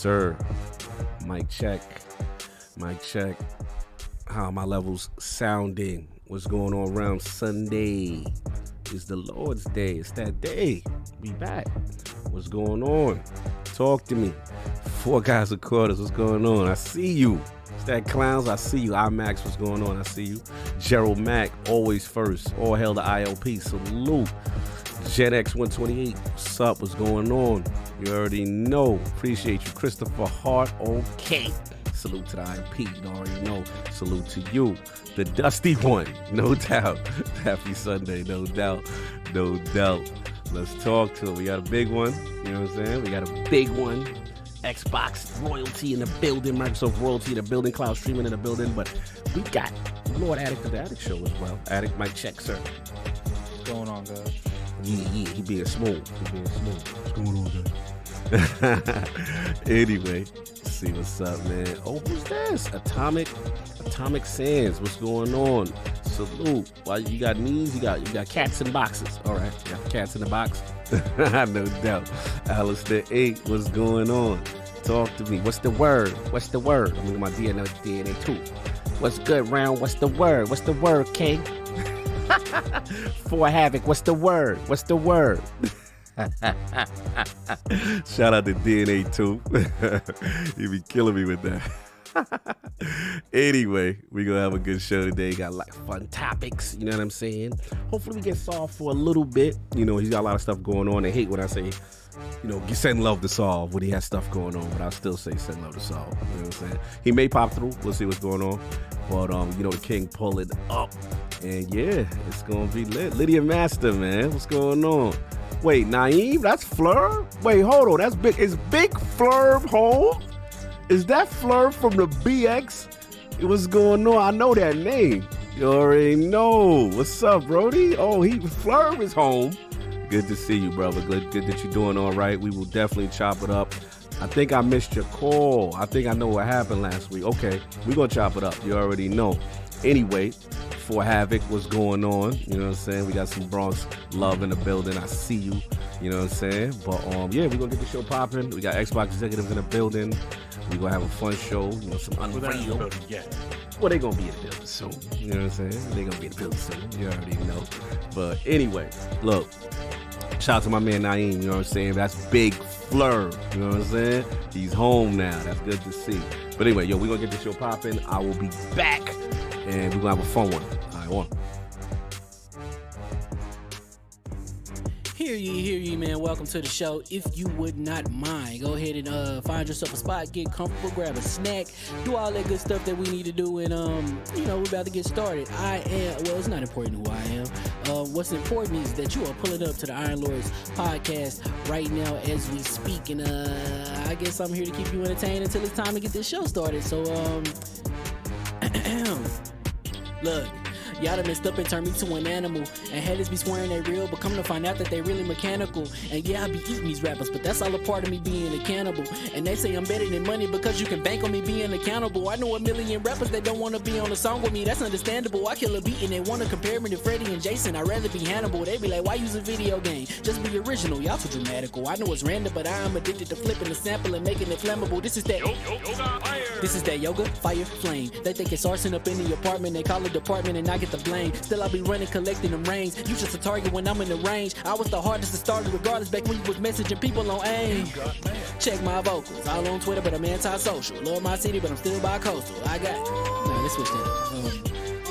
sir. Mic check. How are my levels sounding? What's going on around Sunday? It's the Lord's Day. It's that day. We back. What's going on? Talk to me. 4 guys of quarters. What's going on? I see you. It's that clowns. I see you. IMAX. What's going on? I see you. Gerald Mack. Always first. All hail the ILP. Salute. Jet X 128. What's up? What's going on? You already know. Appreciate you. Christopher Hart. Okay. Salute to the IMP. You already know. Salute to you. The dusty one. No doubt. Happy Sunday. No doubt. No doubt. Let's talk to him. We got a big one. You know what I'm saying? We got a big one. Xbox royalty in the building. Microsoft royalty in the building. Cloud streaming in the building. But we got Lord Addict of the Addict show as well. Addict mic check, sir. What's going on, guys? Yeah, he being smooth. What's going on, guys? Anyway, let's see what's up, man. Oh, who's this? Atomic Sands. What's going on? Salute. Why you got knees? You got cats in boxes. All right, you got cats in the box. No doubt. Alistair 8. What's going on? Talk to me. What's the word? I'm looking at my DNA 2. What's good, round? What's the word, King? For Havoc, what's the word? Shout out to DNA 2. You be killing me with that. Anyway, we gonna have a good show today. Got like fun topics, you know what I'm saying? Hopefully we get solved for a little bit. You know, he's got a lot of stuff going on. They hate when I say, you know, send love to solve when he has stuff going on, but I'll still say send love to solve. You know what I'm saying? He may pop through. We'll see what's going on. But you know, the king pull it up. And yeah, it's gonna be lit. Lydia Master, man. What's going on? Wait, Naeem? That's Fleur? Wait, hold on. That's big. Is Big Fleur home? Is that Fleur from the BX? What's going on? I know that name. You already know. What's up, Brody? Oh, Fleur is home. Good to see you, brother. Good that you're doing all right. We will definitely chop it up. I think I missed your call. I think I know what happened last week. Okay, we're gonna chop it up. You already know. Anyway, for Havoc, what's going on? You know what I'm saying? We got some Bronx love in the building. I see you. You know what I'm saying? But yeah, we're gonna get the show popping. We got Xbox executives in the building. We're gonna have a fun show. You know, some Unreal. Well, they gonna be in the building soon. You know what I'm saying? They gonna be in the building soon. You already know. But anyway, look. Shout out to my man Naeem. You know what I'm saying? That's Big Fleur. You know what I'm saying? He's home now. That's good to see. But anyway, yo, we're gonna get this show popping. I will be back. And we're gonna have a fun one. All right, one. Hear ye, man. Welcome to the show. If you would not mind, go ahead and find yourself a spot, get comfortable, grab a snack, do all that good stuff that we need to do, and you know, we're about to get started. It's not important who I am. What's important is that you are pulling up to the Iron Lords podcast right now as we speak, and I guess I'm here to keep you entertained until it's time to get this show started. So look, y'all done messed up and turned me to an animal, and haters be swearing they real, but come to find out that they really mechanical. And yeah, I be eating these rappers, but that's all a part of me being a cannibal. And they say I'm better than money because you can bank on me being accountable. I know a million rappers that don't want to be on a song with me. That's understandable. I kill a beat and they want to compare me to Freddie and Jason. I'd rather be Hannibal. They be like, why use a video game? Just be original. Y'all too dramatical. I know it's random, but I am addicted to flipping the sample and making it flammable. This is that This is that yoga, fire, flame. They think it's arson up in the apartment. They call it department and I get the blame. Still I be running, collecting them rings. You just a target when I'm in the range. I was the hardest to start regardless back when you was messaging people on AIM. Check my vocals. All on Twitter, but I'm anti-social. Love my city, but I'm still bi-coastal. I got... Nah, let's switch that up.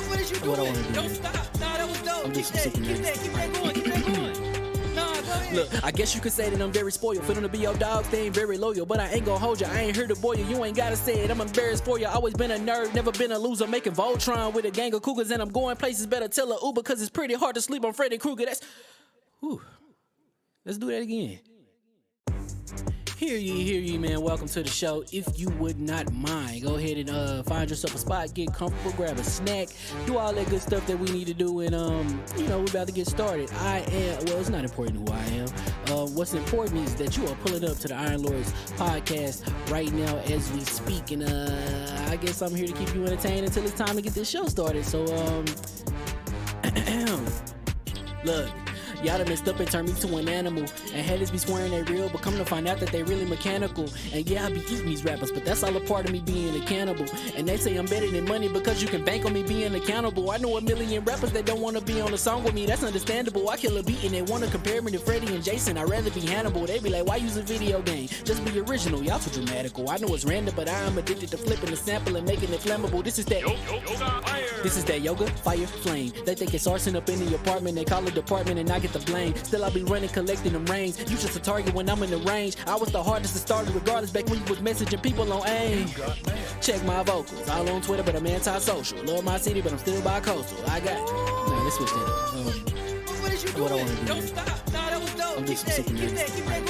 What is you doing? What I want to do? Don't stop. Nah, that was dope. I'm just Keep that going. Keep that going. Nah, go ahead. Look, I guess you could say that I'm very spoiled. For them to be your dogs, they ain't very loyal. But I ain't gonna hold you, I ain't here to boil you. You ain't gotta say it, I'm embarrassed for you. Always been a nerd, never been a loser. Making Voltron with a gang of cougars. And I'm going places, better tell a Uber. Cause it's pretty hard to sleep on Freddy Krueger. That's... Whew. Let's do that again. Hear ye, man. Welcome to the show. If you would not mind, go ahead and find yourself a spot, get comfortable, grab a snack, do all that good stuff that we need to do, and you know, we're about to get started. It's not important who I am. What's important is that you are pulling up to the Iron Lords podcast right now as we speak, and I guess I'm here to keep you entertained until it's time to get this show started. So look, Y'all done messed up and turned me to an animal. And haters be swearing they real, but come to find out that they really mechanical. And yeah, I be eating these rappers, but that's all a part of me being a cannibal. And they say I'm better than money because you can bank on me being accountable. I know a million rappers that don't wanna be on a song with me, that's understandable. I kill a beat and they wanna compare me to Freddie and Jason. I'd rather be Hannibal. They be like, why use a video game? Just be original, y'all too dramatical. I know it's random, but I am addicted to flipping the sample and making it flammable. This is that yoga, fire, flame. They think it's arson up in the apartment. They call it department and I get the blame. Still I be running, collecting them rings. You just a target when I'm in the range. I was the hardest to start regardless back when you was messaging people on AIM. Check my vocals, all on Twitter, but I'm anti-social. Love my city, but I'm still bi-coastal. I got. Nah, let's switch that up. What is you doing? What I wanna do, Don't man. stop. Nah, that was dope. I'm Keep just that super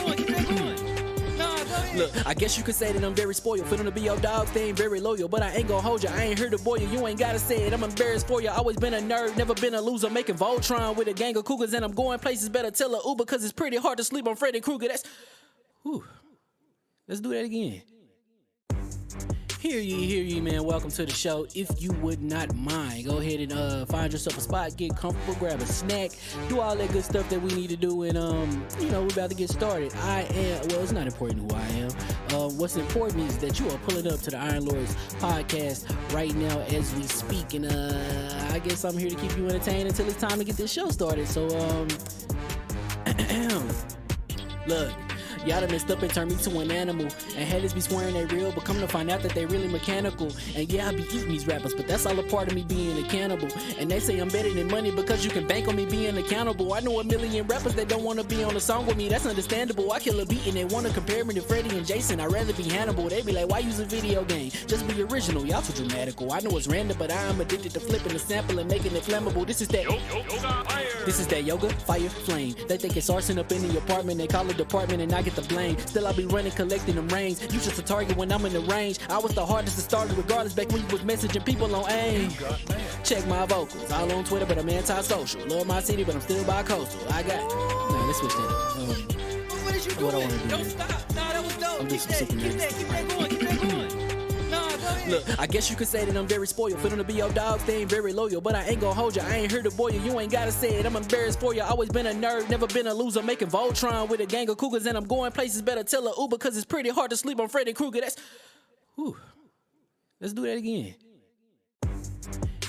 going. Keep that going. Nah, go ahead. Look, I guess you could say that I'm very spoiled. For them to be your dogs, they ain't very loyal. But I ain't gonna hold you, I ain't here to boil you. You ain't gotta say it, I'm embarrassed for you. Always been a nerd, never been a loser. Making Voltron with a gang of cougars. And I'm going places, better tell a Uber. Cause it's pretty hard to sleep on Freddy Krueger. That's... Whew. Let's do that again. Hear ye, man. Welcome to the show. If you would not mind, go ahead and find yourself a spot, get comfortable, grab a snack, do all that good stuff that we need to do, and we're about to get started. It's not important who I am. What's important is that you are pulling up to the Iron Lords podcast right now as we speak, and I guess I'm here to keep you entertained until it's time to get this show started. So look. Y'all done messed up and turned me to an animal. And haters be swearing they real, but come to find out that they really mechanical. And yeah, I be eating these rappers, but that's all a part of me being a cannibal. And they say I'm better than money because you can bank on me being accountable. I know a million rappers that don't wanna be on a song with me, that's understandable. I kill a beat and they wanna compare me to Freddie and Jason. I'd rather be Hannibal. They be like, why use a video game? Just be original, y'all too dramatical. I know it's random, but I am addicted to flipping the sample and making it flammable. This is that yoga, fire, flame. They think it's arson up in the apartment. They call it department and I get the blame. Still I be running, collecting them rings. You just a target when I'm in the range. I was the hardest to start regardless back when you was messaging people on AIM. Check my vocals, all on Twitter, but I'm anti-social. Love my city, but I'm still bi-coastal. I got. Nah, let's switch that up. What is you What I doing? wanna do, Don't man. stop. Nah, that was dope. I'm Keep just that super going. Keep that going. Nah, go ahead. Look, I guess you could say that I'm very spoiled. For them to be your dogs, they ain't very loyal. But I ain't gonna hold you, I ain't here to boil you. You ain't gotta say it, I'm embarrassed for you. Always been a nerd, never been a loser. Making Voltron with a gang of cougars. And I'm going places, better tell a Uber. Cause it's pretty hard to sleep on Freddy Krueger. That's... Whew. Let's do that again.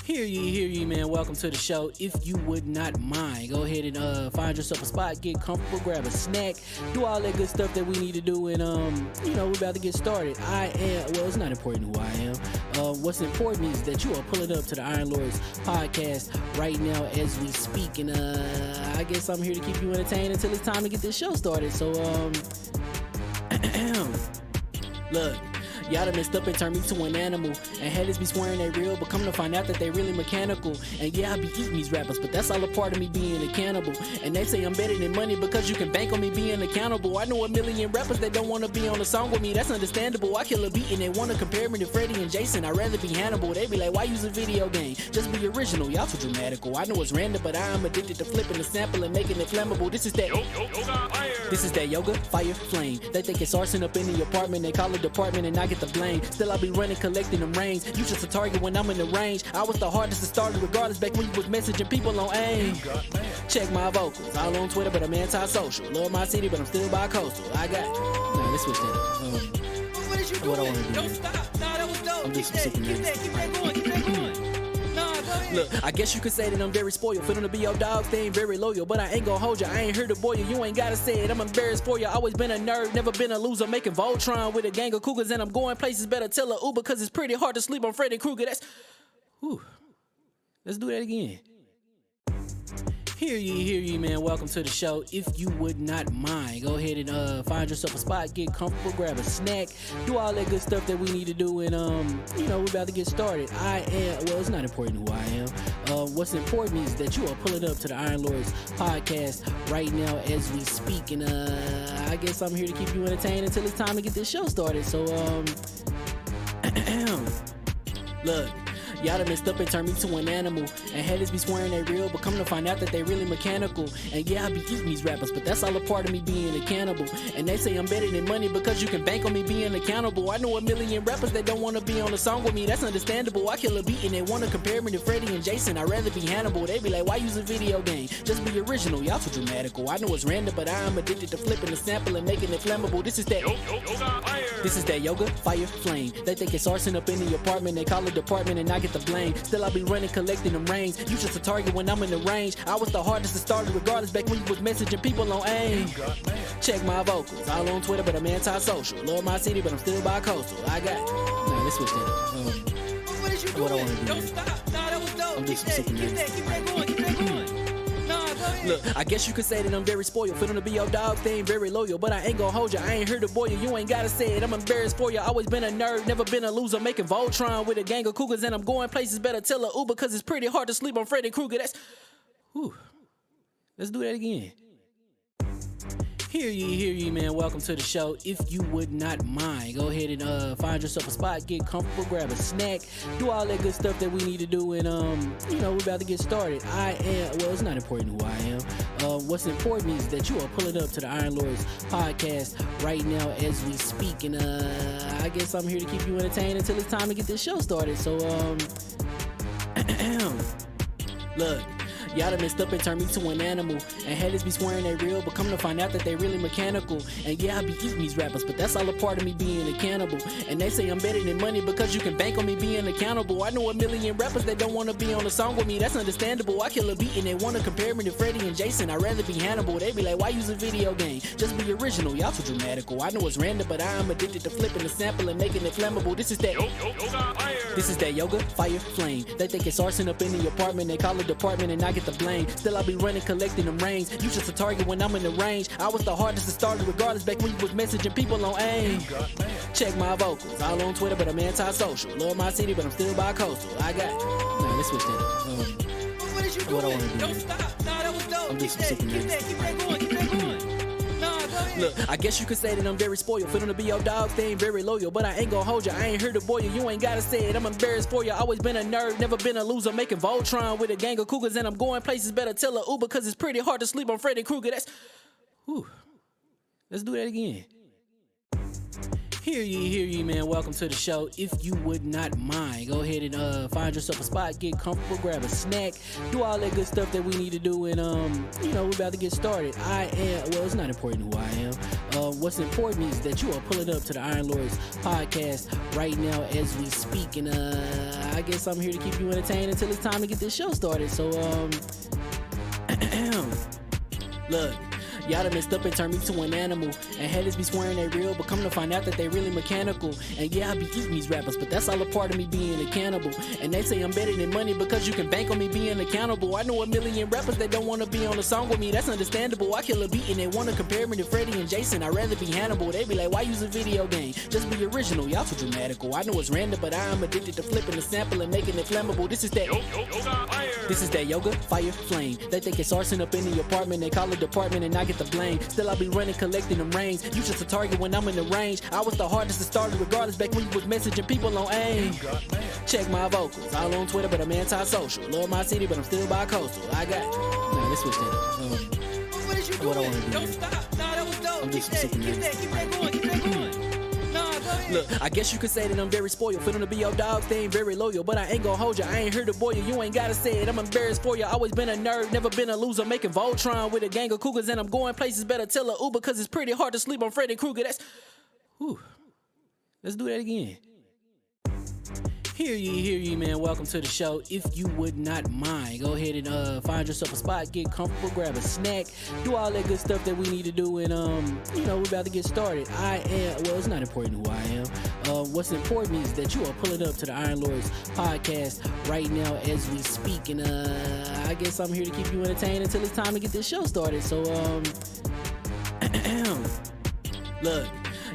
Hear ye, man. Welcome to the show. If you would not mind, go ahead and find yourself a spot, get comfortable, grab a snack, do all that good stuff that we need to do, and we're about to get started. It's not important who I am. What's important is that you are pulling up to the Iron Lords podcast right now as we speak, and I guess I'm here to keep you entertained until it's time to get this show started. So look. Y'all done messed up and turned me to an animal. And haters be swearing they real, but come to find out that they really mechanical. And yeah, I be eating these rappers, but that's all a part of me being a cannibal. And they say I'm better than money because you can bank on me being accountable. I know a million rappers that don't wanna be on a song with me, that's understandable. I kill a beat and they wanna compare me to Freddie and Jason. I'd rather be Hannibal. They be like, why use a video game? Just be original, y'all too dramatical. I know it's random, but I am addicted to flipping the sample and making it flammable. This is that yoga, fire, flame. They think it's arson up in the apartment. They call it department and I get the blame. Still I be running, collecting them rings. You just a target when I'm in the range. I was the hardest to start regardless back when you was messaging people on AIM. Check my vocals, all on Twitter, but I'm anti-social. Love my city, but I'm still bi-coastal. I got. Nah, let's switch that up. What is you doing? What I wanna do, Don't man. stop. Nah, that was dope. I'm Keep just that super going. Keep that going. Nah, go ahead. Look, I guess you could say that I'm very spoiled. For them to be your dogs, they ain't very loyal. But I ain't gonna hold you, I ain't here to boil you. You ain't gotta say it, I'm embarrassed for you. Always been a nerd, never been a loser. Making Voltron with a gang of cougars. And I'm going places, better tell a Uber. Cause it's pretty hard to sleep on Freddy Krueger. That's... Whew. Let's do that again. Hear ye, man. Welcome to the show. If you would not mind, go ahead and find yourself a spot, get comfortable, grab a snack, do all that good stuff that we need to do, and we're about to get started. It's not important who I am. What's important is that you are pulling up to the Iron Lords podcast right now as we speak, and I guess I'm here to keep you entertained until it's time to get this show started. So look. Y'all done messed up and turned me to an animal. And haters be swearing they real, but come to find out that they really mechanical. And yeah, I be eating these rappers, but that's all a part of me being a cannibal. And they say I'm better than money because you can bank on me being accountable. I know a million rappers that don't wanna be on a song with me, that's understandable. I kill a beat and they wanna compare me to Freddie and Jason. I'd rather be Hannibal. They be like, why use a video game? Just be original, y'all too dramatical. I know it's random, but I'm addicted to flipping the sample and making it flammable. This is that yoga, fire, flame. They think it's arson up in the apartment. They call it department and I get the blame. Still I be running, collecting them rings. You just a target when I'm in the range. I was the hardest to start regardless back when you was messaging people on AIM. Check my vocals, all on Twitter, but I'm anti-social. Love my city, but I'm still bi-coastal. I got. Nah, let's switch that up. What is you What I doing? wanna do. Don't stop. Nah, that was dope. I'm Keep just that super going. Keep that going. Nah, go ahead. Look, I guess you could say that I'm very spoiled. For them to be your dog, they ain't very loyal. But I ain't gon' hold you, I ain't here to boil you. You ain't gotta say it, I'm embarrassed for you. Always been a nerd, never been a loser. Making Voltron with a gang of cougars. And I'm going places, better tell a Uber. Cause it's pretty hard to sleep on Freddy Krueger. That's... Whew. Let's do that again. Hear ye, man. Welcome to the show. If you would not mind, go ahead and find yourself a spot, get comfortable, grab a snack, do all that good stuff that we need to do, and we're about to get started. It's not important who I am. What's important is that you are pulling up to the Iron Lords podcast right now as we speak, and I guess I'm here to keep you entertained until it's time to get this show started. So look. Y'all done messed up and turned me to an animal. And haters be swearing they real, but come to find out that they really mechanical. And yeah, I be eating these rappers, but that's all a part of me being a cannibal. And they say I'm better than money because you can bank on me being accountable. I know a million rappers that don't wanna be on a song with me, that's understandable. I kill a beat and they wanna compare me to Freddie and Jason. I'd rather be Hannibal. They be like, why use a video game? Just be original, y'all too dramatical. I know it's random, but I'm addicted to flipping the sample and making it flammable. This is that yoga, fire, flame. They think it's arson up in the apartment. They call it department and I get the blame. Still I be running, collecting them rings. You just a target when I'm in the range. I was the hardest to start regardless back when you was messaging people on AIM. Check my vocals, all on Twitter, but I'm anti-social. Love my city, but I'm still bi-coastal. I got. Nah, let's switch that up. What is you What I doing? wanna do. Don't stop. Nah, that was dope. I'm Keep just that super going. Keep that going. Nah, go ahead. Look, I guess you could say that I'm very spoiled. For them to be your dog, they ain't very loyal. But I ain't gon' hold you, I ain't here to boil you. You ain't gotta say it, I'm embarrassed for you. Always been a nerd, never been a loser. Making Voltron with a gang of cougars. And I'm going places, better tell a Uber. Cause it's pretty hard to sleep on Freddy Krueger. That's... Whew. Let's do that again. Hear ye, man. Welcome to the show. If you would not mind, go ahead and find yourself a spot, get comfortable, grab a snack, do all that good stuff that we need to do, and we're about to get started. It's not important who I am. What's important is that you are pulling up to the Iron Lords podcast right now as we speak, and I guess I'm here to keep you entertained until it's time to get this show started. So look. Y'all done messed up and turned me to an animal. And haters be swearing they real, but come to find out that they really mechanical. And yeah, I be eating these rappers, but that's all a part of me being a cannibal. And they say I'm better than money because you can bank on me being accountable. I know a million rappers that don't wanna be on a song with me, that's understandable. I kill a beat and they wanna compare me to Freddie and Jason. I'd rather be Hannibal. They be like, why use a video game? Just be original, y'all too dramatical. I know it's random, but I'm addicted to flipping the sample and making it flammable. This is that yoga, fire, flame. They think it's arson up in the apartment. They call it department and I get the blame. Still I be running, collecting them rings. You just a target when I'm in the range. I was the hardest to start regardless back when you was messaging people on AIM. Check my vocals, all on Twitter, but I'm anti-social. Love my city, but I'm still bi-coastal. I got. Nah, let's switch that up. What is you What I doing? wanna do. Don't stop. Nah, that was dope. I'm Keep just that super going. Keep that going. Nah, go ahead. Look, I guess you could say that I'm very spoiled. For them to be your dogs, they ain't very loyal. But I ain't gon' hold you, I ain't here to boil you. You ain't gotta say it, I'm embarrassed for you. Always been a nerd, never been a loser. Making Voltron with a gang of cougars. And I'm going places, better tell a Uber. Cause it's pretty hard to sleep on Freddy Krueger. That's... Whew. Let's do that again. Hear ye, man. Welcome to the show. If you would not mind, go ahead and find yourself a spot, get comfortable, grab a snack, do all that good stuff that we need to do, and we're about to get started. It's not important who I am. What's important is that you are pulling up to the Iron Lords podcast right now as we speak, and I guess I'm here to keep you entertained until it's time to get this show started. So look.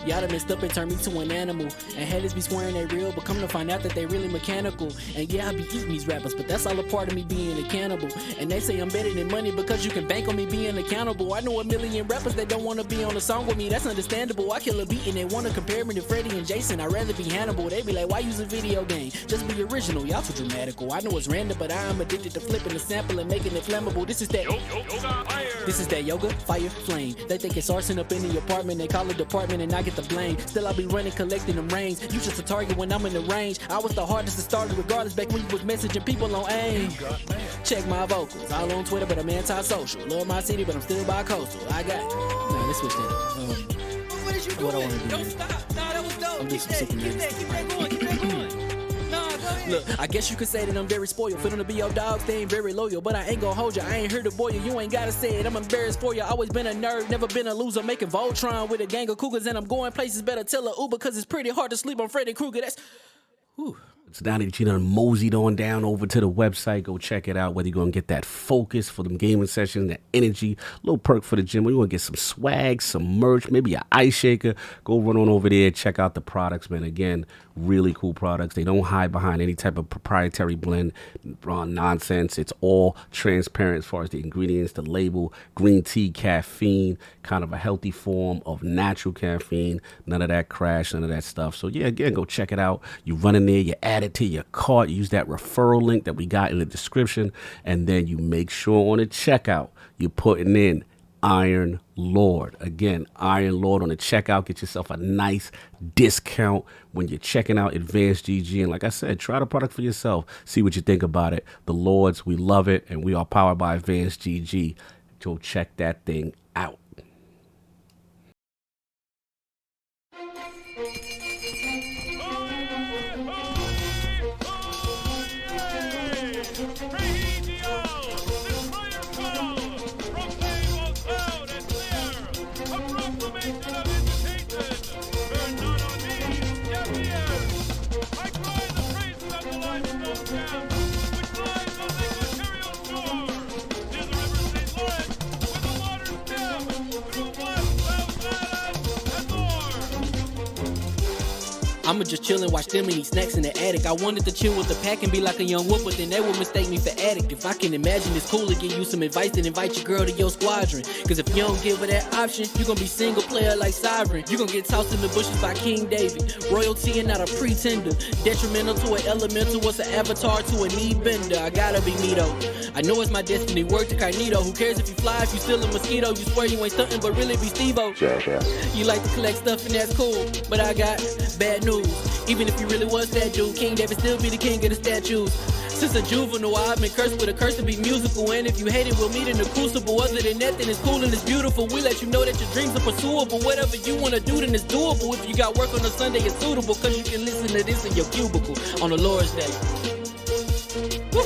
Y'all done messed up and turned me to an animal. And haters be swearing they real, but come to find out that they really mechanical. And yeah, I be eating these rappers, but that's all a part of me being a cannibal. And they say I'm better than money because you can bank on me being accountable. I know a million rappers that don't want to be on a song with me, that's understandable. I kill a beat and they want to compare me to Freddie and Jason. I'd rather be Hannibal. They be like, why use a video game? Just be original, y'all too dramatical. I know it's random, but I'm addicted to flipping the sample and making it flammable. This is that yoga, fire, flame. They think it's arson up in the apartment. They call it department and I get the blame. Still I be running, collecting them rings. You just a target when I'm in the range. I was the hardest to start regardless back when you was messaging people on AIM. Check my vocals. All on Twitter, but I'm anti-social. Love my city, but I'm still bi-coastal. I got nah, let's switch that up. What is you doing? What I wanna do Don't is- stop. Nah, that was dope. I'm Keep just that, super keep nervous. that, keep that going, keep that going. Nah, go ahead. Look, I guess you could say that I'm very spoiled. For them to be your dogs, they ain't very loyal. But I ain't gonna hold you, I ain't here to boil you. You ain't gotta say it, I'm embarrassed for you. Always been a nerd, never been a loser. Making Voltron with a gang of cougars. And I'm going places, better tell a Uber. Cause it's pretty hard to sleep on Freddy Krueger. That's... Whew. It's now that you done moseyed on down over to the website. Go check it out. Whether you're going to get that focus for them gaming sessions, that energy, little perk for the gym. Or you want to get some swag, some merch, maybe an ice shaker. Go run on over there. Check out the products, man. Again, really cool products. They don't hide behind any type of proprietary blend nonsense. It's all transparent as far as the ingredients, the label, green tea, caffeine, kind of a healthy form of natural caffeine. None of that crash, none of that stuff. So yeah, again, go check it out. You run in there, you add it to your cart, use that referral link that we got in the description, and then you make sure on the checkout you're putting in Iron Lord. Again, Iron Lord on the checkout. Get yourself a nice discount when you're checking out Advanced GG. And like I said, try the product for yourself. See what you think about it. The Lords, we love it, and we are powered by Advanced GG. Go check that thing out. I'ma just chill and watch them and eat snacks in the attic. I wanted to chill with the pack and be like a young wolf, but then they would mistake me for addict. If I can imagine it's cool to give you some advice, then invite your girl to your squadron. Cause if you don't give her that option, you gon' be single player like Sovereign. You gon' get tossed in the bushes by King David. Royalty and not a pretender. Detrimental to an elemental, what's an avatar to a knee bender? I gotta be me though. I know it's my destiny, word to Cognito. Who cares if you fly, if you still a mosquito? You swear you ain't stuntin', but really be Steve-O. You like to collect stuff and that's cool, but I got bad news. Even if you really was that dude, King David still be the king of the statues. Since a juvenile, I've been cursed with a curse to be musical. And if you hate it, we'll meet in the crucible. Other than that, then it's cool and it's beautiful. We let you know that your dreams are pursuable. Whatever you wanna do, then it's doable. If you got work on a Sunday, it's suitable. Cause you can listen to this in your cubicle on the Lord's Day. Woo.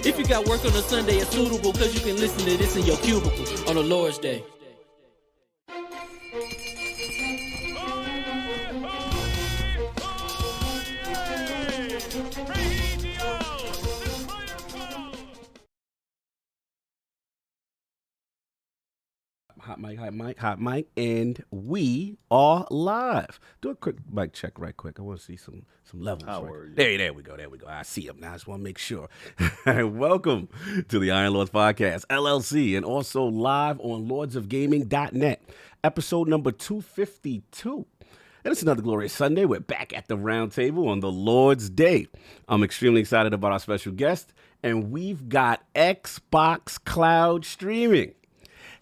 If you got work on a Sunday, it's suitable. Cause you can listen to this in your cubicle on the Lord's Day. Hot mic, and we are live. Do a quick mic check right quick. I want to see some levels. How right? are you? There we go. I see him now. I just want to make sure. Welcome to the Iron Lords Podcast, LLC, and also live on lordsofgaming.net, episode number 252. And it's another glorious Sunday. We're back at the round table on the Lord's Day. I'm extremely excited about our special guest, and we've got XboxGameStreaming,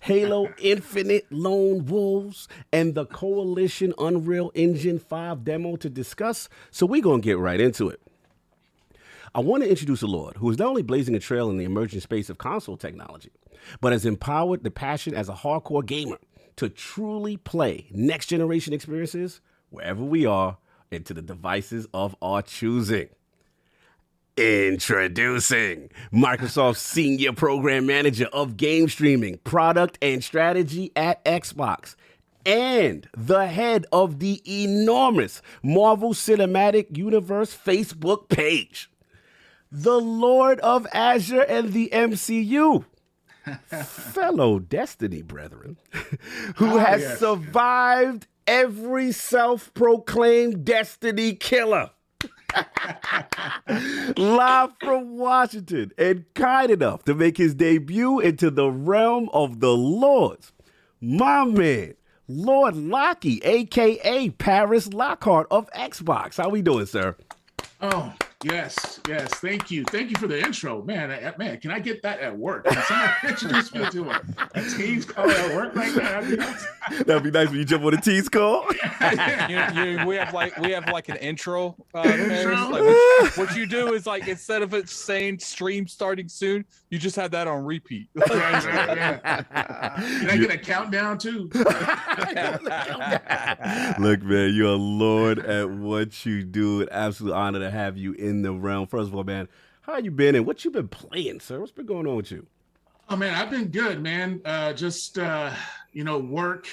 HaloInfinite, LoneWolves, and the Coalition Unreal Engine 5 demo to discuss, so we're going to get right into it. I want to introduce a Lord who is not only blazing a trail in the emerging space of console technology, but has empowered the passion as a hardcore gamer to truly play next-generation experiences wherever we are and to the devices of our choosing. Introducing Microsoft's Senior Program Manager of Game Streaming, Product and Strategy at Xbox, and the head of the enormous Marvel Cinematic Universe Facebook page, the Lord of Azure and the MCU, fellow Destiny brethren, who has survived every self-proclaimed destiny killer. Live from Washington and kind enough to make his debut into the realm of the Lords. My man, Lord Lockie, a.k.a. Paris Lockhart of Xbox. How we doing, sir? Oh, yes. Thank you for the intro. Man, can I get that at work? Can someone introduce me to a Teams call at work like that? That'd be nice when you jump on a Teams call. We have like an intro. Intro? Like what you do is like instead of it saying stream starting soon, you just have that on repeat. Right. Can I get a countdown too? Look, man, you're a lord at what you do. An absolute honor to have you in the realm. First of all, man, how you been and what you been playing, sir? What's been going on with you? Oh man, I've been good, man. Just work,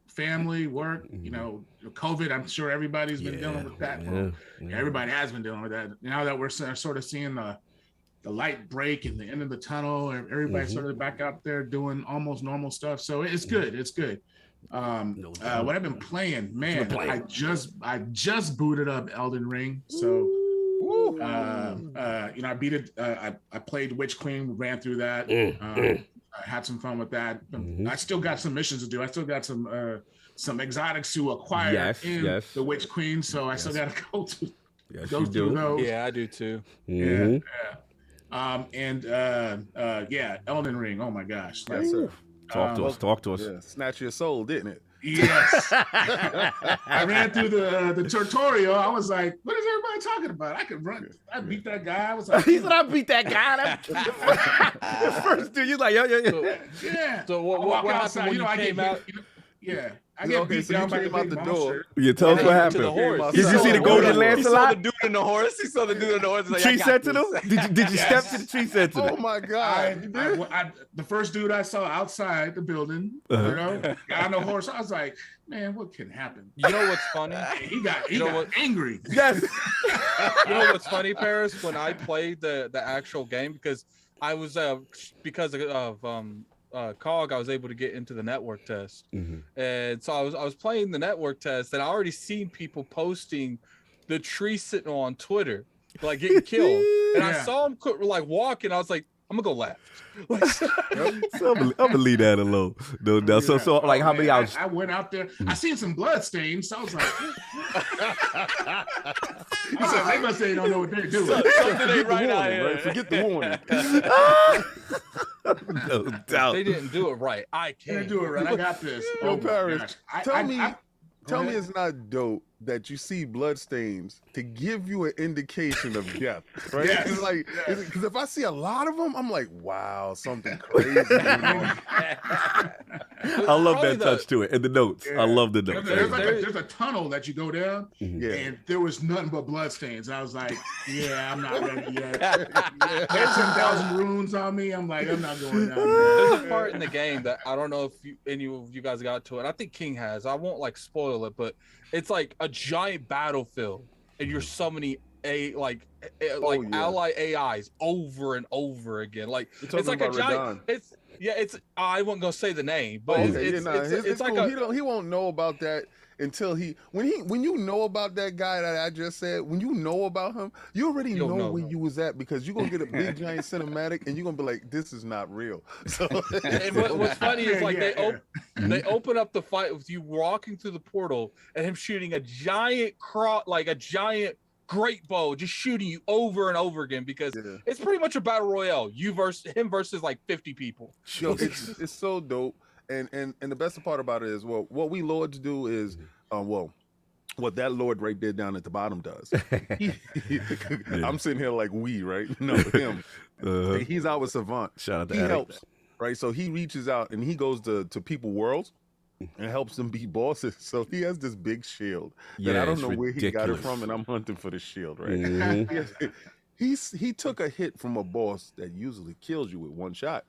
family, work. You know, COVID. I'm sure everybody's been dealing with that. Everybody has been dealing with that. Now that we're sort of seeing the light break and the end of the tunnel, everybody's sort of back out there doing almost normal stuff. So it's good. It's good. What I've been playing, man, I just booted up Elden Ring. So, I beat it. I played Witch Queen, ran through that. I had some fun with that. I still got some missions to do. I still got some exotics to acquire in the Witch Queen. So I still got to go through those. Yeah, I do too. Yeah. Elden Ring. Oh my gosh. Yes, sir. Talk to us. Yeah, snatch your soul, didn't it? Yes. I ran through the tutorial. I was like, what is everybody talking about? I could run. I beat that guy. I was like, he said I beat that guy. The first dude, you like, yo. Yeah. So what happened when you came out? I get beat down by the door. Yeah, tell us what happened. Did you see the golden Lancelot? He saw the dude in the horse. Like, tree sentinel? Did you step to the tree sentinel? Oh my God! The first dude I saw outside the building, got on the horse. I was like, man, what can happen? You know what's funny? He got angry. Yes. You know what's funny, Paris? When I played the actual game, because I was because of COG, I was able to get into the network test, and so I was playing the network test, and I already seen people posting the tree sentinel on Twitter, like getting killed, and I saw him like walking. I was like, I'm gonna go left. So I'm gonna leave that alone. No doubt. So like, how many hours? I went out there. I seen some blood stains. So I was like, they must say they don't know what they're doing. Forget the warning. No doubt. They didn't do it right. I can't. They do it right. I got this. Yo, Paris, tell me it's not dope that you see bloodstains to give you an indication of death, right? Yes. It's like, because if I see a lot of them, I'm like, wow, something crazy. I love that touch to it in the notes. I love the notes. There's a tunnel that you go down, and there was nothing but bloodstains. I was like, I'm not ready yet. There's 10,000 runes on me. I'm like, I'm not going down there. There's a part in the game that I don't know if any of you guys got to it. I think King has. I won't like spoil it, but it's like a giant battlefield, and you're summoning ally AIs over and over again. Like it's like a giant. It's I wasn't gonna say the name, but it's like cool. He won't know about that until when you know about that guy that I just said, when you know about him, you already know where you was at, because you're gonna get a big giant cinematic and you're gonna be like, this is not real. So and what's funny is like they open up the fight with you walking through the portal and him shooting a giant great bow, just shooting you over and over again, because it's pretty much a battle royale. You versus like 50 people. Yo, it's so dope. And the best part about it is, what we lords do is, what that lord right there down at the bottom does. I'm sitting here like right? No, him. He's our savant. Shout out to He Eric. helps, right? So he reaches out and he goes to people worlds and helps them beat bosses. So he has this big shield that I don't know where he got it from, and I'm hunting for the shield, right? He took a hit from a boss that usually kills you with one shot.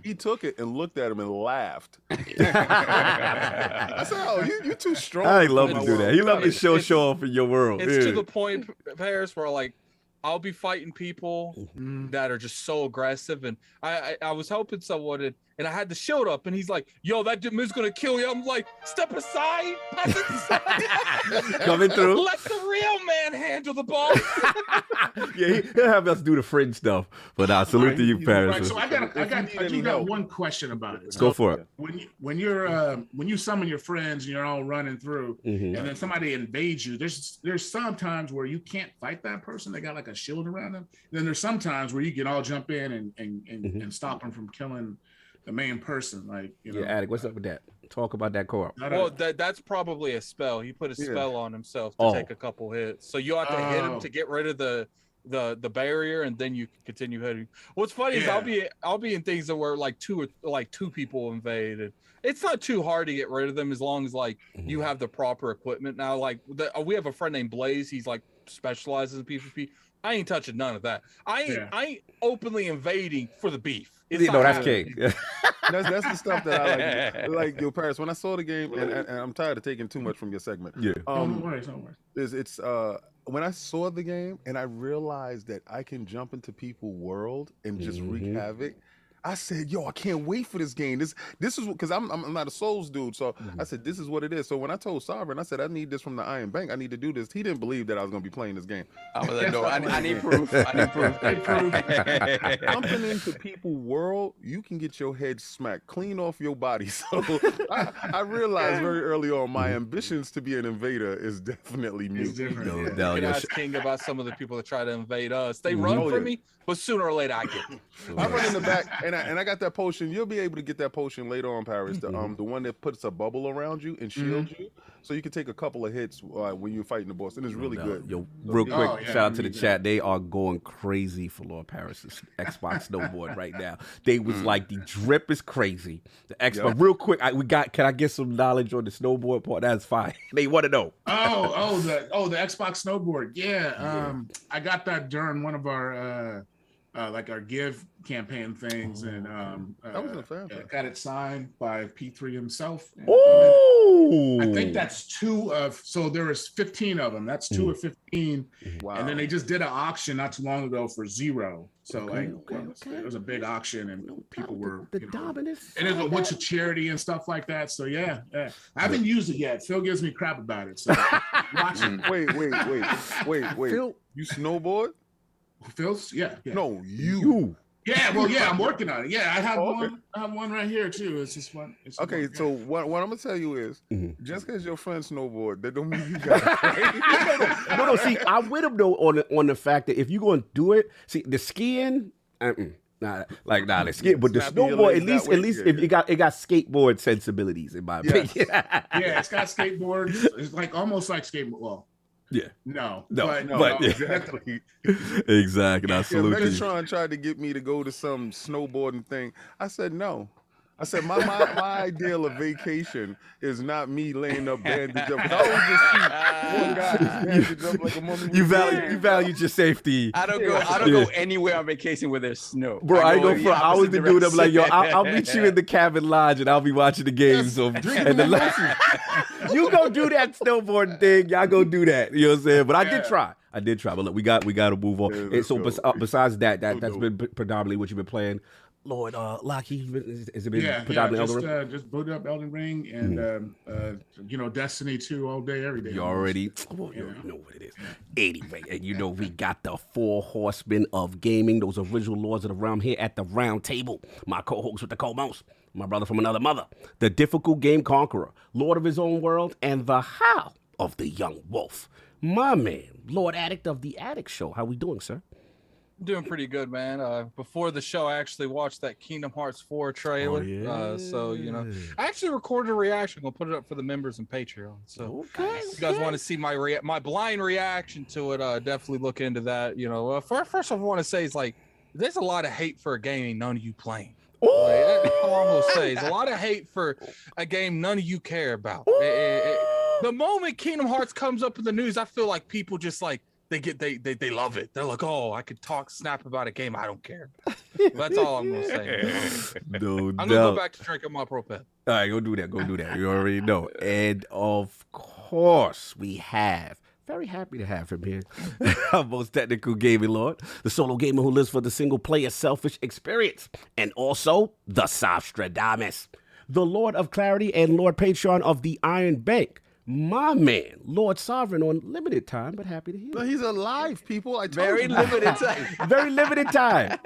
He took it and looked at him and laughed. I said, "Oh, you too strong." I love to do that. He love to show off in your world. It's to the point, Paris, where like I'll be fighting people that are just so aggressive, and I was helping someone, and I had the shield up, and he's like, "Yo, that dude's gonna kill you." I'm like, "Step aside, pass it aside." Coming through. Let the real man handle the ball. Yeah, he'll have us do the fringe stuff. But salute to you, Paris. Right, so I do got one question about it. Go for it. When you summon your friends and you're all running through, and then somebody invades you, there's some times where you can't fight that person. They got like a shield around them. Then there's some times where you can all jump in and stop them from killing the main person. Like, you know. Yeah, Attic, what's up with that? Talk about that co-op. Well, that's probably a spell. He put a spell on himself to take a couple hits. So you have to hit him to get rid of the barrier, and then you can continue hitting. What's funny is I'll be in things that were like two people invaded. It's not too hard to get rid of them as long as like you have the proper equipment. Now, like we have a friend named Blaze. He's like specializes in PvP. I ain't touching none of that. I ain't openly invading for the beef. That's king. That's the stuff that I like. Like, yo, Paris, when I saw the game, and I'm tired of taking too much from your segment. Yeah. Don't worry. It's when I saw the game and I realized that I can jump into people's world and just wreak havoc. I said, yo, I can't wait for this game. This is because I'm not a Souls dude. So I said, this is what it is. So when I told Sovereign, I said, I need this from the Iron Bank. I need to do this. He didn't believe that I was going to be playing this game. I was like, no, I need proof. I need proof. Jumping into people's world, you can get your head smacked clean off your body. So I realized very early on my ambitions to be an invader is definitely mute. Different. You can ask King about some of the people that try to invade us. They run from me, but sooner or later I get them. I run in the back, and I got that potion. You'll be able to get that potion later on, Paris. The one that puts a bubble around you and shields you, so you can take a couple of hits when you're fighting the boss, and it's really good. Yo, real quick, shout out to the chat. They are going crazy for Lord Paris's Xbox snowboard right now. They was like, the drip is crazy. The Xbox, real quick, can I get some knowledge on the snowboard part? That's fine. They want to know. The Xbox snowboard. Yeah. I got that during one of our like our give campaign things, and that was a fan got it signed by P3 himself. Oh, I think that's 2 of, so there was 15 of them. That's 2 of 15. Wow. And then they just did an auction not too long ago for 0. So it was a big auction, and people were the dominance, and there's a bunch of charity and stuff like that. So yeah. I haven't used it yet. Phil gives me crap about it. So watch it. Wait. Phil, you snowboard? Phil's? Yeah. No, you. Yeah, well, yeah, I'm working on it. Yeah, I have one. I have one right here too. It's just one. Okay, so what I'm gonna tell you is, just because your friend snowboard, that don't mean you got it. No. See, I'm with him though on the fact that if you're gonna do it, see the skiing, the skiing, but the snowboard, at least if it got skateboard sensibilities, in my opinion. Yeah, it's got skateboard. It's like almost like skateboard. Well. Yeah. No. Exactly. Exactly. I salute you. Megatron tried to get me to go to some snowboarding thing. I said no. I said my ideal of vacation is not me laying up bandaged up. I always just see one guy just bandaged up like a mummy. You value your safety. I don't go anywhere on vacation where there's snow. Bro, I was the dude. I'm like, yo, I'll meet you in the cabin lodge and I'll be watching the games. You go do that snowboarding thing. Y'all go do that. You know what I'm saying? But I did try. But look, we got to move on. And so besides that's been predominantly what you've been playing. Lord, Lockie, has it been predominantly Elden Ring? Just boot up Elden Ring and Destiny 2 all day, every day. You already know what it is. Anyway, and we got the 4 horsemen of gaming, those original lords of the realm here at the round table. My co-host with the co-most, my brother from another mother, the difficult game conqueror, lord of his own world, and the how of the young wolf. My man, Lord Addict of the Addict Show. How we doing, sir? Doing pretty good, man. Before the show, I actually watched that Kingdom Hearts 4 trailer. So, I actually recorded a reaction. We'll put it up for the members and Patreon. So, if you guys want to see my blind reaction to it, definitely look into that. First I want to say is like, there's a lot of hate for a game ain't none of you playing. Like, all I'm gonna say is a lot of hate for a game none of you care about. The moment Kingdom Hearts comes up in the news, I feel like people just like, they love it. They're like, oh, I could snap about a game I don't care about. That's all I'm gonna say. I'm gonna go back to drinking my propel. All right, go do that. You already know. And of course, we have very happy to have him here. Our most technical gaming lord, the solo gamer who lives for the single-player selfish experience, and also the Sostradamus, the Lord of Clarity and Lord Patron of the Iron Bank. My man, Lord Sovereign on limited time, but happy to hear. No, he's alive, people. I told Very you. limited time. Very limited time.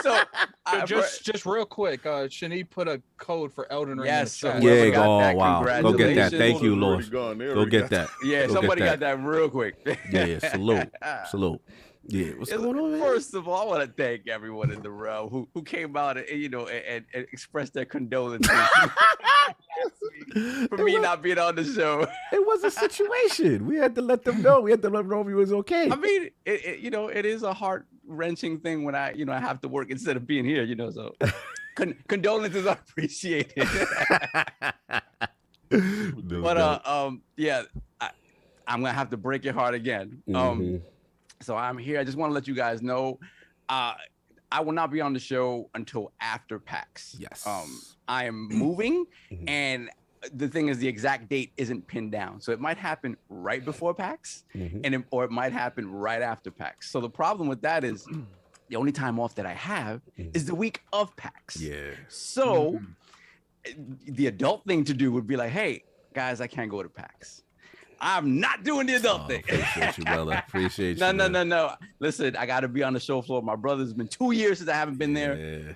So just real quick, Shani put a code for Elden Ring Yes, in the chat. whoever Yeah, got that, wow. Go get that. congratulations. Thank you, Already Lord. gone. There Go we get go. that. Yeah, Go somebody get got that real quick. Yeah, salute. Yeah, what's going on, man? First of all, I want to thank everyone in the row who came out and and expressed their condolences for me not being on the show. It was a situation. We had to let them know. We had to let them know he was okay. I mean, it is a heart-wrenching thing when I have to work instead of being here. So condolences are appreciated. But yeah, I'm gonna have to break your heart again. So I'm here. I just want to let you guys know, I will not be on the show until after PAX. Yes. I am moving, and the thing is, the exact date isn't pinned down. So it might happen right before PAX, or it might happen right after PAX. So the problem with that is, the only time off that I have is the week of PAX. Yeah. So the adult thing to do would be like, hey, guys, I can't go to PAX. I'm not doing the adult thing. Appreciate you, brother. Appreciate you. No. Listen, I got to be on the show floor. My brother's been 2 years since I haven't been there.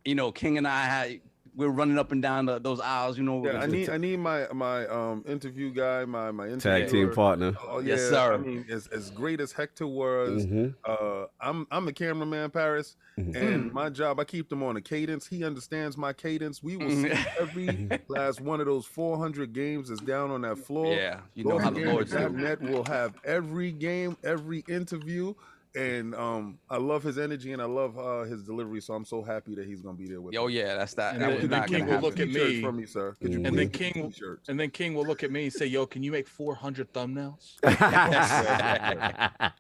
Yeah. King and I we're running up and down those aisles. Yeah, I need my interview guy, my interviewer. Tag team partner. Oh, yeah. Yes, sir. I mean, as great as Hector was, I'm the cameraman, Paris, and my job, I keep them on a cadence. He understands my cadence. We will see every last one of those 400 games that's down on that floor. Yeah, you know how the Lord's do. Net will have every game, every interview. And I love his energy and I love his delivery, so I'm so happy that he's gonna be there with me. Oh yeah, that's that. And That was then not King gonna will look happen. at me, for me, sir. Could you and then please King, King will look at me and say, "Yo, can you make 400 thumbnails?"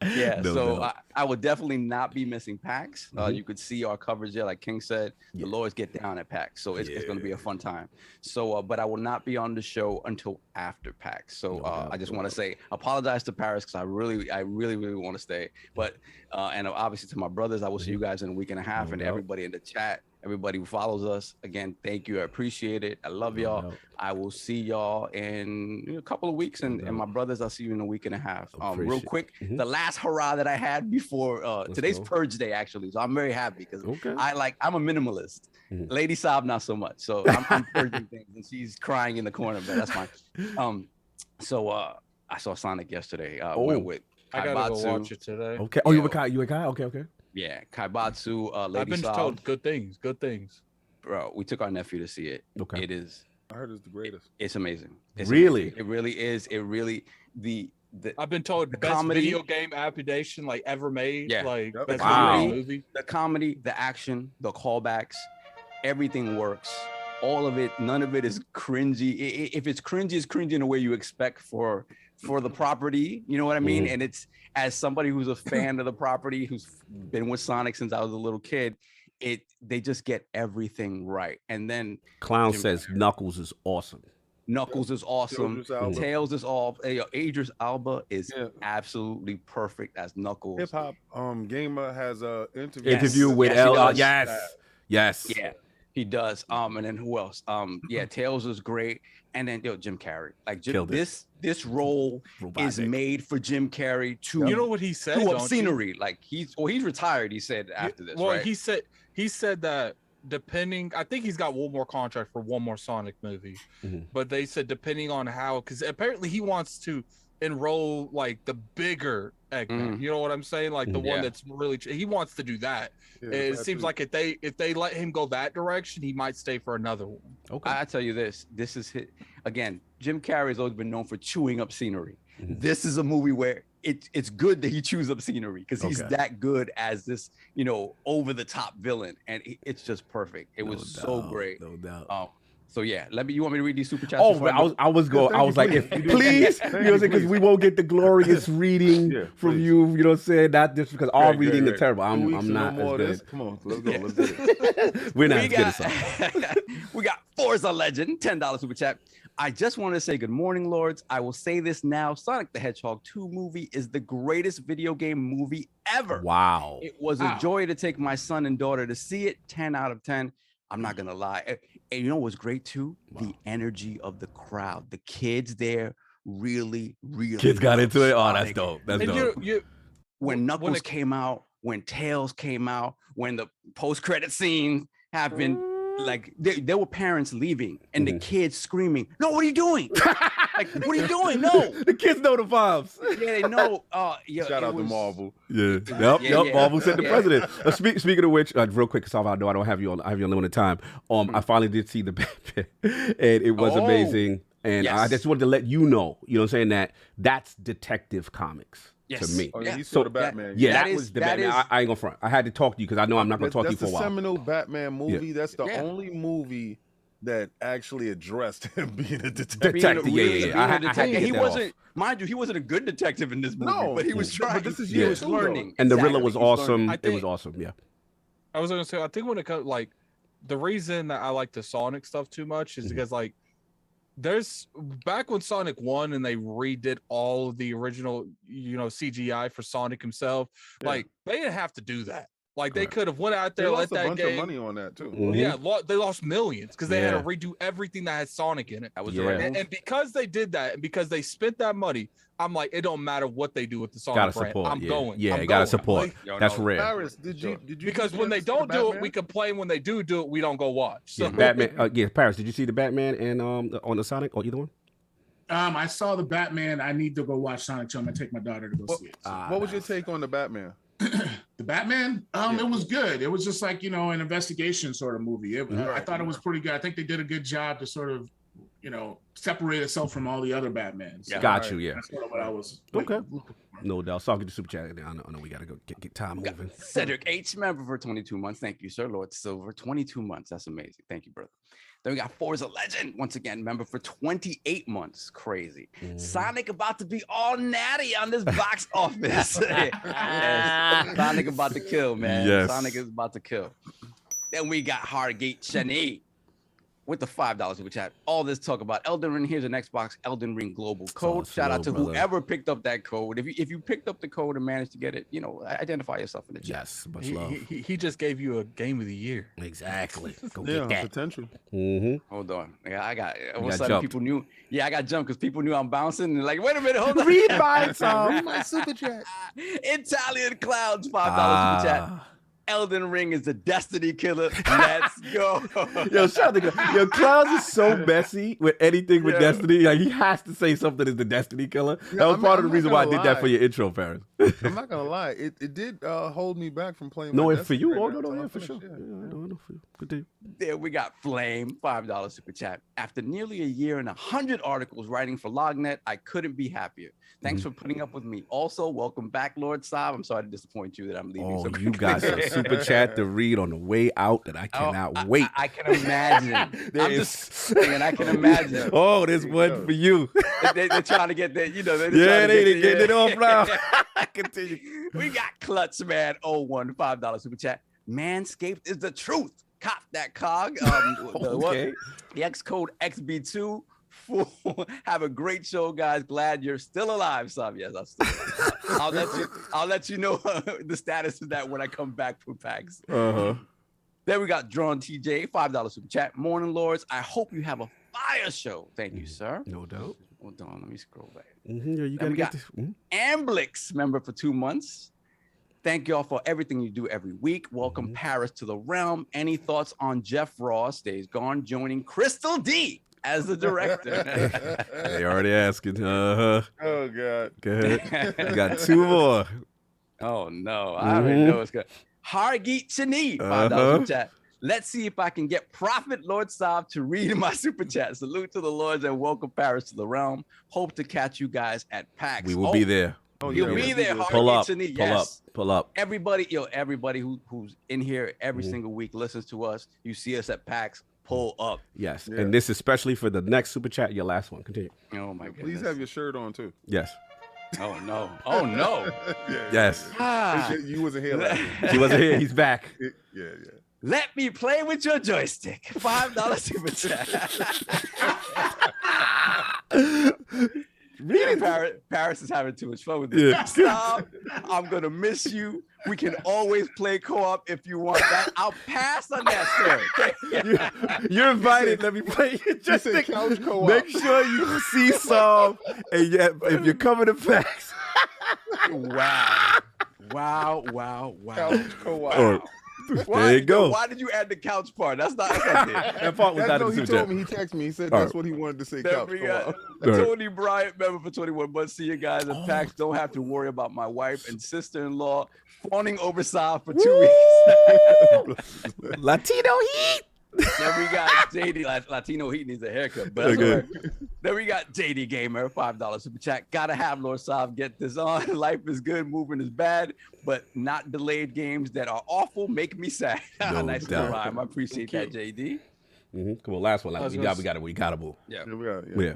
Yeah, No, so no. I would definitely not be missing PAX. You could see our coverage there, like King said. The Lords get down at PAX, so it's going to be a fun time. So, but I will not be on the show until after PAX. So I just want to say, apologize to Paris because I really want to stay. But and obviously to my brothers, I will see you guys in a week and a half, and everybody in the chat. Everybody who follows us, again, thank you. I appreciate it. I love y'all. I will see y'all in a couple of weeks. And my brothers, I'll see you in a week and a half. Real quick, the last hurrah that I had before today's Purge Day, actually. So I'm very happy because I'm a minimalist. Lady Saab, not so much. So I'm purging things and she's crying in the corner, but that's fine. So I saw Sonic yesterday. Went with I gotta go watch it today. Okay. Oh, you were Kai? Okay. Yeah, Kaibatsu, Lady I've been Saab. told good things. Bro, we took our nephew to see it. Okay. It is. I heard it's the greatest. It's amazing. It's Really? amazing. It really is. It really the I've been told the best comedy, video game adaptation like ever made. Yeah. Like Yep. best Wow. video game movie. the comedy, the action, the callbacks, everything works. All of it. None of it is cringy. If it's cringy, it's cringy in a way you expect for the property. You know what I mean? And it's, as somebody who's a fan of the property, who's been with Sonic since I was a little kid, they just get everything right. And then Clown says Knuckles is awesome. Knuckles is awesome. Idris Elba. Tails is all. Idris Elba is absolutely perfect as Knuckles. Hip Hop Gamer has a interview. Interview with Yes, he L. does. Yes. Yeah, he does. And then who else? Yeah, Tails is great. And then Jim Carrey. Like this role is made for Jim Carrey to You know what he said? do don't up you? scenery. Like he's retired. He said after this. Well, right? he said that depending, I think he's got one more contract for one more Sonic movie, but they said depending on how, because apparently he wants to enroll like the bigger Eggman. You know what I'm saying? Like the one that's really he wants to do that. It seems like if they let him go that direction, he might stay for another one. Okay. I tell you this is his, again, Jim Carrey has always been known for chewing up scenery. This is a movie where it's good that he chews up scenery because he's that good as this, over the top villain, and it's just perfect. It was so great. No doubt. So yeah, you want me to read these super chats? Oh, but I was like, if please, you know what I'm saying, because we won't get the glorious reading from you. You know what I'm saying? Not just because our reading is terrible. I'm not as good. Come on, let's go. Let's get it. We're not as good as some. We got Forza Legend, $10 super chat. I just want to say good morning, Lords. I will say this now. Sonic the Hedgehog 2 movie is the greatest video game movie ever. Wow. It was a joy to take my son and daughter to see it. 10 out of 10. I'm not going to lie. And you know what's great too? Wow. The energy of the crowd. The kids there really kids got into it. Oh, that's dope. That's dope. When Knuckles came out, when Tails came out, when the post-credit scene happened, like there were parents leaving and the kids screaming, "No, what are you doing? Like, what are you doing? No!" The kids know the vibes. Yeah, they know. Shout out to Marvel. Yeah. Yep. Marvel sent the president. Speaking of which, real quick, because I know I don't have you on. I have you on limited time. I finally did see the Batman, and it was amazing. And I just wanted to let you know. You know what I'm saying? That's Detective Comics. To me. Oh, yeah, you saw the Batman. That was the Batman. I ain't gonna front. I had to talk to you because I know I'm not gonna talk to you for a while. That's the seminal Batman movie. Yeah. That's the only movie that actually addressed him being a detective. He wasn't, mind you, he wasn't a good detective in this movie, but he was trying. But he was learning. And the Riddler was awesome. It was awesome. Yeah. I was gonna say, I think when it comes, like, the reason that I like the Sonic stuff too much is because, like, there's back when Sonic 1 and they redid all of the original, CGI for Sonic himself, like, they didn't have to do that. Like, they could have went out there, let that game. They lost a bunch of money on that too. Yeah, they lost millions because they had to redo everything that had Sonic in it. That was the right move. And because they did that, and because they spent that money, I'm like, it don't matter what they do with the Sonic brand. I'm going. Yeah, you gotta support. Like, that's rare. Paris, did you because when they don't do it, we complain. When they do it, we don't go watch. So. Yeah, Batman. Paris, did you see the Batman and on the Sonic or either one? I saw the Batman. I need to go watch Sonic 2. I'm gonna take my daughter to go see it. So. What was your take on the Batman? The Batman? It was good. It was just like, an investigation sort of movie. I thought it was pretty good. I think they did a good job to sort of, separate itself from all the other Batmans. So, got you, yeah. That's sort of what I was okay. No doubt. So I'll get the super chat. I know we gotta go get time moving. Cedric H, member for 22 months. Thank you, sir. Lord Silver, 22 months. That's amazing. Thank you, brother. Then we got Forza Legend, once again, member for 28 months. Crazy. Sonic about to be all natty on this box office. Yes. Sonic about to kill, man. Yes. Sonic is about to kill. Then we got Hargate Shani with the $5 super chat. All this talk about Elden Ring. Here's an Xbox Elden Ring global code. Shout out to whoever picked up that code. If you picked up the code and managed to get it, identify yourself in the chat. Yes, much love. He just gave you a game of the year. Exactly. Go get that potential. Hold on. I got. All of a sudden, people knew. Yeah, I got jumped because people knew I'm bouncing and like, wait a minute, hold on. Read my super chat. Italian Clouds, $5 super chat. Elden Ring is the Destiny killer. Let's go. Yo, shout out to Yo, Clouds is so messy with anything with Destiny. Like, he has to say something is the Destiny killer. That was part of the reason why I did that for your intro, Paris. I'm not gonna lie. It did hold me back from playing. No, for you. Oh, no, for sure. Yeah, no, for you. Good day. There we got Flame, $5 super chat. After nearly a year and 100 articles writing for Lognet, I couldn't be happier. Thanks for putting up with me. Also, welcome back, Lord Saab. I'm sorry to disappoint you that I'm leaving. Oh, you got some super chat to read on the way out that I cannot wait. I can imagine. I'm just saying, I can imagine. Oh, there's one for you. They're trying to get that, they getting it off now. Continue. We got Klutz Man 01, $5 super chat. Manscaped is the truth. Cop that cog. Okay. The X code XB2. Have a great show, guys. Glad you're still alive, Sam. Yes, I'm still alive. I'll let you know the status of that when I come back from PAX. Then we got Drawn TJ, $5 super chat. Morning, Lords. I hope you have a fire show. Thank you, sir. No doubt. Hold on, let me scroll back. You gotta get this. Amblix, member for 2 months. Thank y'all for everything you do every week. Welcome Paris to the realm. Any thoughts on Jeff Ross, Days Gone, joining Crystal D as the director? They already asking. Oh God. Good. You got 2 more. Oh no, I already know it's good. Hargeet Chani, $5 super chat. Let's see if I can get Prophet Lord Saab to read my super chat. Salute to the Lords and welcome Paris to the realm. Hope to catch you guys at PAX. We will be there. You'll be there. Pull up. Pull up. Everybody, everybody who's in here every single week listens to us. You see us at PAX. pull up. Yes, Yeah. and this is especially for the next super chat. Your last one. Continue. Oh my goodness. Please have your shirt on too. Yes. Oh no. Oh no. Yes. Ah. You wasn't here last week. He wasn't here. He's back. Yeah. Let me play with your joystick. $5 super chat. Really? Paris is having too much fun with this. Yeah. Stop. I'm gonna miss you. We can always play co-op if you want that. I'll pass on that, sir. You're invited. Let me play. Just said couch co-op. make sure you see some. And yet, if you're coming to facts. Wow. Couch co-op. Oh, there you go. Why did you add the couch part? That's not there. That part was not in the He super told chat. me, he texted me. He said All that's right. what he wanted to say. Then Couch we co-op. got Tony Bryant, member for 21 months. See you guys at PAX. Don't have to worry about my wife and sister-in-law fawning over Saab for 2 weeks. Latino heat. Then we got JD. Latino Heat needs a haircut, but that's Okay. all right. Then we got JD Gamer, $5 super chat. Gotta have Lord Saab get this on. Life is good, moving is bad, but not delayed games that are awful make me sad. No Nice doubt. rhyme. I appreciate that, JD. Come on, last one. I was We gonna gotta move. Yeah. Yeah.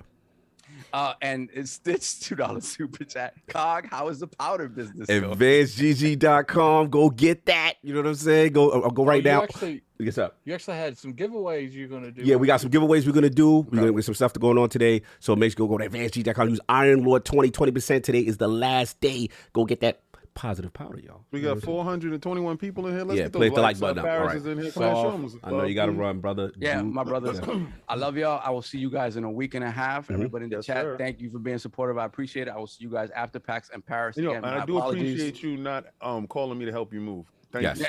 And it's Stitch $2 super chat. Cog, how is the powder business going? AdvancedGG.com. Go get that. You know what I'm saying? Go right now. What's up? You actually had some giveaways you're gonna do. Yeah, we got some giveaways we're gonna do. We're gonna get some stuff going on today. So make sure you go to AdvancedGG.com. Use Iron Lord 20%. Today is the last day. Go get that positive powder, y'all. We got 421 people in here. Let's Yeah, get place those the like likes button up. up. All Paris right. is in here. Come on, show 'em. I know you gotta run, brother. Yeah, Dude. my brothers. I love y'all. I will see you guys in a week and a half. Everybody in the Yes, chat, sir. thank you for being supportive. I appreciate it. I will see you guys after PAX and Paris. You know, Again, and my I do apologies. appreciate you not calling me to help you move. Thank Yes. you.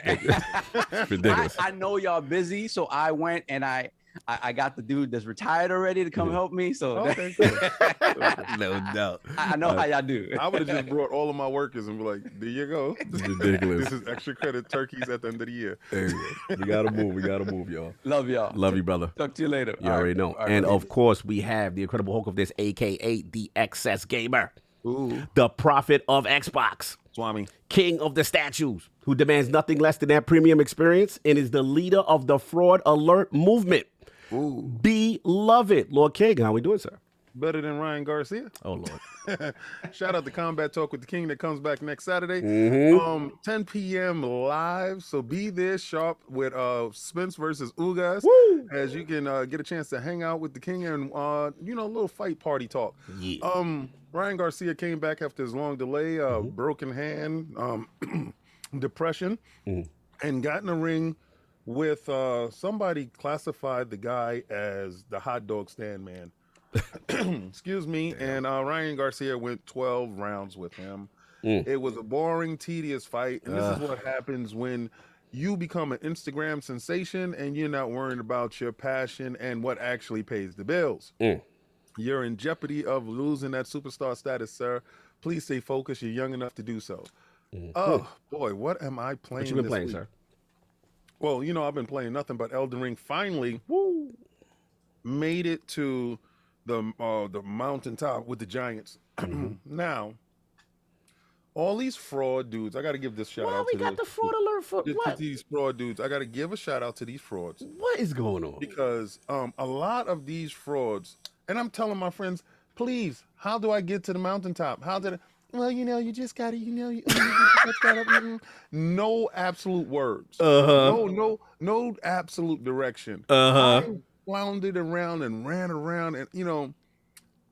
It's ridiculous. I know y'all busy, so I went and I got the dude that's retired already to come help me. So Okay, cool. No doubt. I know how y'all do. I would have just brought all of my workers and be like, there you go. It's ridiculous. This is extra credit turkeys at the end of the year. There you go. We gotta move, y'all. Love y'all. Love you, brother. Talk to you later. You already know. And of course, we have the Incredible Hulk of this, aka the XS Gamer, the prophet of Xbox, Swami. king of the statues, who demands nothing less than that premium experience and is the leader of the fraud alert movement. Beloved Lord King, how we doing, sir? Better than Ryan Garcia. Oh Lord. Shout out to Combat Talk with the King that comes back next Saturday. 10 p.m. live. So be there sharp with Spence versus Ugas. As you can get a chance to hang out with the King and a little fight party talk. Yeah. Ryan Garcia came back after his long delay, broken hand, depression, and got in a ring with somebody classified the guy as the hot dog stand man. Excuse me. And Ryan Garcia went 12 rounds with him. It was a boring, tedious fight. And this is what happens when you become an Instagram sensation and you're not worrying about your passion and what actually pays the bills. You're in jeopardy of losing that superstar status, sir. Please stay focused. You're young enough to do so. Oh, boy, what am I playing? What you been this playing, week? sir? Well, I've been playing nothing but Elden Ring. Finally, made it to the mountaintop with the giants. Now, all these fraud dudes, I got to give this shout out to the fraud alert for to these fraud dudes. I got to give a shout out to these frauds What is going on? because a lot of these frauds, and I'm telling my friends, please, how do I get to the mountaintop? How did I? Well, you just gotta, you just gotta, no absolute words. No absolute direction. I floundered around and ran around, and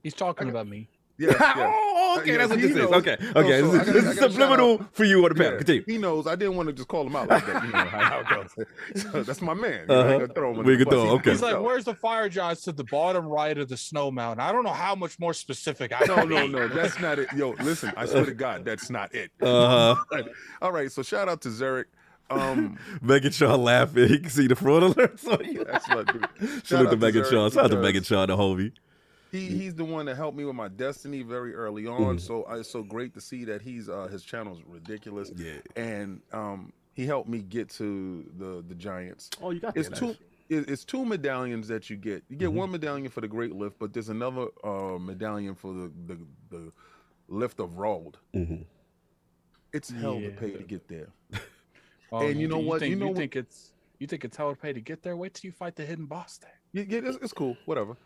He's talking about me. yeah. Oh, okay, that's what he this is. knows. Okay. So I This gotta is shout subliminal out. for you on the panel. Yeah, Continue. he knows. I didn't want to just call him out like that. You know how it goes. So that's my man. I ain't gonna throw him under We the can bus. throw him, okay. He's like, "Where's the fire giants to the bottom right of the snow mountain?" I don't know how much more specific I can be. No, that's not it. Yo, listen, I swear to God, that's not it. Uh-huh. All right, so shout out to Zarek. Megan Shaw laughing. You can see the fraud alerts on you. That's what, dude. Shout out to Megan Zarek Shaw. Shout out to because Megan Shaw, the homie. He's the one that helped me with my destiny very early on. So it's so great to see that his channel's ridiculous. Yeah. And he helped me get to the giants. Oh, you got It's that. it's two medallions that you get. You get one medallion for the great lift, but there's another medallion for the lift of Rold. It's hell to pay to get there. Oh, And you know what? Think, You know you what? think it's You think it's hell to pay to get there? Wait till you fight the hidden boss there. Yeah, it's cool, whatever.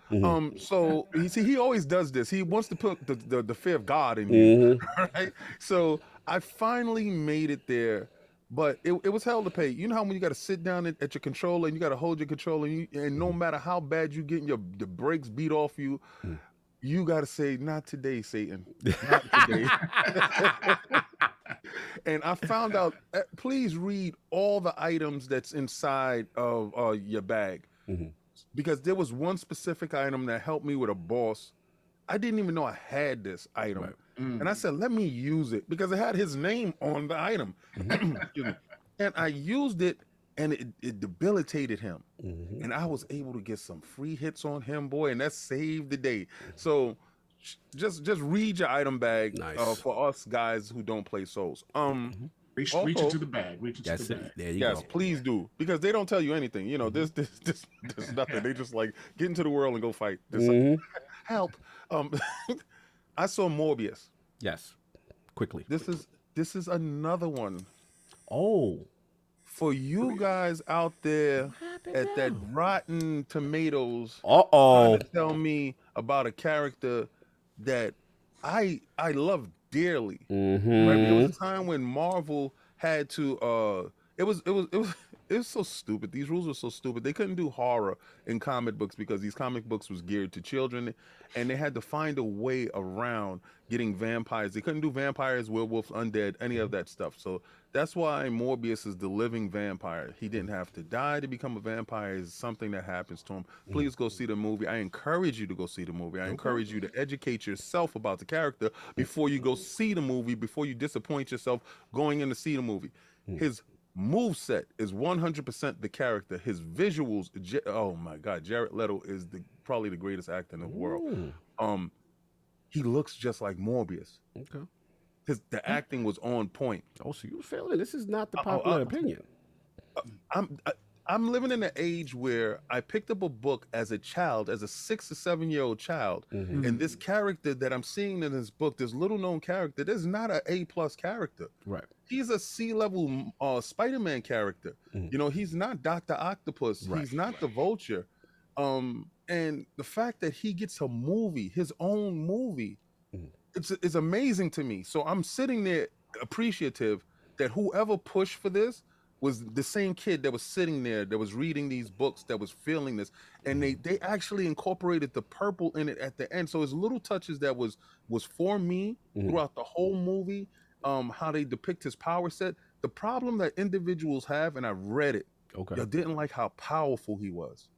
So he always does this. He wants to put the fear of God in you, right? So I finally made it there, but it was hell to pay. You know how when you got to sit down at your controller and you got to hold your controller, and no matter how bad you getting the brakes beat off you, you got to say, "Not today, Satan, not today." And I found out. Please read all the items that's inside of your bag. Because there was one specific item that helped me with a boss. I didn't even know I had this item. And I said, let me use it because it had his name on the item. And I used it and it debilitated him. And I was able to get some free hits on him, boy, and that saved the day. So just read your item bag for us guys who don't play Souls. Reach into the bag. Reach into the bag. There you go. Please do, because they don't tell you anything. You know, there's nothing. They just like get into the world and go fight. Help. I saw Morbius. Yes. Quickly. This is another one. Oh. For you guys out there at that Rotten Tomatoes, trying to tell me about a character that I love dearly. Right? There was a time when Marvel had to it was so stupid. These rules were so stupid. They couldn't do horror in comic books because these comic books was geared to children, and they had to find a way around getting vampires. They couldn't do vampires, werewolves, undead, any of that stuff. So that's why Morbius is the living vampire. He didn't have to die to become a vampire. It's something that happens to him. Please go see the movie. I encourage you to go see the movie. I encourage you to educate yourself about the character before you go see the movie, before you disappoint yourself going in to see the movie. His move set is 100% the character. His visuals, oh my God, Jared Leto is probably the greatest actor in the world. He looks just like Morbius. Okay. The acting was on point. Oh, so you feeling this is not the popular opinion. I'm living in an age where I picked up a book as a child, as a 6 or 7-year-old child, and this character that I'm seeing in this book, this little known character, there's not an A+ character. Right. He's a C-level Spider-Man character. You know, he's not Dr. Octopus. Right. He's not the Vulture. And the fact that he gets a movie, his own movie, it's amazing to me. So I'm sitting there appreciative that whoever pushed for this was the same kid that was sitting there, that was reading these books, that was feeling this, and they actually incorporated the purple in it at the end. So it's little touches that was for me throughout the whole movie. How they depict his power set. The problem that individuals have, and I read it, they didn't like how powerful he was.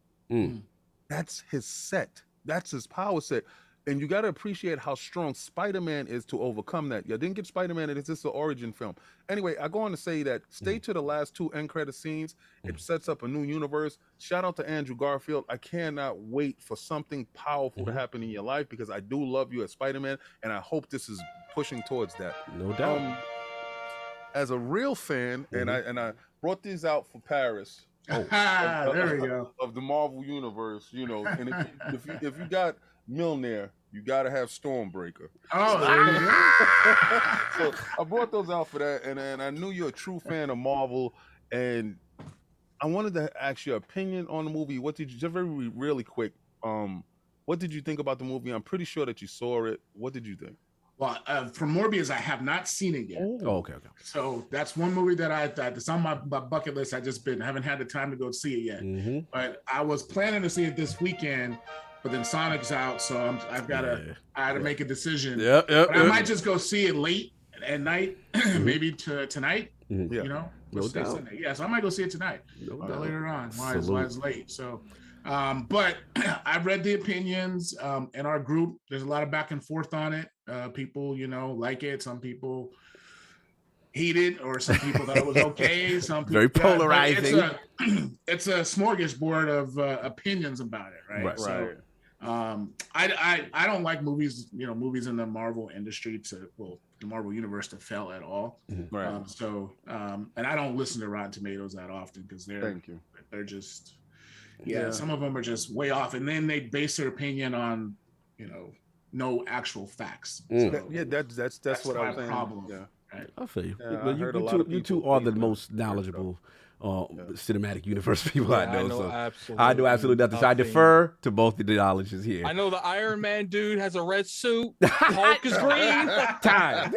That's his set. That's his power set. And you got to appreciate how strong Spider-Man is to overcome that. You didn't get Spider-Man, it's just an origin film. Anyway, I go on to say that stay to the last 2 end credit scenes. It sets up a new universe. Shout out to Andrew Garfield. I cannot wait for something powerful to happen in your life because I do love you as Spider-Man, and I hope this is pushing towards that. No doubt. As a real fan, and I brought these out for Paris. There we go. Of the Marvel Universe, you know, and if you got Mjolnir, you got to have Stormbreaker. Oh, there you go. So I brought those out for that, and I knew you're a true fan of Marvel, and I wanted to ask your opinion on the movie. What did you, just really quick, what did you think about the movie? I'm pretty sure that you saw it. What did you think? Well, for Morbius, I have not seen it yet. Oh, okay. So that's one movie that it's on my bucket list. I just haven't had the time to go see it yet. But I was planning to see it this weekend, but then Sonic's out, so I had to make a decision. I might just go see it late at night, maybe tonight. You know, no doubt. Yeah, so I might go see it tonight later on. Why it's late? So. But I've read the opinions in our group. There's a lot of back and forth on it. People, you know, like it. Some people hate it, or some people thought it was okay. Some people, very polarizing. It's a smorgasbord of opinions about it, right? So, I don't like movies, you know, movies in the Marvel industry the Marvel universe to fail at all. Right. And I don't listen to Rotten Tomatoes that often because they're just. Yeah, some of them are just way off, and then they base their opinion on, you know, no actual facts. So that's what I'm saying. Problem. Yeah. Right. I feel you. Yeah, you two are the most knowledgeable cinematic universe people Yeah, I know. absolutely I know absolutely nothing. So I defer to both the knowledges here. I know the Iron Man dude has a red suit. Hulk is green. Time.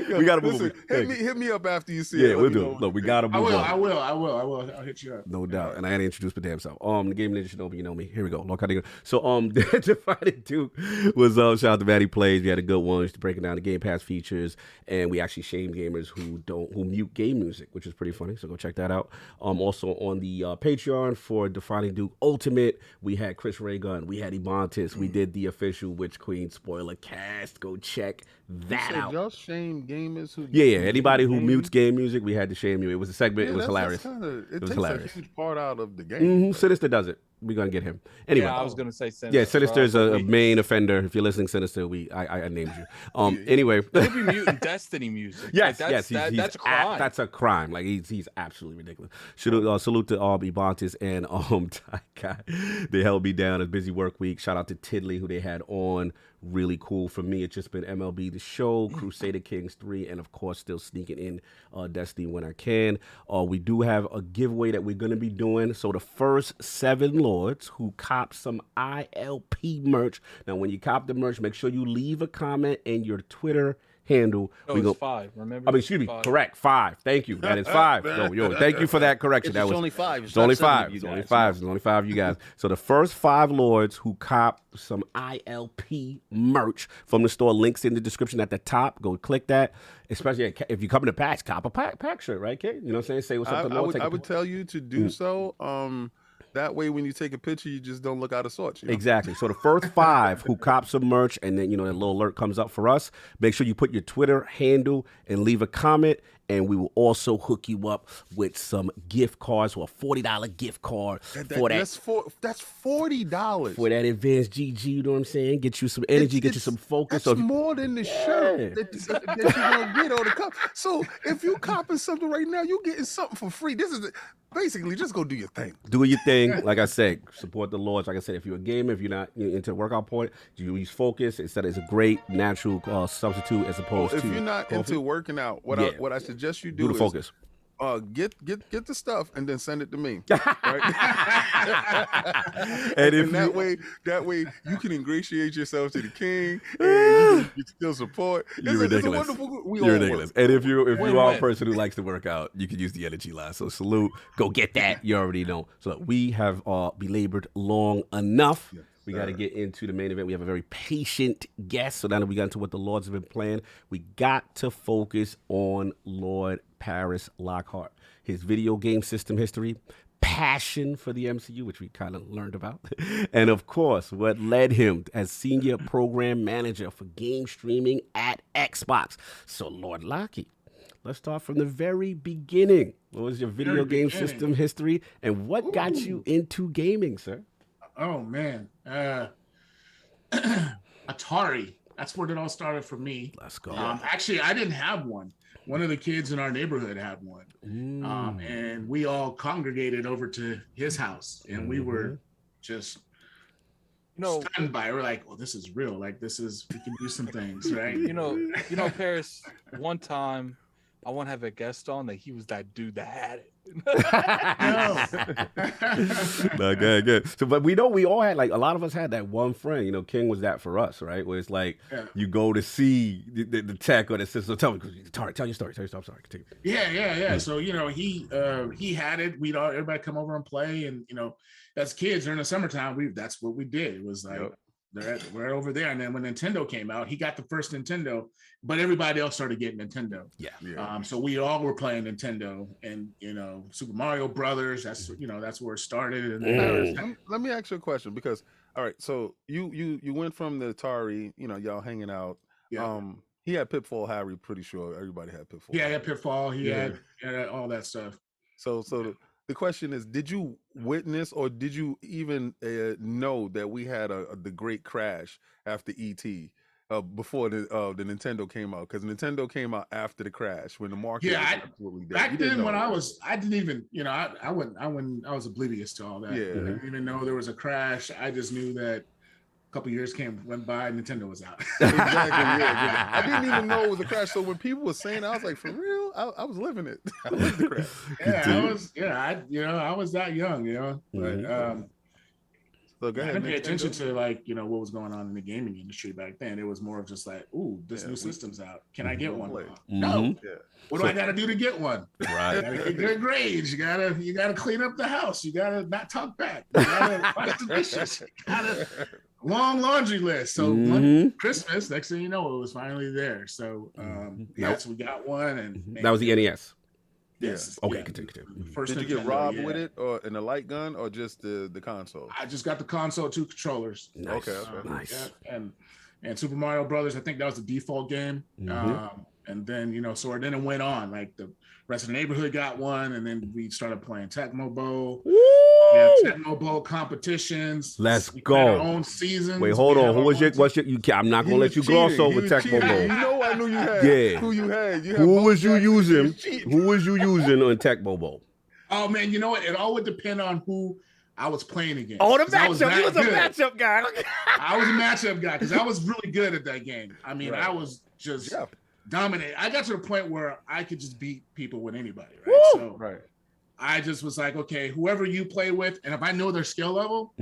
We gotta move. Listen, hit me up after you see it. Yeah, we'll do it. Look, we gotta move. I will. I'll hit you up. No doubt. And I had to introduce my damn self. The Game Ninja Shinobi, you know me. Here we go. LordCognito. So Defining Duke was shout out to Matty Plays. We had a good one. Just breaking down the Game Pass features, and we actually shame gamers who mute game music, which is pretty funny. So go check that out. Also on the Patreon for Defining Duke Ultimate, we had Chris Raygun, we had Ebontis, we did the official Witch Queen spoiler cast. Go check that out. Y'all shame gamers who anybody who mutes game music, we had to shame you. It was a segment. It was hilarious. It takes hilarious. A huge part out of the game. Sinister does it. We're gonna get him anyway. Yeah, I was gonna say Sinister. Yeah, Sinister is a main offender. If you're listening, Sinister, I named you. Anyway, he'll be muting Destiny music. Yes, like, that's a crime. That's a crime. Like he's absolutely ridiculous. Salute to all Ebontis and Ty Guy. They held me down. A busy work week. Shout out to Tiddly who they had on. Really cool. For me, it's just been MLB The Show, Crusader Kings 3, and of course, still sneaking in Destiny when I can. We do have a giveaway that we're going to be doing. So the first 7 Lords who cop some ILP merch. Now, when you cop the merch, make sure you leave a comment in your Twitter handle. No, it's 5. Remember? Excuse me. 5. Correct. 5. Thank you. That is 5. Thank you for that correction. It's only 5. It's only 5. It's only 5. It's only 5 you guys. So the first 5 Lords who cop some ILP merch from the store, links in the description at the top. Go click that. Especially if you come in the packs, cop a pack shirt, right, Kate? You know what I'm saying? Say what's up to the Lord. I would tell you to do so. That way, when you take a picture, you just don't look out of sorts. You know? Exactly. So the first 5 who cop some merch, and then that little alert comes up for us. Make sure you put your Twitter handle and leave a comment, and we will also hook you up with some gift cards or a $40 gift card for that. That's $40 for that advanced GG. You know what I'm saying? Get you some energy, get you some focus. That's more than the shirt that you're gonna get on the cup. So if you copping something right now, you're getting something for free. This is basically just go do your thing. Do your thing. Like I said, support the Lords. Like I said, if you're a gamer, if you're not into the workout point, you use Focus. Instead, it's a great natural substitute as opposed to. If you're not into working out, what I suggest you do the is Focus. Get the stuff and then send it to me. Right? and that way you can ingratiate yourself to the king and you can still support. You're ridiculous. You're ridiculous. And if you are a person who likes to work out, you can use the energy line. So salute, go get that. You already know. So look, we have belabored long enough. Yes. We got to get into the main event. We have a very patient guest. So now that we got into what the Lords have been playing, we got to focus on Lord Paris Lockhart, his video game system history, passion for the MCU, which we kind of learned about, and of course, what led him as senior program manager for game streaming at Xbox. So, Lord Lockie, let's start from the very beginning. What was your video game system history, and what got you into gaming, sir? Oh, man. Atari. That's where it all started for me. Let's go. Actually, I didn't have one. One of the kids in our neighborhood had one. And we all congregated over to his house. And we were just stunned by it. We're like, well, this is real. Like, we can do some things, right? You know, Paris, one time I want to have a guest on that he was that dude that had it. No, good. So, but we all had, like, a lot of us had that one friend. King was that for us, right? Where it's like you go to see the tech or the system. Tell your story. I'm sorry. Continue. Yeah. So he had it. Everybody come over and play, and as kids during the summertime, that's what we did. It was like. Yep. We're over there, and then when Nintendo came out, he got the first Nintendo, but everybody else started getting Nintendo. Yeah. So we all were playing Nintendo, and Super Mario Brothers. That's where it started. And let me ask you a question, because all right, so you went from the Atari, y'all hanging out. Yeah. He had Pitfall Harry. Pretty sure everybody had Pitfall. Yeah, he had Pitfall. He had all that stuff. So the question is, did you witness or did you even know that we had the great crash after E.T. Before the Nintendo came out? Because Nintendo came out after the crash when the market was absolutely dead. Back then when I didn't even, I was oblivious to all that. Yeah. I didn't even know there was a crash. I just knew that couple years went by, Nintendo was out. Exactly. Yeah. I didn't even know it was a crash. So when people were saying, I was like, for real? I was living it. I lived the crash. I was that young, but so go I ahead, didn't pay Nintendo. attention to what was going on in the gaming industry back then. It was more of just like, ooh, this new system's out. Can I get one? No. Yeah. What do I got to do to get one? Right. You gotta get good grades. You gotta clean up the house. You gotta not talk back. You gotta wash the dishes. You gotta long laundry list. So one Christmas, next thing you know, it was finally there. So yes, we got one, and that was the NES. Yes. Okay, continue. First Did you Nintendo, get robbed with it, or in a light gun, or just the console? I just got the console, 2 controllers. Nice. Okay. Nice. Yeah, and Super Mario Brothers. I think that was the default game. And then then it went on. Like the rest of the neighborhood got one, and then we started playing Tecmo Bowl. Yeah, Tecmo Bowl competitions. Let's we go. had our own seasons. Wait, hold on. Who was your? I'm not gonna let you gloss over Tecmo Bowl. You know, I knew you had. Yeah. Who you had? Who was you using? Who was you using on Tecmo Bowl? Oh man, you know what? It all would depend on who I was playing against. Oh, the 'Cause I was matchup. He was that a good. matchup guy. I was a matchup guy because I was really good at that game. I mean, I was just dominate. I got to the point where I could just beat people with anybody, right? Woo! So I just was like, okay, whoever you play with, and if I know their skill level,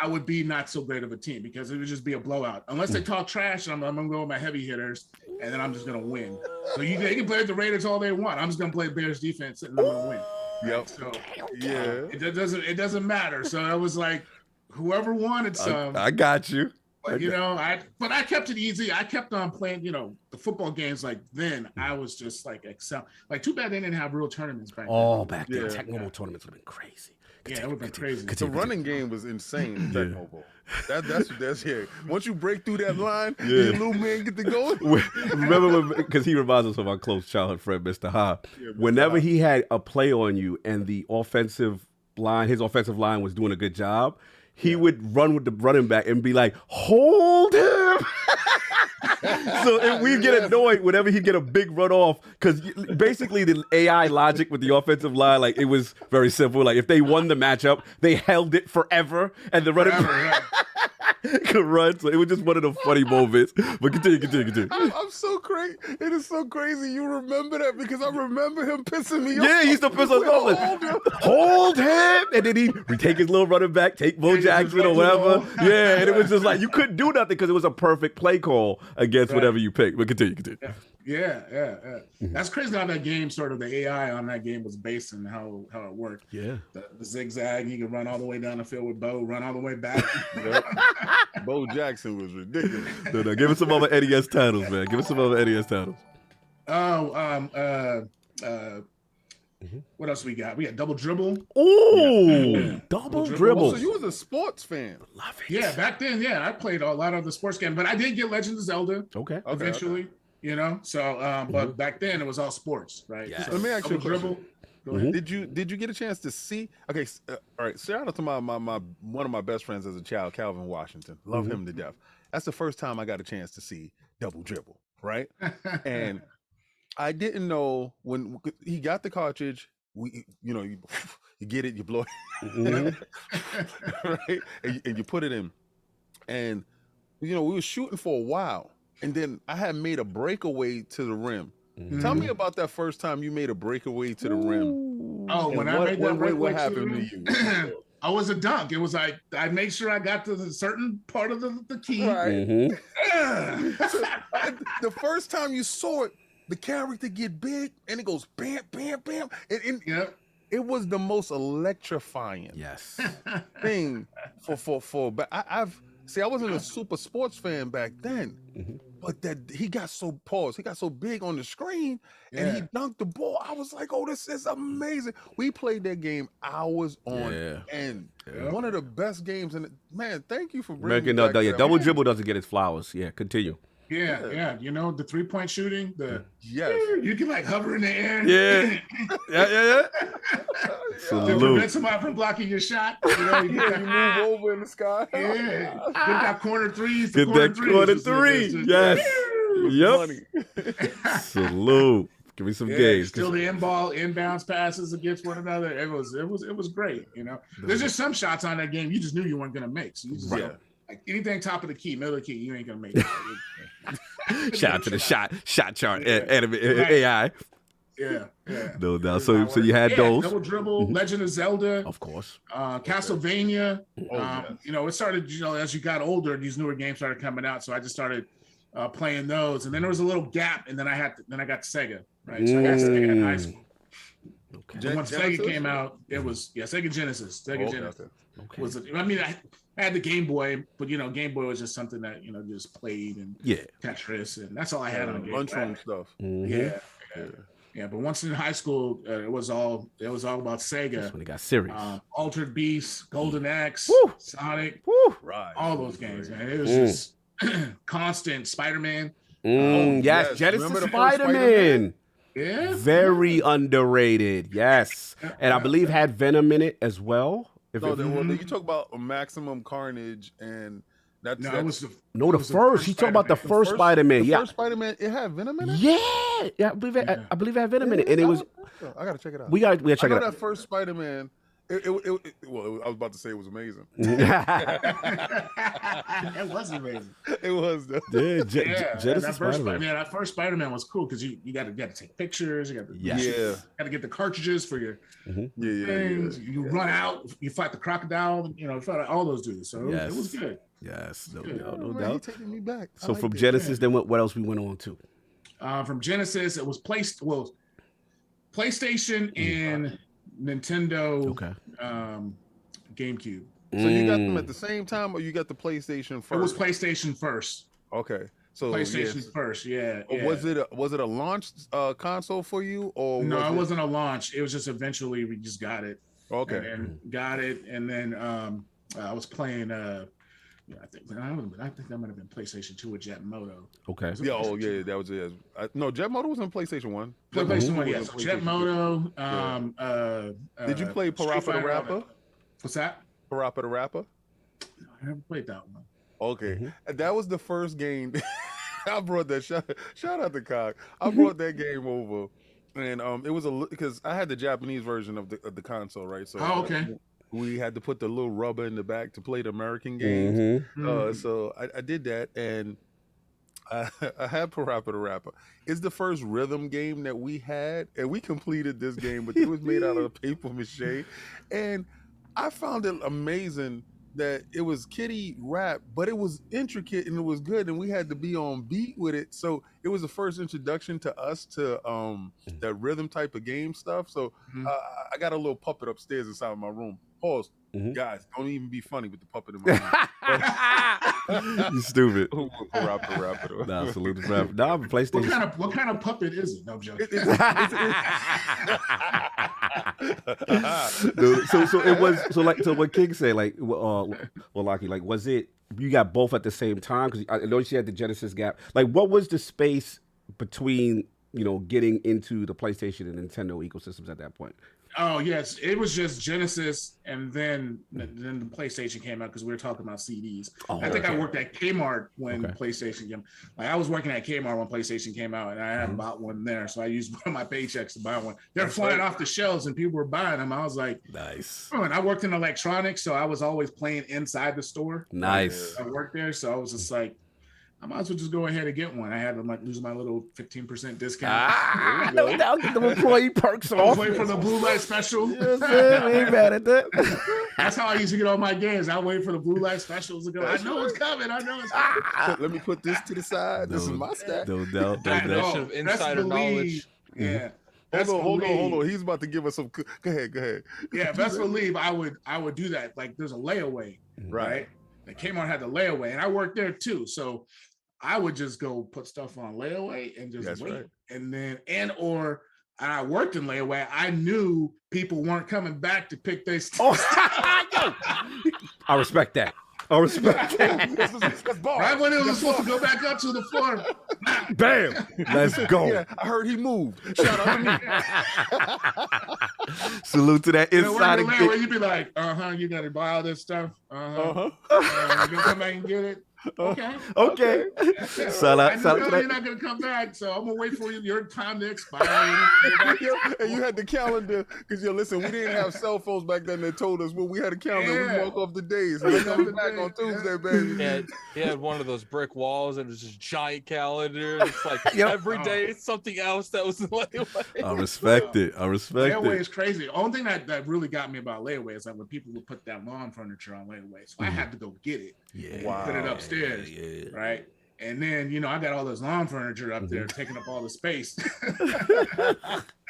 I would be not so great of a team because it would just be a blowout. Unless they talk trash, I'm gonna go with my heavy hitters, and then I'm just gonna win. So they can play with the Raiders all they want. I'm just gonna play Bears defense, and I'm gonna win. Yep. So it doesn't matter. So I was like, whoever wanted some. I got you. But, I kept it easy. I kept on playing, the football games. Like then I was just like excel. Like too bad they didn't have real tournaments back then. Oh, back then, Tecmo Bowl tournaments would have been crazy. Yeah, it would have been crazy. The running game was insane in Tecmo Bowl. That's here. Once you break through that line, your little man get to go. Remember because he reminds us of our close childhood friend, Mr. Ha. Whenever he had a play on you and the offensive line, his offensive line was doing a good job, he would run with the running back and be like, hold him. So we get annoyed whenever he get a big run off because basically the AI logic with the offensive line, like it was very simple. Like if they won the matchup, they held it forever and the running back could run. So it was just one of the funny moments. But continue. I'm so crazy. It is so crazy. You remember that because I remember him pissing me off. Yeah, he used to piss us off. Hold him. And then we take his little running back, take Bo Jackson or whatever. Yeah, and it was just like you couldn't do nothing because it was a perfect play call against whatever you picked. But continue. Yeah. That's crazy how that game the AI on that game was based on how it worked. Yeah. The zigzag, he could run all the way down the field with Bo, run all the way back. Bo Jackson was ridiculous. No, give us some other NES titles, man. Give us some other NES titles. What else we got? We got Double Dribble. Ooh, Double Dribble. So you was a sports fan. Love it. Yeah, back then, I played a lot of the sports games, but I did get Legend of Zelda. Okay. Eventually, So, but back then it was all sports, right? Yes. So, Let me ask you a question. Go ahead. Did you get a chance to see? Okay, all right. Shout out to my one of my best friends as a child, Calvin Washington. Love him to death. That's the first time I got a chance to see Double Dribble, right? And I didn't know when he got the cartridge. You get it, you blow it, right? And you put it in, and we were shooting for a while, and then I had made a breakaway to the rim. Tell me about that first time you made a breakaway to the rim. Oh, when I made that breakaway, what happened to you? I was a dunk. It was like I made sure I got to the certain part of the key. Right. So, the first time you saw it, the character get big and it goes bam, bam, bam. It was the most electrifying thing for I wasn't a super sports fan back then, but that he got so big on the screen and he dunked the ball. I was like, oh, this is amazing. We played that game hours on end. One of the best games. And man, thank you for bringing me back. Double Dribble doesn't get its flowers. Yeah, continue. Yeah. The 3-point shooting, you can like hover in the air. Yeah. To prevent somebody from blocking your shot. You move over in the sky. Yeah. Get that corner threes. Get that corner three. Yes. Yep. Salute. Give me some games. Still the inbounds passes against one another. It was great. There's just some shots on that game you just knew you weren't gonna make. So you just Like anything top of the key, middle of the key, you ain't gonna make it. Shout out to the shot chart anime Right. AI. Yeah. No doubt. So you had those. Double Dribble, Legend of Zelda, Of course. Castlevania. yes. You know, it started. You know, as you got older, these newer games started coming out. So I just started playing those, and then there was a little gap, and then I got Sega. Right. So I got Sega in high school. Okay. And once Sega came out, it was Sega Genesis. Genesis. Was it? I mean, I had the Game Boy, but you know, Game Boy was just something that just played and Tetris, and that's all I had on Game Boy. Lunchroom stuff. Mm-hmm. Yeah. But once in high school, it was all about Sega. That's when it got serious. Altered Beast, Golden Axe, Sonic, Right. all those games, man. It was just constant. Spider-Man. Yes, Genesis Spider-Man. Yeah. Very underrated. Yes. And I believe had Venom in it as well. You talk about Maximum Carnage, and the first. You talk about the first Spider-Man. First Spider-Man, it had Venom in it. Yeah, I believe it had Venom in it, and it was. I gotta check it out. We gotta check it out. That first Spider-Man. I was about to say it was amazing. It was amazing. It was. Genesis Spider-Man. That first Spider-Man was cool because you got to take pictures. You got to get the cartridges for your things. You run out. You fight the crocodile. You know, fight all those dudes. So it was good. Yes, no You're doubt. taking me back. So from Genesis, then what else we went on to? From Genesis, it was PlayStation and Nintendo. GameCube. So you got them at the same time, or you got the PlayStation first? It was PlayStation first. Okay, so PlayStation first. Yeah. Was it a launch console for you, or no? It wasn't a launch. It was just eventually we just got it. Okay. And got it, and then I was playing. I think that might have been PlayStation 2 with Jet Moto. Okay. That was it. No, Jet Moto was on PlayStation 1. PlayStation 1, yes. Jet Moto. Did you play Parappa the Rapper? What's that? Parappa the Rapper? No, I haven't played that one. Okay. That was the first game. I brought that shout out to Cog. I brought that game over, and it was because I had the Japanese version of the console, right? So okay. We had to put the little rubber in the back to play the American games. So I did that, and I had Parappa the Rapper. It's the first rhythm game that we had, and we completed this game, but it was made out of paper mache. And I found it amazing that it was kiddie rap, but it was intricate and it was good, and we had to be on beat with it. So it was the first introduction to us to that rhythm type of game stuff. So I got a little puppet upstairs inside of my room. Pause. Guys, don't even be funny with the puppet in my room. You stupid. Nah, salute the rapper. Nah, PlayStation. What kind of puppet is it? No, I'm joking. So it was so what King said, Lockie, like, was it you got both at the same time? Because I know she had the Genesis gap. Like, what was the space between getting into the PlayStation and Nintendo ecosystems at that point? Oh yes, it was just Genesis, and then the PlayStation came out because we were talking about CDs. I think I worked at Kmart when PlayStation came. Like I was working at Kmart when PlayStation came out, and I had bought one there, so I used one of my paychecks to buy one. They're flying off the shelves, and people were buying them. I was like, nice. Oh, and I worked in electronics, so I was always playing inside the store. Nice. I worked there, so I was just like, I might as well just go ahead and get one. I had to lose my little 15% discount. No doubt, get the employee perks off. I was waiting for the blue light special. Yes, man, we ain't mad at that. That's how I used to get all my games. I wait for the blue light specials to go. I know it's coming. Let me put this to the side. This is my stack. No doubt. Insider knowledge. Yeah. Hold on. He's about to give us some. Go ahead. Yeah, best believe I would do that. Like there's a layaway, right? The Kmart had the layaway, and I worked there too. So I would just go put stuff on layaway and just wait. Right. And then, and I worked in layaway. I knew people weren't coming back to pick their stuff. I respect that. That's right when it was supposed to go back up to the floor. Bam! Let's go. Yeah, I heard he moved. Shout out to me. Salute to that inside. Where you'd be like, you got to buy all this stuff. You gonna come back and get it. Okay. Okay. So I just know you're not gonna come back, so I'm gonna wait for your time to expire. And you had the calendar because listen, we didn't have cell phones back then that told us when we had a calendar. We walk off the days. And we coming back on Tuesday, baby. He had one of those brick walls and it was just giant calendar. It's like every day it's something else that was layaway. I respect it. Layaway is crazy. The only thing that really got me about layaway is like when people would put that lawn furniture on layaway, so I had to go get it. Put it upstairs, right? And then, I got all this lawn furniture up there taking up all the space.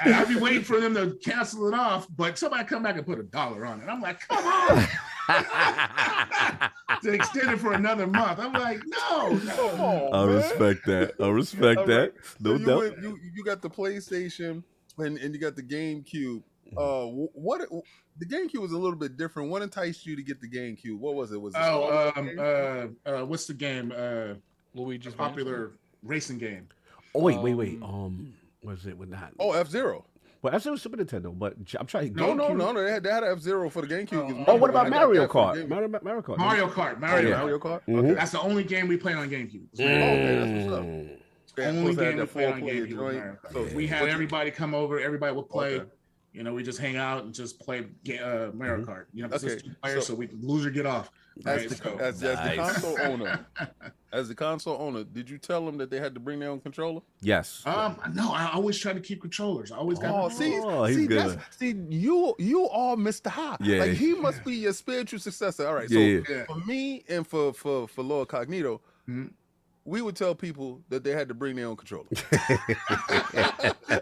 And I'd be waiting for them to cancel it off, but somebody come back and put $1 on it. I'm like, come on. To extend it for another month. I'm like, no. I respect that. Right. No doubt. You got the PlayStation and you got the GameCube. What the GameCube was a little bit different. What enticed you to get the GameCube? What was it? Was it what's the game? Luigi's popular racing game. Oh wait. Was it with that? Oh, F-Zero. Well, F-Zero Super Nintendo, but I'm trying. No. They had F-Zero for the GameCube. What about Mario Kart? Mario Kart. Mario Kart. Mm-hmm. That's the only game we played on GameCube. Okay, that's what's up. Only game we played on GameCube. So we had everybody come over. Everybody would play. Okay. We just hang out and just play Mario Kart. Because it's 2 players, so we lose or get off. As the console owner, did you tell them that they had to bring their own controller? Yes. No, I always try to keep controllers. I always got. He's good. You are Mr. High. Yeah. Like he must be your spiritual successor. All right. So for me and for LordCognito, we would tell people that they had to bring their own controller.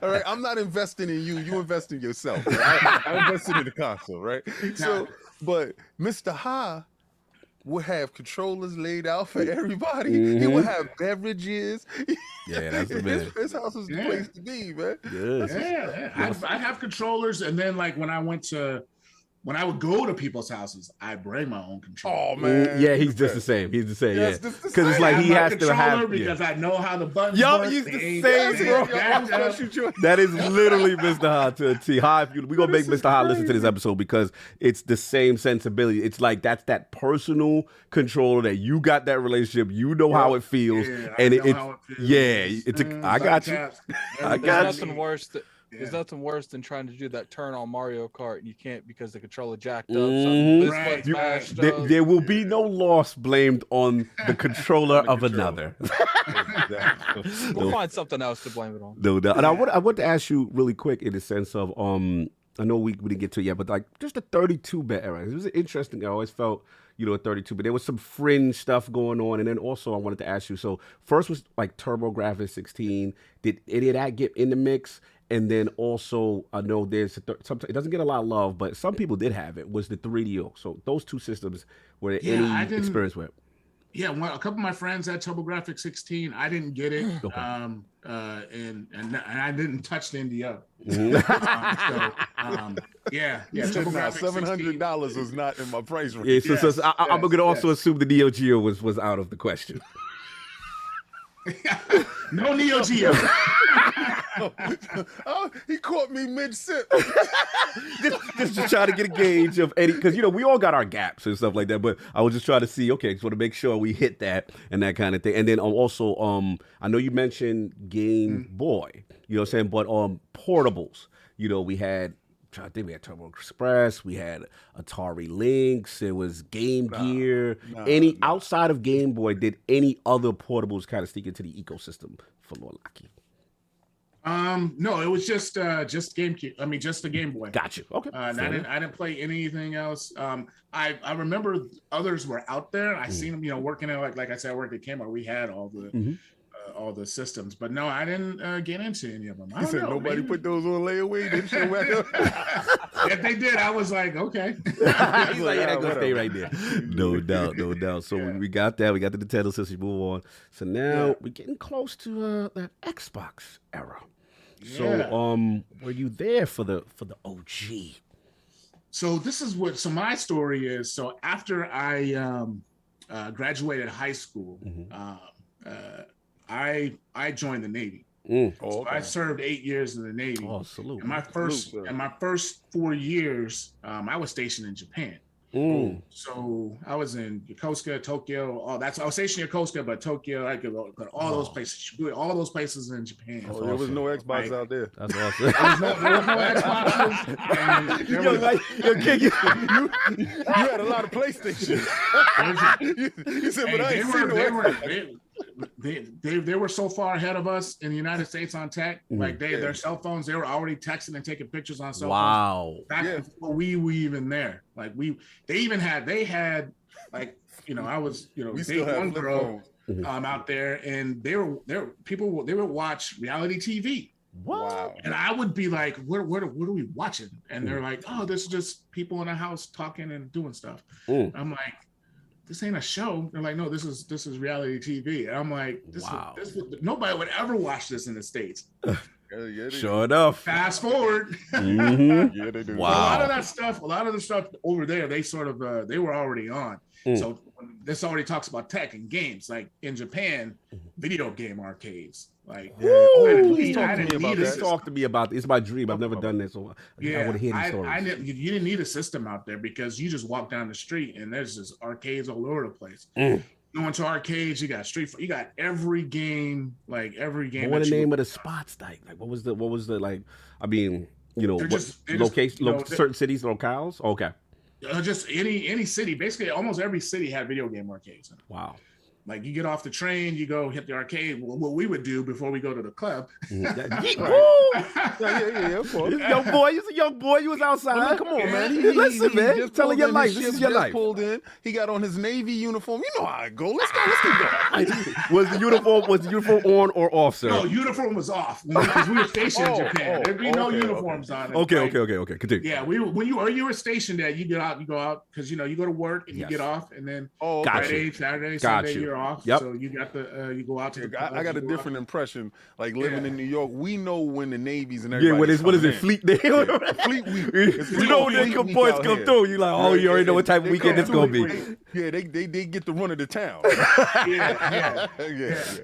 All right. I'm not investing in you. You invest in yourself. Right? I invested in the console, right? So, but Mr. High would have controllers laid out for everybody. He would have beverages. Yeah, that's the man. His house was the place to be, man. Yes. I have controllers, and then like when I would go to people's houses, I bring my own controller. Oh man, yeah, he's just the same. Because it's like he has to have because I know how the buttons work. He's the same, bro. That is literally Mr. High to a T. We're gonna make Mr. High listen to this episode because it's the same sensibility. It's like that's that personal controller that you got that relationship. You know how it feels, and I got you. I got you. There's nothing worse than trying to do that turn on Mario Kart and you can't because the controller jacked up. There will be no loss blamed on the controller of another. We'll find something else to blame it on. No doubt. And I want to ask you really quick in the sense of I know we didn't get to it yet, but like just the 32-bit era. It was interesting. I always felt a 32, but there was some fringe stuff going on. And then also I wanted to ask you, so first was like TurboGrafx 16. Did any of that get in the mix? And then also, I know there's sometimes it doesn't get a lot of love, but some people did have it. Was the 3DO? So those two systems were there any experience with? Yeah, a couple of my friends had TurboGrafx 16. I didn't get it, Okay. and I didn't touch the NDO. $700 was not in my price range. Yeah, so I'm gonna also assume the Neo Geo was out of the question. No Neo Geo. Oh, he caught me mid-sip. just to try to get a gauge of any, because we all got our gaps and stuff like that. But I was just trying to see, okay, just want to make sure we hit that and that kind of thing. And then also, I know you mentioned Game Boy, you know what I'm saying, but portables, we had. I think we had Turbo Express, we had Atari Lynx, it was Game Gear. Outside of Game Boy, did any other portables kind of sneak into the ecosystem for Lord Lucky? No, it was just GameCube. I mean, just the Game Boy. Gotcha. Okay. I didn't play anything else. I remember others were out there. I seen them, working at like I said, I worked at Kmart. We had all the systems, but no, I didn't get into any of them. I don't know, nobody put those on layaway. Didn't show back up. If they did, I was like, okay. He's like, yeah, that's gonna stay right there. No doubt. So we got that. We got the Nintendo system. Move on. So now we're getting close to that Xbox era. So were you there for the OG? So this is so my story is. So after I graduated high school, I joined the Navy. So I served 8 years in the Navy. Oh, salute. And my first 4 years, I was stationed in Japan. So I was in Yokosuka, Tokyo. I was stationed in Yokosuka, but Tokyo, I could go all those places. All those places in Japan. Oh, there was no Xbox out there. That's awesome. There was no Xboxes. And You had a lot of PlayStation. You said, but I ain't seen no Xbox. They were so far ahead of us in the United States on tech. Like their cell phones, they were already texting and taking pictures on cell phones. Back before we were even there. Like they had like, I was, we still have one girl out there, and they would watch reality TV. Wow. And I would be like, what are we watching? And they're like, oh, this is just people in a house talking and doing stuff. I'm like, this ain't a show. They're like, no, this is reality TV. And I'm like, nobody would ever watch this in the States. Sure enough. Fast forward. Yeah, they do. Wow. A lot of the stuff over there, they sort of they were already on. So this already talks about tech and games. Like in Japan, video game arcades. Like, please talk to me about this. It's my dream. I've never done this. So I want to hear these stories. You didn't need a system out there because you just walk down the street and there's just arcades all over the place. Going to arcades, you got you got every game, like every game. What was the name of the spots? Like what was the like? I mean, location, certain cities, locales. Okay. Just any city. Basically, almost every city had video game arcades. Wow. Like you get off the train, you go hit the arcade. What we would do before we go to the club. Yeah, of course. Young boy, he's a young boy. You was outside. Come on, man. Listen, man. Just telling your life. This is your life. Pulled in. He got on his Navy uniform. You know how I go. Let's keep going. Was the uniform on or off, sir? No, uniform was off because we were stationed in Japan. There'd be no uniforms on. Okay. Continue. Yeah, when you were stationed there, you go out because you go to work and you get off, and then Friday, Saturday, Sunday you're off. Yep. So you got you go out to the I got a different impression. Like living in New York, we know when the Navies and everybody. What is it? Fleet Day. Fleet Week. You know when the boys come through, you like, you already know what type of weekend it's gonna be. Yeah, they get the run of the town. Yeah.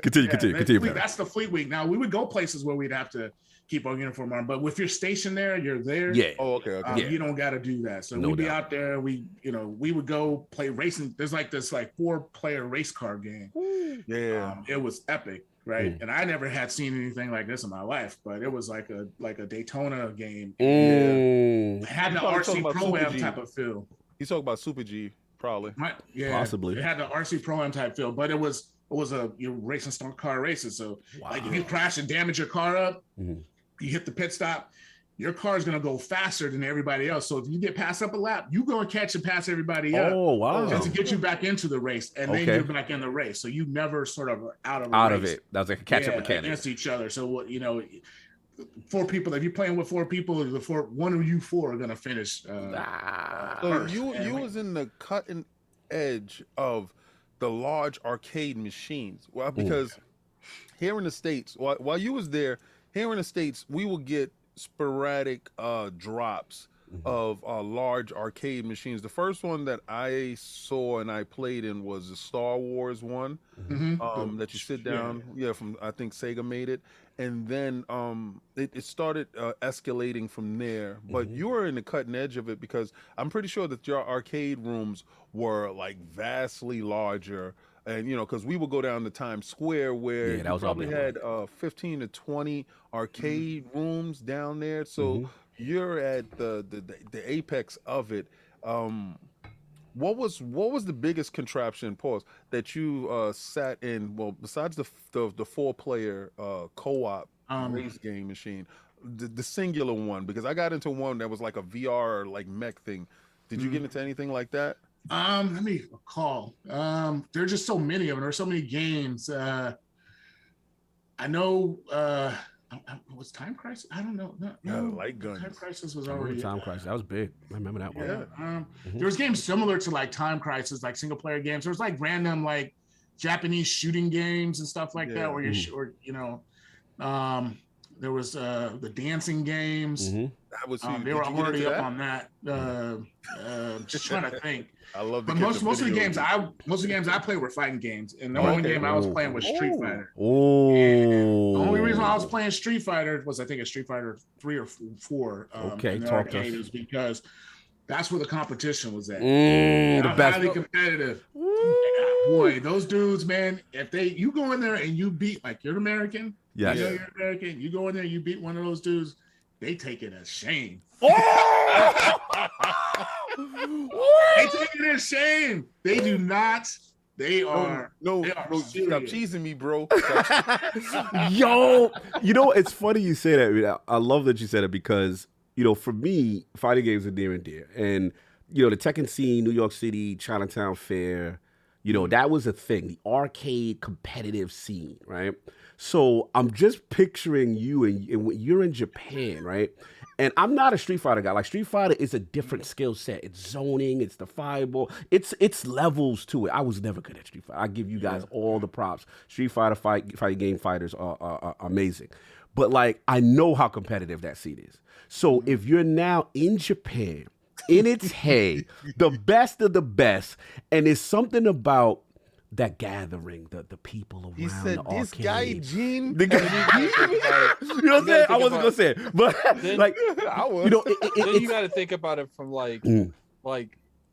Continue. That's the Fleet Week. Now we would go places where we'd have to keep our uniform on, but if you're stationed there, you're there. Yeah. Oh, okay. You don't got to do that. So we'd be out there. We would go play racing. There's this 4-player race car game. Yeah. It was epic, right? And I never had seen anything like this in my life, but it was like a Daytona game. It had the RC Pro-Am type of feel. He's talking about Super G, probably. Possibly. It had the RC Pro-Am type feel, but it was you're racing stock car races. So like if you crash and damage your car up, you hit the pit stop, your car is going to go faster than everybody else. So if you get passed up a lap, you're going to catch and pass everybody up. Oh, wow. Just to get you back into the race. And then you're back in the race. So you never sort of out of it. That was like a catch-up mechanic. Against each other. So, 4 people, if you're playing with 4 people, one of you 4 are going to finish. So you was in the cutting edge of the large arcade machines. Well, because here in the States, while you was there, here in the States, we will get sporadic drops of large arcade machines. The first one that I saw and I played in was the Star Wars one, that you sit down. From I think Sega made it, and then it started escalating from there. But you were in the cutting edge of it because I'm pretty sure that your arcade rooms were like vastly larger. And because we would go down to Times Square where you probably had 15 to 20 arcade rooms down there. So you're at the apex of it. What was the biggest contraption, that you sat in? Well, besides the 4-player co-op race game machine, the singular one, because I got into one that was like a VR like mech thing. Did you get into anything like that? Let me recall. There are just so many of them. There are so many games. I know. Was Time Crisis? I don't know. No, light guns. Time Crisis was already. Time Crisis. That was big. I remember that one. Yeah. There was games similar to like Time Crisis, like single player games. There was like random like Japanese shooting games and stuff like that, where there was the dancing games. That was they were already up on that. Just trying to think. I love. But most of the games I played were fighting games, and the only game I was playing was Street Fighter. The only reason I was playing Street Fighter was I think it's Street Fighter 3 or 4. Talk to us. Is because That's where the competition was at. The best. Highly competitive. Boy, those dudes, man, if you go in there and you beat, like, you're American, yes. you know you're American, you go in there and you beat one of those dudes, they take it as shame. They take it as shame. They do not. They are no, stop cheesing me, bro. Yo, you know, it's funny you say that. I love that you said it because, you know, for me, fighting games are near and dear. And, you know, the Tekken scene, New York City, Chinatown Fair, you know, that was a thing. The arcade competitive scene, right? So I'm just picturing you and you're in Japan, right? And I'm not a Street Fighter guy. Like, Street Fighter is a different skill set. It's zoning, it's the fireball, it's levels to it. I was never good at Street Fighter. I give you guys all the props. Street Fighter fighting game fighters are amazing. But, like, I know how competitive that scene is. So if you're now in Japan, in its hay, the best of the best, and it's something about that gathering, the people around He said, the this arcade. guy, Gene. The guy, you know what I'm saying? I wasn't gonna say it, but Then, like, I was. you know, then you got to think about it from like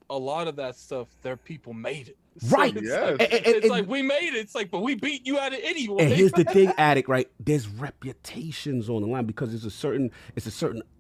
a lot of that stuff. Their people made it. So right? It's, Yes. like, it's like we made it. It's like, but we beat you at it anyway. And here's the thing, Addict, right? There's reputations on the line because it's a certain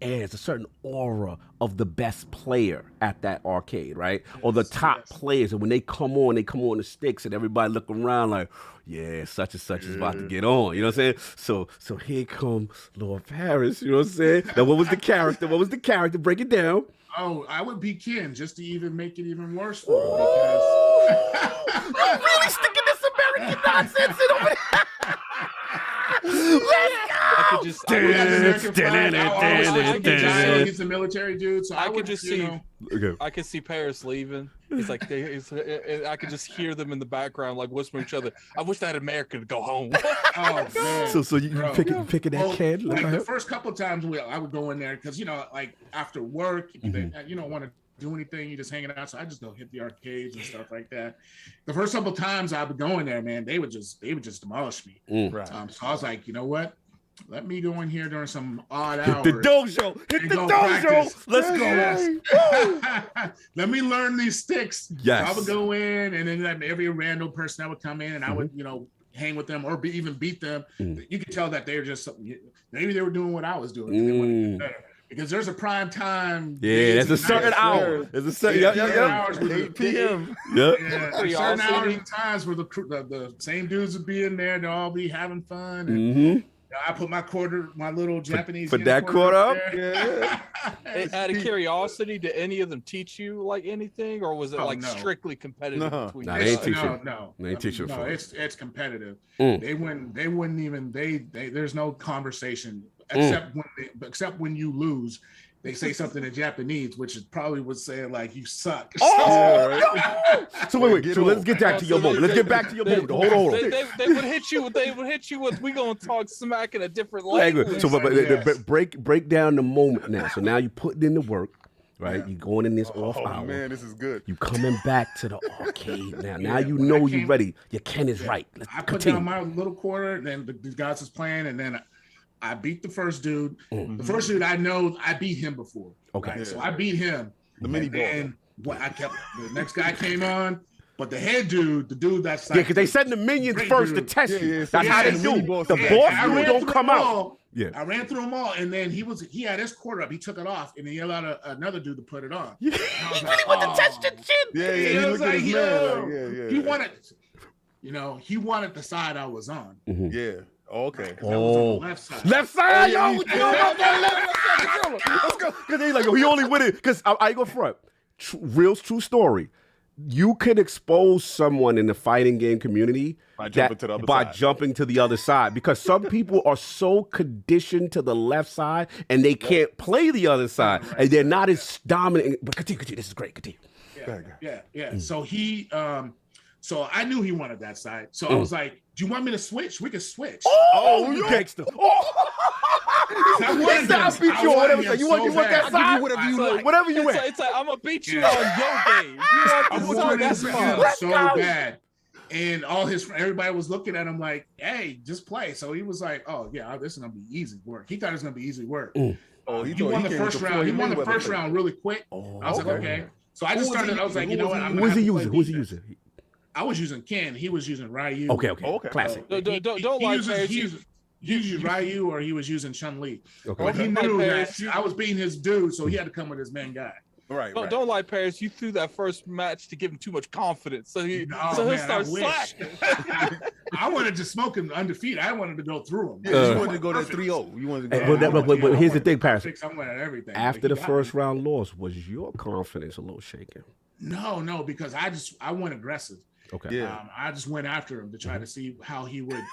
air, it's a certain aura of the best player at that arcade, right? Or the top players. And when they come on the sticks and everybody look around like, yeah, such and such is about to get on. You know what I'm saying? So here come Lord Paris, you know what I'm saying? Now, what was the character? Break it down. Oh, I would be Ken just to even make it even worse for him because I'm really sticking this American nonsense in over there. Let's go. He's a military dude, so I could just see. Okay. I could see Paris leaving. It's like I could just hear them in the background, like whispering each other. I wish that America could go home. Oh man! So you picking that kid? Like the first couple of times I would go in there because like after work, you don't want to do anything. You're just hanging out, so I just go hit the arcades and stuff like that. The first couple of times I would go in there, man, they would just demolish me. Right. So I was like, you know what? Let me go in here during some odd hours. Hit the dojo. Let's go. Let me learn these sticks. Yes. So I would go in, and then every random person that would come in, and I would, hang with them or even beat them. You could tell that they were just maybe they were doing what I was doing. They wanted to get better. Because there's a prime time. Yeah, there's a certain hour. There's a certain hours. 8 p.m. Certain hours and times where the same dudes would be in there. They'll all be having fun. And, I put my little Japanese. Put that quarter up. Yeah. Out of curiosity, did any of them teach you like anything, or was it strictly competitive between they ain't you? teaching. No. They ain't teaching. No, it's competitive. They wouldn't even. There's no conversation except when you lose. They say something in Japanese, which is probably would say like you suck. So wait. So let's get back to your moment. Let's get back to your moment. Hold on. They would hit you. They would hit you with. We gonna talk smack in a different language. So break down the moment now. So now you're putting in the work, right? You're going in this off hour. Oh man, this is good. You coming back to the arcade now. Now you know you're ready. Your Ken is right. Let's continue. Put down my little quarter, and then the guys was playing, and then I beat the first dude. The first dude I beat him before. Okay. Right? So I beat him. The mini ball. And the next guy came on, but the head dude, the dude that's like, because they send the minions first to test you. That's how they do. The boss don't come out. Yeah. I ran through them all, and then he had his quarter up. He took it off, and he allowed another dude to put it on. He really wanted to test your chin. Yeah. He looked at his man. He wanted, he wanted the side I was on. Yeah. Okay. On the left side. Left side, yo. You know about that left side? Let's go. Because they like, he only win it. Because I go front. True story. You can expose someone in the fighting game community by jumping to the other side. Because some people are so conditioned to the left side and they can't play the other side, and they're not as dominant. But continue. This is great. Continue. Yeah. So so I knew he wanted that side. So I was like, do you want me to switch? We can switch. Oh, you gangster. I beat you on everything. You want that side? Whatever you want. It's like I'm gonna beat you on your game. You want this side? That's fine. So bad. And everybody was looking at him like, "Hey, just play." So he was like, "Oh yeah, this is gonna be easy work." He thought it was gonna be easy work. Oh, he won the first round. He won the first round really quick. I was like, okay. So I just started. I was like, you know what? Who was he using? Who was he using? I was using Ken. He was using Ryu. Okay. Classic. Don't lie, Paris. He used Ryu or he was using Chun-Li. Okay. But he knew that I was beating his dude, so he had to come with his main guy. Right. Don't lie, Paris. You threw that first match to give him too much confidence, so he'll start slacking. I wanted to smoke him undefeated. I wanted to go through him. Yeah, you wanted to go to 3-0. You wanted to go. But here's the thing, Paris. I wanted everything. After the first round loss, was your confidence a little shaken? No, because I went aggressive. Okay. Yeah. I just went after him to try to see how he would.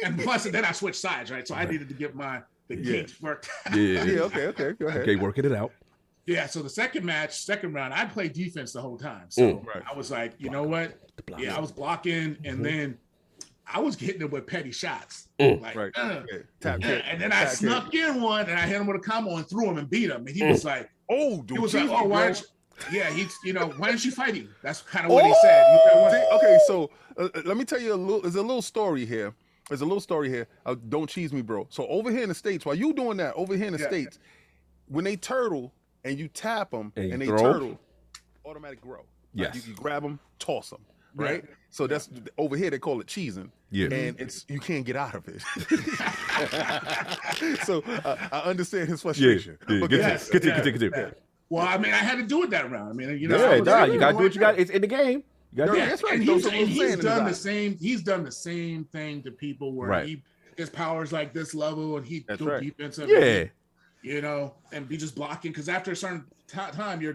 And plus, then I switched sides, right? So I needed to get the kinks worked out. Yeah. Okay. Go ahead. Okay, working it out. Yeah, so the second round, I played defense the whole time. So I was like, you know what? Yeah, I was blocking, and then I was hitting him with petty shots. Like, and then I snuck in one, and I hit him with a combo and threw him and beat him. And he was like, "Oh, dude, he was like, oh, why aren't you?" Yeah, why aren't you fighting? That's kind of what he said. Okay, so let me tell you there's a little story here. Don't cheese me, bro. So over here in the States, while you doing that, over here in the States, when they turtle and you tap them and they turtle, automatic grow. Yes. Like you grab them, toss them, right? So that's over here they call it cheesing. Yeah. And you can't get out of it. So I understand his frustration. Yeah. Continue. Well, I mean, I had to do it that round. I mean, you know, you got to do what you got. It's in the game. You got that's right. And he's done the same. He's done the same thing to people where his power's like this level, and he do defensive. Yeah. You know, and be just blocking because after a certain time, your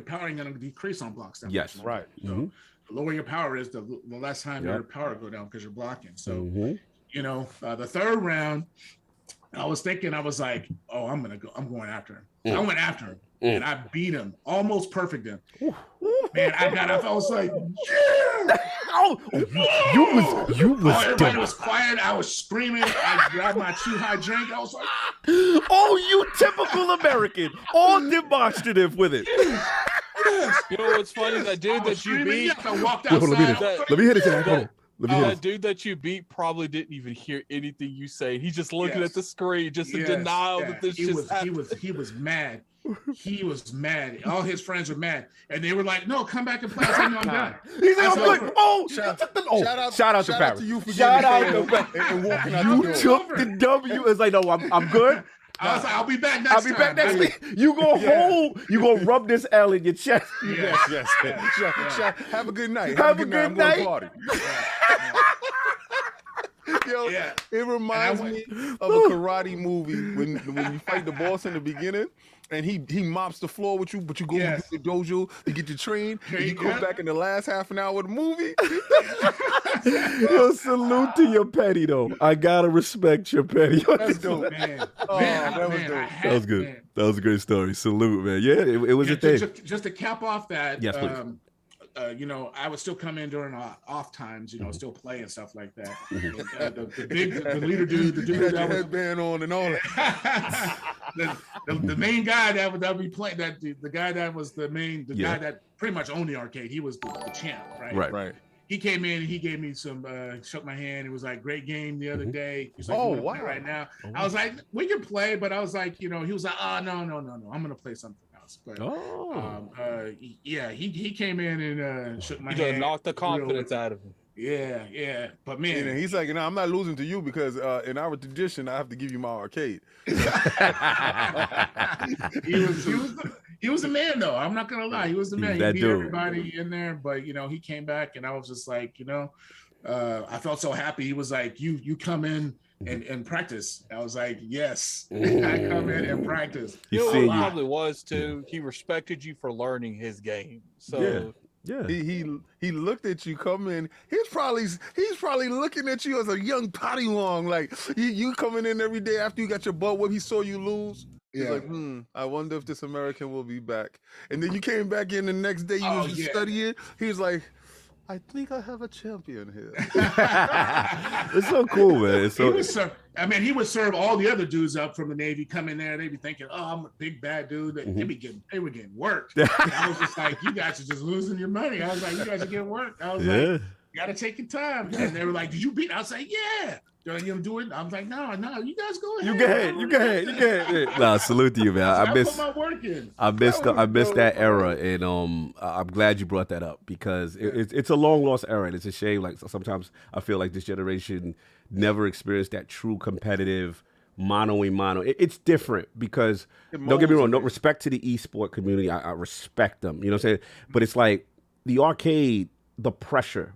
power ain't gonna decrease on blocks. Yes, right. So the lower your power is, the less time your power go down because you're blocking. So you know, the third round, I was thinking, I was like, oh, I'm going after him. So I went after him. And I beat him, almost perfect him. Man, I was like, yeah! You was everybody was quiet. I was screaming. I grabbed my too high drink. I was like, oh, you typical American, all demonstrative with it. You know what's funny? That dude that you beat. I walked outside. Let me hit it. That dude that you beat probably didn't even hear anything you say. He's just looking at the screen, just in denial that this just happened. He was mad. He was mad. All his friends were mad, and they were like, "No, come back and play." I said, "No, I'm done." He's like, shout out to Paris. You for shout out to Paris. And walking out You took the W. It's like, no, I'm good. I was like, I'll be back next time. Week. You gonna rub this L in your chest. Yes. Have a good night. Have a good night. I'm going to party. Yo, it reminds me of a karate movie when you fight the boss in the beginning and he mops the floor with you, but you go to the dojo to get your train, and you come back in the last half an hour of the movie. Yo, salute to your petty though. I gotta respect your petty. That's dope, man. That was dope. That was good. Man. That was a great story. Salute, man. Yeah, it was a thing. Just to cap off that. Yes, please. You know, I would still come in during off times, you know, still play and stuff like that. The leader dude, the dude you got your headband on and all that. the main guy that would be playing, the guy that was the guy that pretty much owned the arcade. He was the champ, right? Right. He came in and he gave me some, shook my hand. It was like, great game the other day. He's like, oh, wow. Right now. I was like, we can play, but I was like, you know, he was like, oh, no. I'm going to play something else. But he came in and shook my hand. He just knocked the confidence out of him. Yeah. But man, and he's like, no, I'm not losing to you because in our tradition, I have to give you my arcade. He was the man though. I'm not gonna lie. He was the man. He beat everybody in there, but you know, he came back and I was just like, you know, I felt so happy. He was like, you come in and practice. I was like, yes, I come in and practice. You know what probably was too? He respected you for learning his game. So yeah. He looked at you come in. He's probably looking at you as a young Padawan. Like you coming in every day after you got your butt whipped. He saw you lose. He's like, I wonder if this American will be back. And then you came back in the next day. You was studying. He was like, I think I have a champion here. It's so cool, man. It's so. He would serve all the other dudes up from the Navy. Come in there, they'd be thinking, "Oh, I'm a big bad dude." They were getting worked. I was just like, "You guys are just losing your money." I was like, "You guys are getting worked." I was like, You gotta take your time. And they were like, "Did you beat?" I was like, "Yeah." They're like, "You do it." I was like, "No, you guys go ahead. You go ahead. Nah, salute to you, man. I put my work in. I missed that era, and I'm glad you brought that up because it's a long lost era, and it's a shame. Like sometimes I feel like this generation never experienced that true competitive mano a mano. It's different because don't get me wrong, no respect to the esport community. I respect them. You know what I'm saying? But it's like the arcade, the pressure.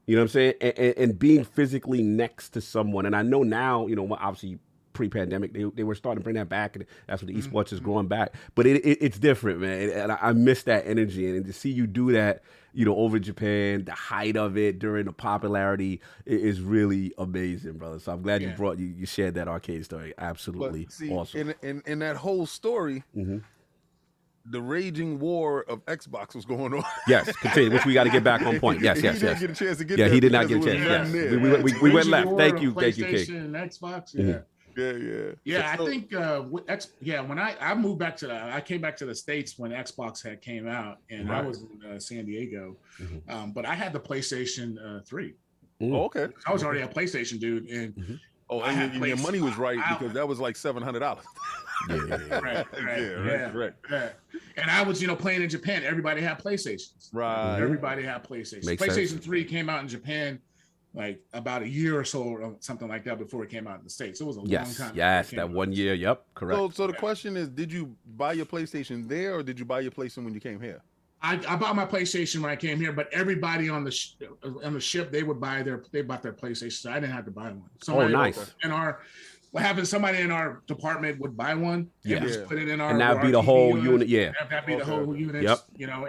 You know what I'm saying? And being physically next to someone. And I know now, you know, obviously pre-pandemic, they were starting to bring that back, and that's what the esports is growing back. But it's different, man. And I miss that energy. And to see you do that, you know, over Japan, the height of it during the popularity is really amazing, brother. So I'm glad you shared that arcade story. Absolutely awesome. In that whole story, the raging war of Xbox was going on. Yes, continue, which we got to get back on point. Yes. He didn't get a chance to get there. Yeah, he did not get a chance. Yes. We went left. Thank you, King. PlayStation and Xbox, Yeah, I think when I moved back I came back to the States when Xbox came out, and I was in San Diego, but I had the PlayStation 3. Oh, okay. I was already a PlayStation dude, and your money was right because that was like $700. Right. And I was, playing in Japan. Everybody had PlayStations. Right. Everybody had PlayStations. PlayStation 3 came out in Japan like about a year or so or something like that before it came out in the States. It was a long time. Yes, that 1 year. Yep, correct. So the question is, did you buy your PlayStation there or did you buy your PlayStation when you came here? I bought my PlayStation when I came here, but everybody on the ship, they bought their PlayStation. So I didn't have to buy one. Nice. Somebody in our department would buy one and just put it in our, and that'd be the whole unit. That'd be the whole unit. Yep.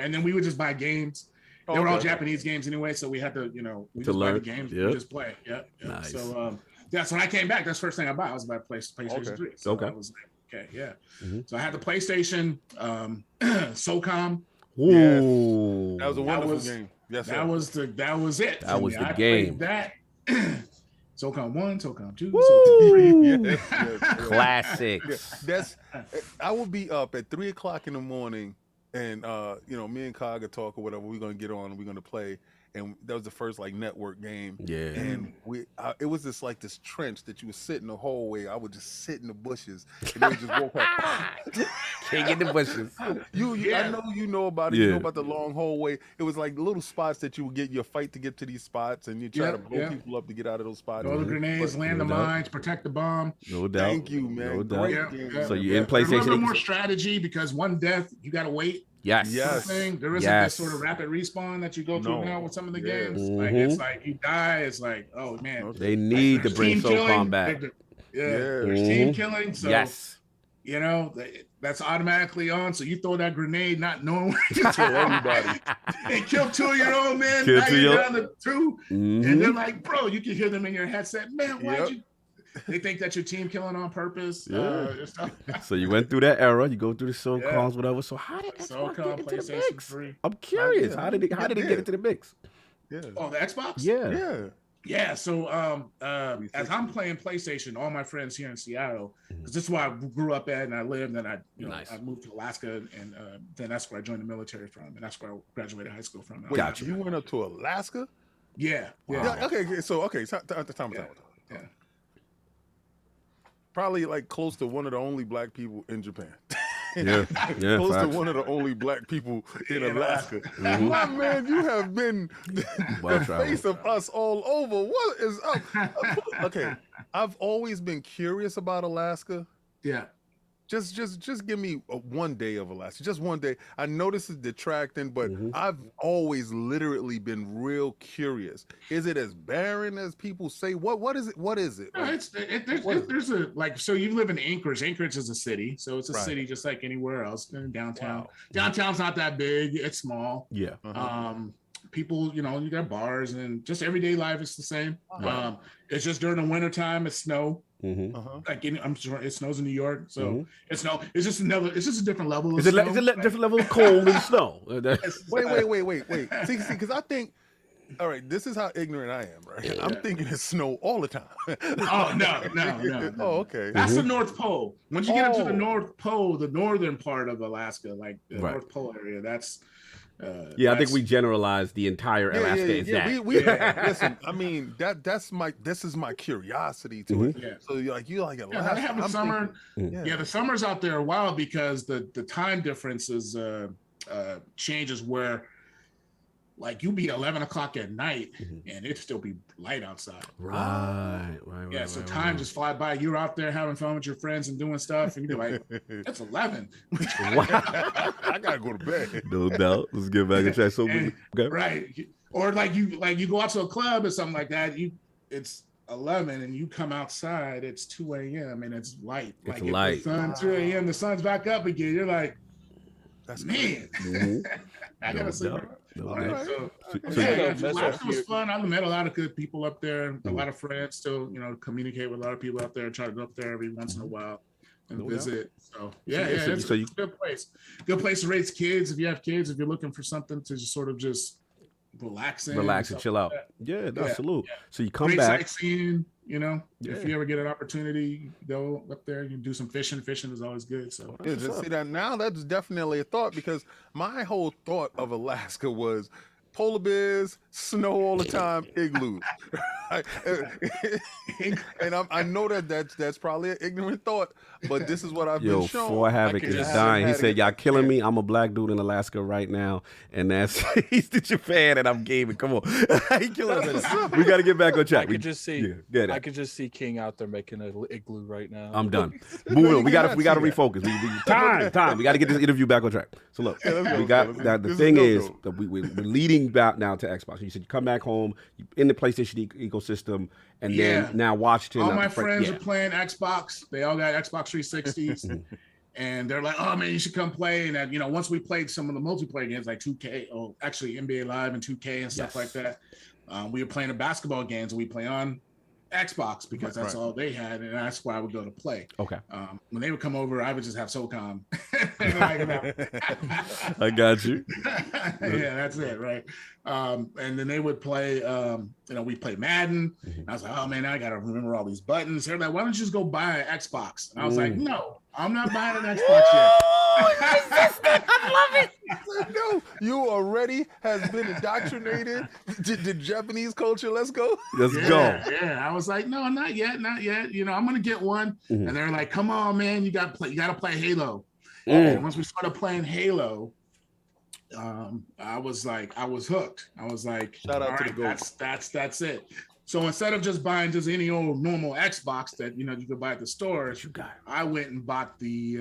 And then we would just buy games. They were all Japanese games anyway, so we had to, we just buy the games and just play. Yep. Nice. So that's when I came back. That's the first thing I bought. I was about PlayStation 3. So I was like, okay, yeah. So I had the PlayStation, SOCOM. Ooh, that was a wonderful game. Yes, that was it. That was the I game. That SOCOM 1, SOCOM 2, SOCOM 3. Classic. I would be up at 3:00 in the morning, and me and Kaga talk or whatever. We're gonna get on. We're gonna play. And that was the first network game. Yeah. And it was this trench that you would sit in the hallway. I would just sit in the bushes and they would just walk up. Can't get in the bushes. I know you know about it. You know about the long hallway. It was like little spots that you would get your fight to get to these spots, and you try to blow people up to get out of those spots. Throw the grenades, land the mines, protect the bomb. No doubt. Thank you, man. No doubt. Game, so you're in PlayStation. A little more strategy because one death, you got to wait. Yes. There isn't this sort of rapid respawn that you go through now with some of the games. It's like you die. It's like, oh man. They need to bring SOCOM back. There's team killing. So that's automatically on. So you throw that grenade, not knowing where you kill everybody. And kill 2 of your own men. Now you're down to 2. And they're like, bro, you can hear them in your headset. Man, why'd you? They think that your team killing on purpose. So you went through that era. You go through the SOCOMs, whatever. So how did Xbox get into the mix? 3. I'm curious. How did it get into the mix? Yeah. Oh, the Xbox? Yeah. So as I'm playing PlayStation, all my friends here in Seattle, because this is where I grew up at and I lived, and I moved to Alaska, and then that's where I joined the military from, and that's where I graduated high school from. Gotcha. You went up to Alaska? Yeah. Wow. Okay. So at the time. Yeah. Probably close to one of the only black people in Japan. Close to one of the only black people in Alaska. My man, you have been the face of us all over. What is up? Okay, I've always been curious about Alaska. Yeah. Just give me one day of Alaska. Just one day. I know this is detracting, but I've always literally been real curious. Is it as barren as people say? What is it? What is it? There's so you live in Anchorage. Anchorage is a city, so it's a city just like anywhere else. Downtown. Wow. Downtown's not that big. It's small. Yeah. People, you got bars and just everyday life is the same. It's just during the wintertime, it's snow. I'm sure it snows in New York, so it's just a different level. It's a different level of cold and snow. Wait. See, because I think, all right, this is how ignorant I am, right? I'm thinking it's snow all the time. Oh no. Oh, okay. That's the North Pole. Once you get into the North Pole, the northern part of Alaska, like the North Pole area, Yeah, I think we generalized the entire Alaska is that. Listen, I mean this is my curiosity to it. Yeah. So you like Alaska. Yeah, they have the summer. Thinking, the summers out there are wild because the time differences changes where like you be 11 o'clock at night and it still be light outside. Right. Yeah, so time just fly by. You're out there having fun with your friends and doing stuff, and you be like, "It's 11." I gotta go to bed. No doubt. Let's get back and check. So okay. Right, or like you go out to a club or something like that. It's 11 and you come outside. It's 2 a.m. and it's light. It's like light. The sun 2 a.m. The sun's back up again. You're like, that's man. I gotta sleep. No, Alaska was fun. I met a lot of good people up there. A lot of friends. Still, communicate with a lot of people up there. Try to go up there every once in a while and visit. So it's a good place. Good place to raise kids if you have kids. If you're looking for something to just sort of just relax and chill out. Salute. Yeah. So you come great back. Sightseeing. If you ever get an opportunity, go up there. You can do some fishing. Fishing is always good. So just see that now. That's definitely a thought because my whole thought of Alaska was polar bears, snow all the time, igloos. And I know that's probably an ignorant thought, but this is what I've been shown. Four Havoc is dying. He said, "Y'all killing me. I'm a black dude in Alaska right now, and that's he's the Japan, and I'm gaming. Come on, he killing us. We got to get back on track. I could just see King out there making an igloo right now. I'm done. Moving on. We got to refocus. Time. We got to get this interview back on track. So look, we got that. The thing is that we're leading back now to Xbox. You said you come back home in the PlayStation ecosystem, and then now Washington. All my friends are playing Xbox. They all got Xbox 360s, and they're like, "Oh man, you should come play." And once we played some of the multiplayer games like 2K, actually NBA Live and 2K and stuff like that, we were playing the basketball games. And we play on Xbox because that's all they had, and that's where I would go to play. Okay. When they would come over, I would just have SOCOM. I got you. Yeah, that's it, right? And then they would play. We play Madden. I was like, oh man, I gotta remember all these buttons. They're like, why don't you just go buy an Xbox? And I was like, no, I'm not buying an Xbox yet. I love it. No, you already has been indoctrinated to the Japanese culture. Let's go. Let's go. Yeah, I was like, no, not yet. I'm gonna get one. And they're like, come on, man, you gotta play Halo. And once we started playing Halo, I was hooked. I was like, shout out to the goat. That's it. So instead of just buying just any old normal Xbox that you could buy at the store, I went and bought the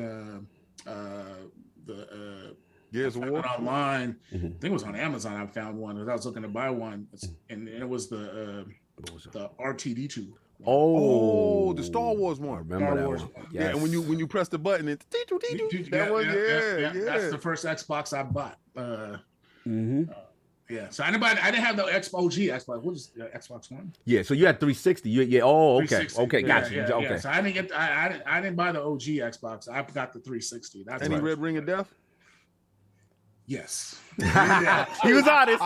Gears of War online. I think it was on Amazon. I found one as I was looking to buy one, and it was the RTD2. Oh, the Star Wars one. Remember that one? Yes. Yeah, and when you press the button, it's that one. Yeah. That's the first Xbox I bought. Yeah, so I didn't have the OG Xbox. What is the Xbox One? Yeah, so you had 360. Oh, okay, got you. Okay, yeah. So I didn't buy the OG Xbox. I got the 360. That's any Red Ring of Death? Yes. He was honest.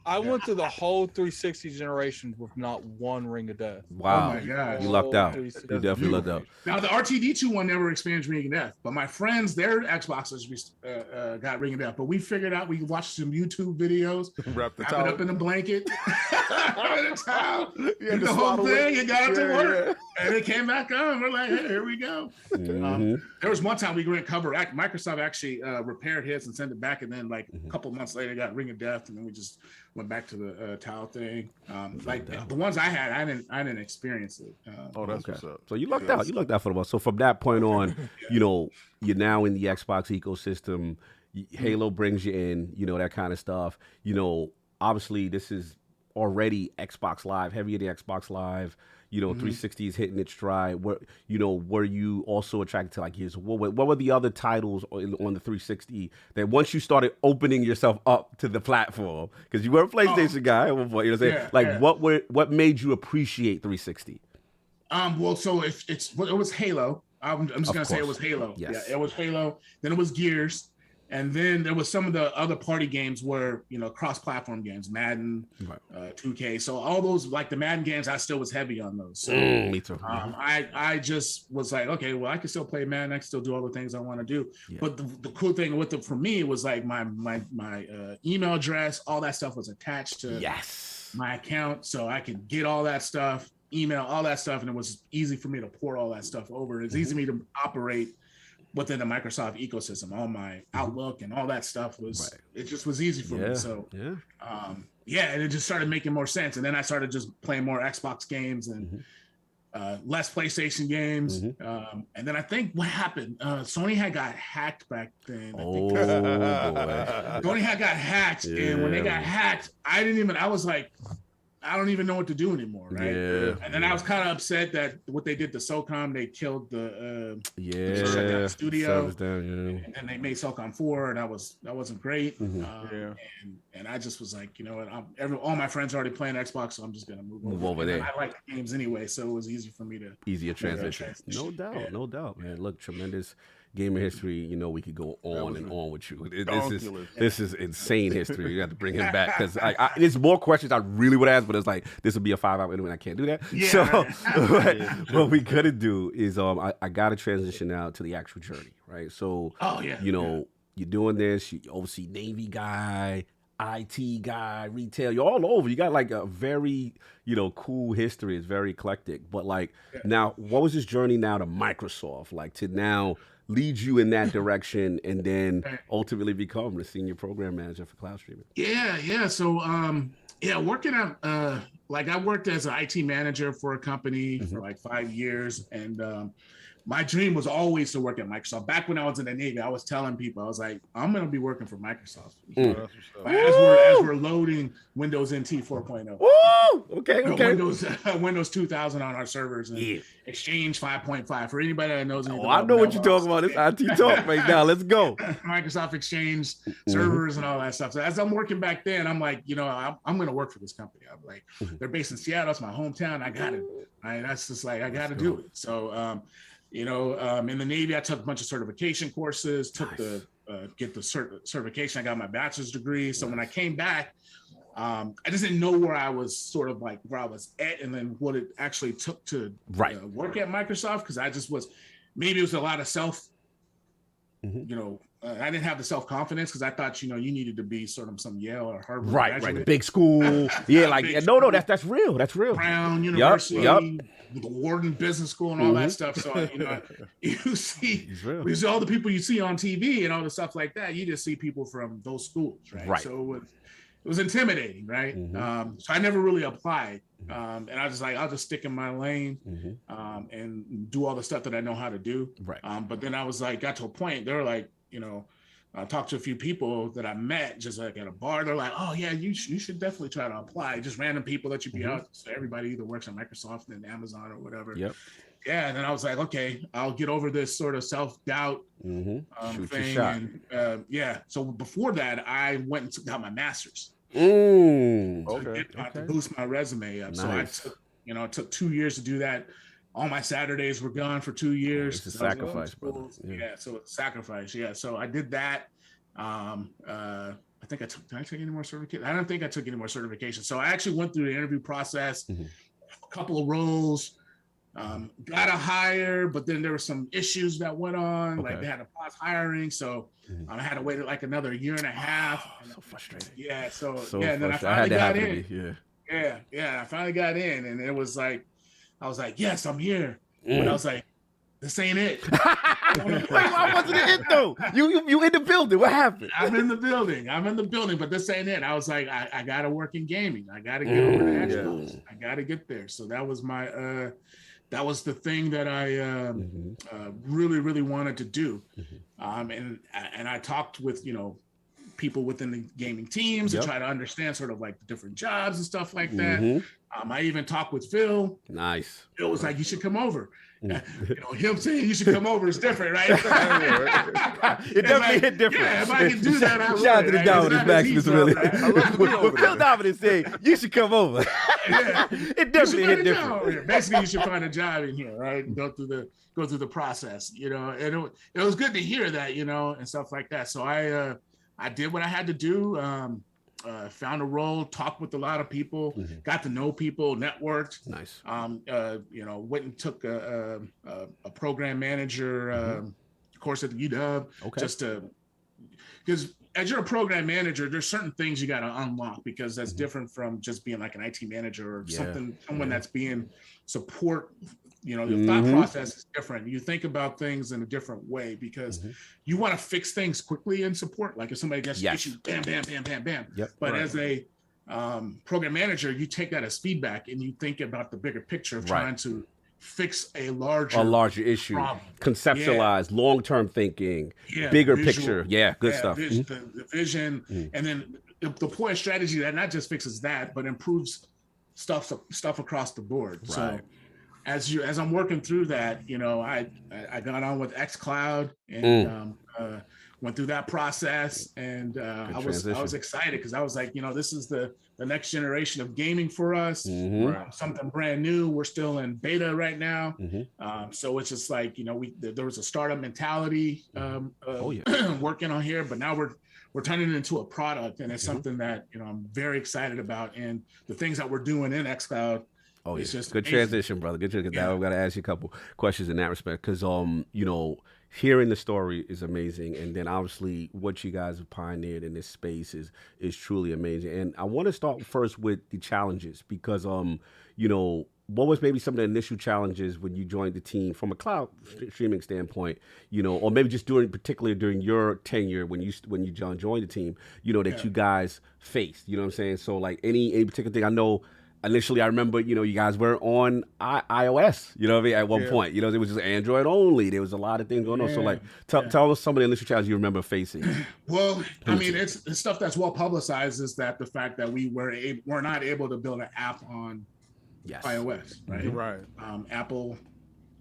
I went through the whole 360 generation with not one Ring of Death. Wow. Oh my gosh. You lucked out. You definitely lucked out. Now, the RTD2 one never experienced Ring of Death, but my friends, their Xboxes got Ring of Death. But we figured out, we watched some YouTube videos, wrap it up in a blanket, the whole thing, and got it to work. And it came back on. We're like, hey, here we go. There was one time we went cover. Microsoft actually repaired his and sent it back, and then like a couple months later, got Ring of Death, and then we just went back to the towel thing. The ones I had, I didn't experience it. That's what's up. So you lucked out. You lucked out for the most. So from that point on, you're now in the Xbox ecosystem. Halo brings you in, that kind of stuff. Obviously this is already Xbox Live, heavy in the Xbox Live. 360 is hitting its stride. Were you also attracted to like Gears of War? What were the other titles on the 360 that once you started opening yourself up to the platform? Because you were a PlayStation guy at one point, what made you appreciate 360? So it was Halo. I'm just gonna say it was Halo. Yes. Yeah, it was Halo. Then it was Gears. And then there was some of the other party games were, you know, cross-platform games, Madden, 2K. So all those, like the Madden games, I still was heavy on those. So me too. I just was like, okay, well, I can still play Madden. I can still do all the things I want to do. Yeah. But the cool thing with it for me was like my email address, all that stuff was attached to my account. So I could get all that stuff, email, all that stuff. And it was easy for me to port all that stuff over. It's easy for me to operate within the Microsoft ecosystem. All my Outlook and all that stuff was, it just was easy for me. So, and it just started making more sense. And then I started just playing more Xbox games and less PlayStation games. And then I think what happened, Sony had got hacked back then. Sony had got hacked. And when they got hacked, I was like, I don't even know what to do anymore, right? And then I was kind of upset that what they did to SOCOM, they killed the shut down the studio, and they made SOCOM 4, and that wasn't great. And I just was like, you know what, all my friends are already playing Xbox, so I'm just gonna move over there. I like the games anyway, so it was easy for me to easier transition. No doubt, man. Look, tremendous gamer history. You know, we could go on and on with you. This is insane history. You have to bring him back because there's more questions I really would ask, but it's like this would be a 5-hour interview and I can't do that. So what we gotta do is I gotta transition now to the actual journey, right? So you know, you're doing this, you oversee Navy guy, IT guy, retail, you're all over. You got like a very, you know, cool history. It's very eclectic. But like now, what was this journey now to Microsoft? Like to now lead you in that direction and then ultimately become the senior program manager for cloud streaming? So working at like I worked as an IT manager for a company for like 5 years, and my dream was always to work at Microsoft. Back when I was in the Navy, I was telling people, I was like, I'm going to be working for Microsoft. As we're loading Windows NT 4.0. Windows 2000 on our servers and Exchange 5.5. For anybody that knows anything I know what you're talking about. It's IT talk right now. Let's go. Microsoft Exchange servers and all that stuff. So as I'm working back then, I'm like, you know, I'm going to work for this company. I'm like, they're based in Seattle. It's my hometown. I got it. That's just like, I got to do it. So, you know, in the Navy, I took a bunch of certification courses, get the certification. I got my bachelor's degree. So when I came back, I just didn't know where I was sort of like where I was at and then what it actually took to work at Microsoft. Because I just was, maybe it was a lot of you know, I didn't have the self-confidence because I thought, you know, you needed to be sort of some Yale or Harvard graduate. Big school. That's real. That's real. Brown University, the Wharton Business School and all that stuff. So, you know, you see all the people you see on TV and all the stuff like that. You just see people from those schools, right? So it was intimidating, right? So I never really applied. And I was just like, I'll just stick in my lane and do all the stuff that I know how to do. But then I was like, got to a point, they were like, you know, I talked to a few people that I met just like at a bar. They're like, oh yeah, you should definitely try to apply. Just random people that you'd be out. So everybody either works at Microsoft and Amazon or whatever. And then I was like, okay, I'll get over this sort of self-doubt thing. So before that, I went and got my master's. To boost my resume up. Nice. So I took 2 years to do that. All my Saturdays were gone for 2 years. It's a sacrifice, brother. So it's a sacrifice. So I did that. I think did I take any more certifications? I don't think I took any more certifications. So I actually went through the interview process, a couple of roles, got a hire, but then there were some issues that went on. Like they had to pause hiring. So I had to wait like another year and a half. So frustrating. And then I finally got in. I finally got in, and it was like, I was like, yes, I'm here. But I was like, this ain't it. Why wasn't it though? You in the building. What happened? I'm in the building, but this ain't it. I was like, I gotta work in gaming. I gotta get over the Xbox. I gotta get there. So that was my that was the thing that I really, really wanted to do. And I talked with, people within the gaming teams to try to understand sort of like the different jobs and stuff like that. I even talked with Phil. Nice. Phil was like, you should come over. Him saying you should come over is different, right? It definitely hit different. Yeah, if I can do that, I would. Shout out to the Dominus Maximus, really. When Phil Dominus said, you should come over. It definitely hit different. Basically, you should find a job in here, right? Go through the process, and it was good to hear that, and stuff like that. So I did what I had to do. Found a role, talked with a lot of people, got to know people, networked. Nice. Went and took a program manager course at the UW, just to, because as you're a program manager, there's certain things you got to unlock, because that's different from just being like an IT manager or someone that's being support. Your thought process is different. You think about things in a different way, because you want to fix things quickly in support. Like if somebody gets an issue, bam, bam, bam, bam, bam. Yep. But as a program manager, you take that as feedback and you think about the bigger picture of trying to fix a larger issue, problem. Conceptualize, long-term thinking, bigger picture. Yeah, good stuff. The vision, and then deploy a strategy that not just fixes that, but improves stuff across the board. Right. So as I'm working through that, I got on with xCloud and went through that process, and I was excited, because I was like, this is the next generation of gaming for us. Something brand new. We're still in beta right now, so it's just like, there was a startup mentality working on here, but now we're turning it into a product, and it's something that I'm very excited about, and the things that we're doing in xCloud. Oh, yeah. It's just good amazing. transition, brother. Good transition. Now I've got to ask you a couple questions in that respect, because hearing the story is amazing, and then obviously what you guys have pioneered in this space is truly amazing. And I want to start first with the challenges, because what was maybe some of the initial challenges when you joined the team from a cloud streaming standpoint, or maybe just particularly during your tenure when you joined the team, that you guys faced, you know what I'm saying? So like any particular thing. I know initially, I remember, you guys were on iOS, at one point. It was just Android only. There was a lot of things going on. So, like, tell us some of the initial challenges you remember facing. Well, I mean, it's stuff that's well publicized, is that the fact that we were not able to build an app on iOS, right? Right. Apple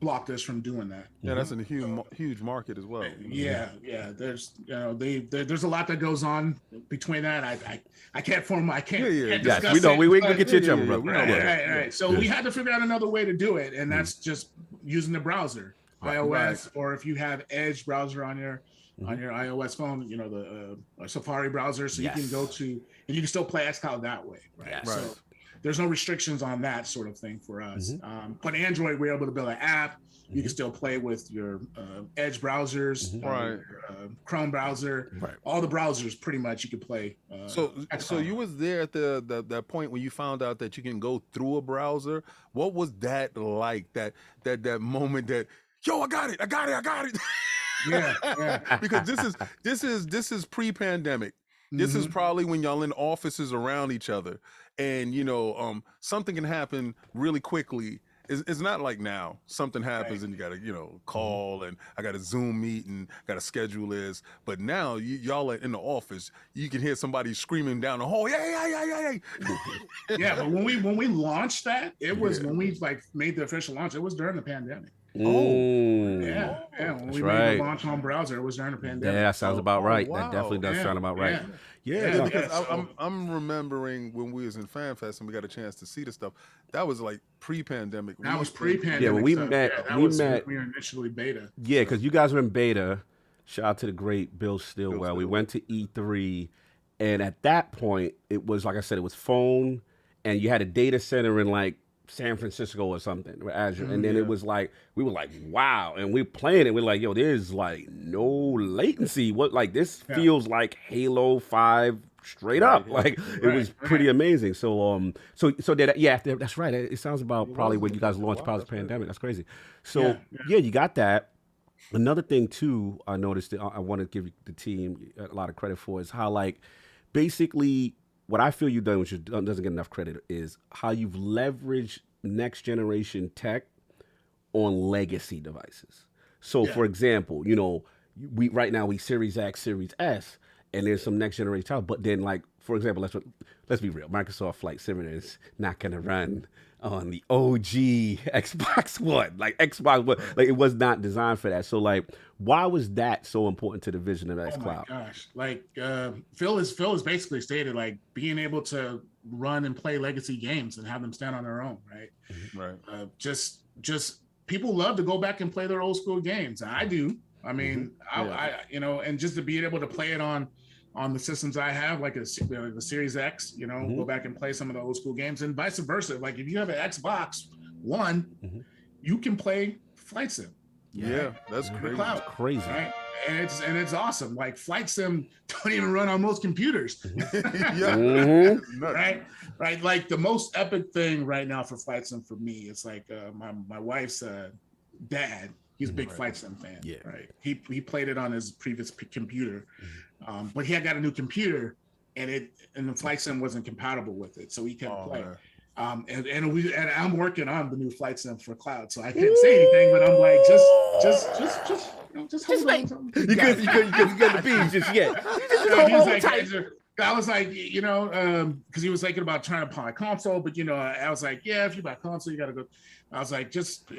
blocked us from doing that. Yeah, that's a huge market as well. Yeah. There's there's a lot that goes on between that. I can't discuss we know. it, we can get you jumping, brother. Right. So we had to figure out another way to do it, and that's just using the browser, iOS, or if you have Edge browser on your iOS phone, the Safari browser, so you can go to, and you can still play xCloud that way, right? Yes. So there's no restrictions on that sort of thing for us. But Android, we're able to build an app. You can still play with your Edge browsers, your Chrome browser, all the browsers pretty much you can play. So you was there at that point when you found out that you can go through a browser. What was that like? That moment that, yo, I got it. Yeah. Because this is pre-pandemic. This is probably when y'all in offices around each other, and something can happen really quickly. It's not like now. Something happens and you gotta call, and I got a Zoom meet and gotta schedule this. But now y'all are in the office. You can hear somebody screaming down the hall. Yeah. Yeah, but when we launched that, it was when we made the official launch. It was during the pandemic. Oh, yeah. When we made the launch on browser, it was during the pandemic. Yeah, that sounds about right. Wow. That definitely does sound about right. Yeah, because I'm remembering when we was in FanFest and we got a chance to see the stuff. That was like pre-pandemic. That was pre-pandemic. Yeah, when we met, we were initially beta. Yeah, because you guys were in beta. Shout out to the great Bill Stillwell. We went to E3, and at that point, it was like I said, it was phone, and you had a data center in like San Francisco or something, or Azure. And then it was like, we were like, wow. And we're playing it. We're like, yo, there's like no latency. This feels like Halo 5 straight up. Like it was pretty amazing. So, that's right. It sounds about probably when you guys launched probably the pandemic. That's crazy. So you got that. Another thing too, I noticed that I want to give the team a lot of credit for is how basically what I feel you've done, which doesn't get enough credit, is how you've leveraged next generation tech on legacy devices. So, for example, we right now Series X, Series S, and there's some next generation titles. But then, like, for example, let's be real. Microsoft Flight Simulator is not going to run on the OG Xbox One. Like, Xbox One, like, it was not designed for that. So, like, why was that so important to the vision of xCloud? Oh my gosh. Like, Phil has basically stated, like, being able to run and play legacy games and have them stand on their own, right? Right. Just people love to go back and play their old school games. I do. I mean, I and just to be able to play it on the systems I have, like the Series X, go back and play some of the old school games, and vice versa. Like, if you have an Xbox One, you can play Flight Sim. Yeah, that's crazy. Cloud, crazy. Right? And it's awesome. Like, Flight Sim don't even run on most computers. Right. Like, the most epic thing right now for Flight Sim for me is like my wife's dad. He's a big Flight Sim fan. Yeah. Right. He played it on his previous computer, but he had got a new computer, and the Flight Sim wasn't compatible with it, so he couldn't play. And I'm working on the new Flight Sim for cloud, so I couldn't say anything, but I'm like, just hold on. You get the beans just yet. I was like, because he was thinking about trying to buy a console, but I was like, yeah, if you buy a console, you got to go. I was like, just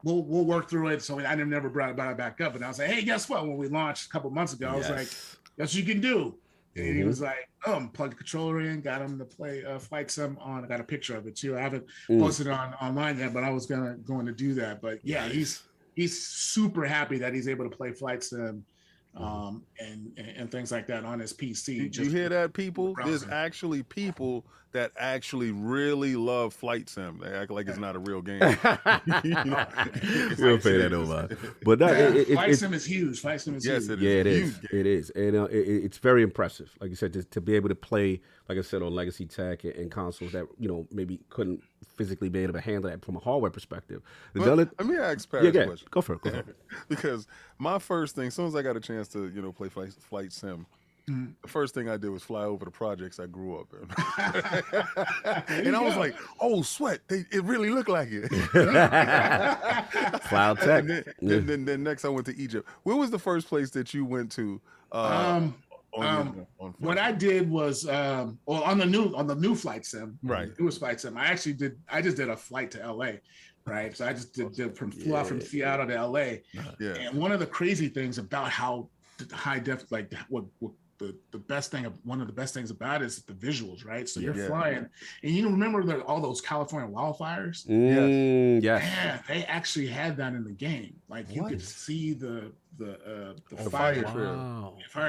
we'll work through it. So I never brought it back up, and I was like, hey, guess what? When we launched a couple months ago, I was like, that's what you can do. And he was like, plug the controller in, got him to play Flight Sim on. I got a picture of it too. I haven't posted it online yet, but I was going to do that. But yeah, he's super happy that he's able to play Flight Sim and things like that on his PC. You hear that, people? There's actually people that actually really love Flight Sim. They act like it's not a real game. We'll pay that over. But Flight Sim is huge. Flight Sim is huge. Yes, it is. Yeah, it is. It is. And it's very impressive. Like you said, to be able to play, like I said, on legacy tech and consoles that, maybe couldn't physically be able to handle that from a hardware perspective. Let me ask Paris a question. Go for it. Because my first thing, as soon as I got a chance to, play Flight Sim, the first thing I did was fly over the projects I grew up in. And I was like, oh, sweat. It really looked like it. Cloud tech. And then next I went to Egypt. Where was the first place that you went to? What I did was on the new Flight Sim, right? It was Flight Sim. I just did a flight to LA, right? So I just flew out from Seattle to LA. Yeah. And one of the crazy things about how high def, like what the best thing, one of the best things about it is the visuals, right? So you're flying, and remember all those California wildfires? Yeah, they actually had that in the game. Like, you could see the fire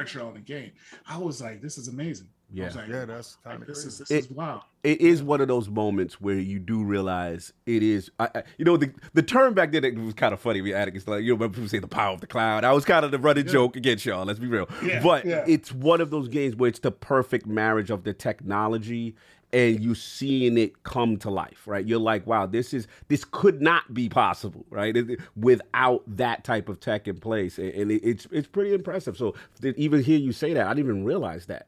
trail in the game. I was like, this is amazing. Yeah, I was like, that's kind of this is wild. It is one of those moments where you do realize it is. The term back then, it was kind of funny. We had it. It's like, remember people say the power of the cloud. I was kind of the running joke against y'all. Let's be real. But it's one of those games where it's the perfect marriage of the technology and you seeing it come to life, right? You're like, wow, this could not be possible, right? Without that type of tech in place, and it's pretty impressive. So to even hear you say that, I didn't even realize that,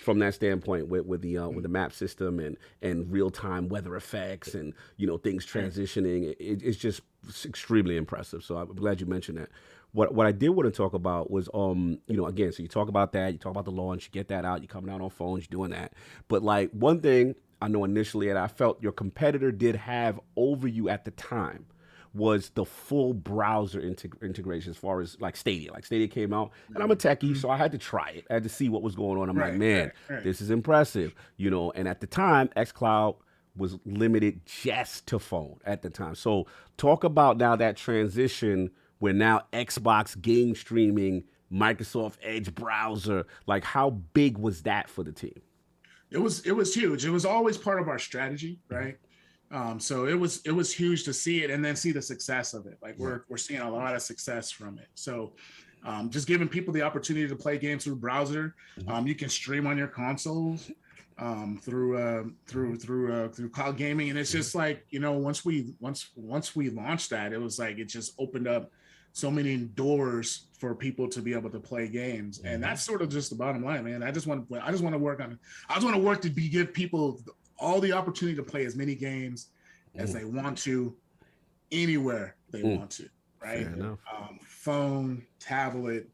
from that standpoint with the map system and real time weather effects and things transitioning. It's just extremely impressive. So I'm glad you mentioned that. What I did want to talk about was, again, so you talk about that, you talk about the launch, you get that out, you're coming out on phones, you're doing that. But like, one thing I know initially, and I felt your competitor did have over you at the time, was the full browser integration as far as like Stadia. Like, Stadia came out, and I'm a techie, so I had to try it. I had to see what was going on. I'm like, man, this is impressive, And at the time, xCloud was limited just to phone at the time. So talk about now that transition where now Xbox game streaming, Microsoft Edge browser, like, how big was that for the team? It was huge. It was always part of our strategy, right? So it was huge to see it and then see the success of it. Like, we're seeing a lot of success from it. So just giving people the opportunity to play games through browser. You can stream on your consoles through cloud gaming, and it's just like, once we launched that, it was like it just opened up so many doors for people to be able to play games, and that's sort of just the bottom line, man. I just want to work to give people all the opportunity to play as many games as they want to, anywhere they want to, right? Phone, tablet,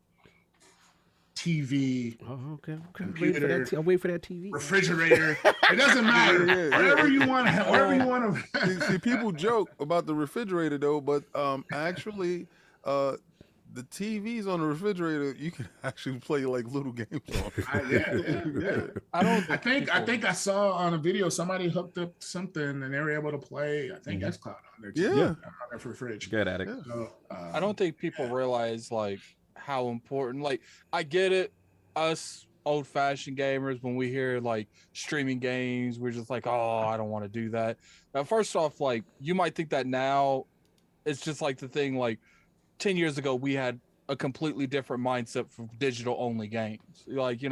TV, okay. computer, I'll wait for that TV. refrigerator. It doesn't matter. Whatever you want to have, wherever you want to. See, people joke about the refrigerator though, but actually, the TVs on the refrigerator, you can actually play like little games on. Yeah. I think I saw on a video somebody hooked up something and they were able to play. I think xCloud on their TV, on their fridge. Good at it. So, I don't think people realize like how important. Like I get it, us old-fashioned gamers, when we hear like streaming games, we're just like, oh, I don't want to do that. Now, first off, like you might think that now, it's just like the thing like 10 years ago, we had a completely different mindset for digital only games. Like,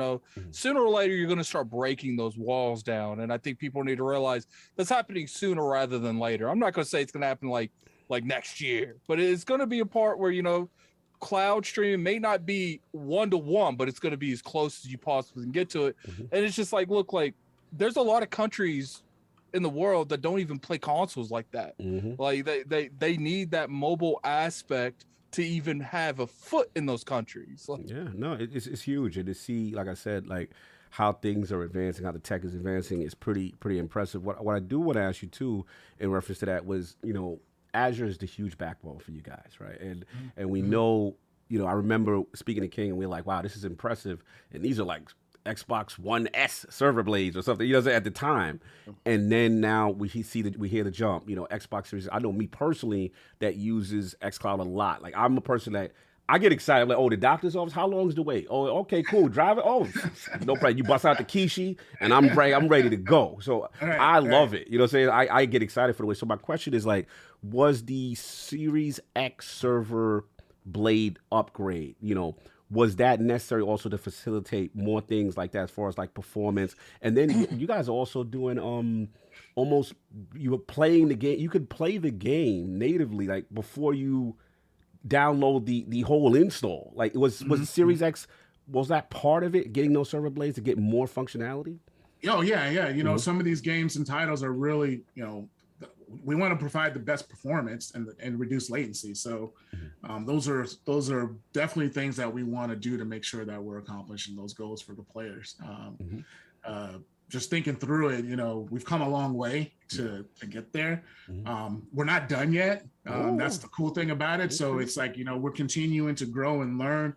sooner or later, you're going to start breaking those walls down. And I think people need to realize that's happening sooner rather than later. I'm not going to say it's going to happen like next year, but it's going to be a part where, cloud streaming may not be 1-to-1, but it's going to be as close as you possibly can get to it. And it's just like, look, like there's a lot of countries in the world that don't even play consoles like that. Like they need that mobile aspect to even have a foot in those countries. It's huge. And to see, like I said, like how things are advancing, how the tech is advancing is pretty impressive. What I do want to ask you too, in reference to that, was Azure is the huge backbone for you guys, right? And we know, I remember speaking to King and we were like, wow, this is impressive. And these are like Xbox One S server blades or something, at the time. And then now we hear the jump, Xbox Series. I know me personally that uses xCloud a lot. Like I'm a person that I get excited, like, oh, the doctor's office, how long is the wait? Oh, okay, cool, drive it. Oh, no problem. You bust out the Kishi and I'm ready to go. So I love it. You know what I'm saying? I get excited for the way. So my question is like, was the Series X server blade upgrade, was that necessary also to facilitate more things like that as far as like performance? And then you guys are also doing almost, you were playing the game, you could play the game natively like before you download the whole install. Like was the Series X, was that part of it, getting those server blades to get more functionality? Oh yeah. Some of these games and titles are really, we want to provide the best performance and reduce latency. So those are definitely things that we want to do to make sure that we're accomplishing those goals for the players. Just thinking through it, we've come a long way to get there. We're not done yet. That's the cool thing about it. So it's like, we're continuing to grow and learn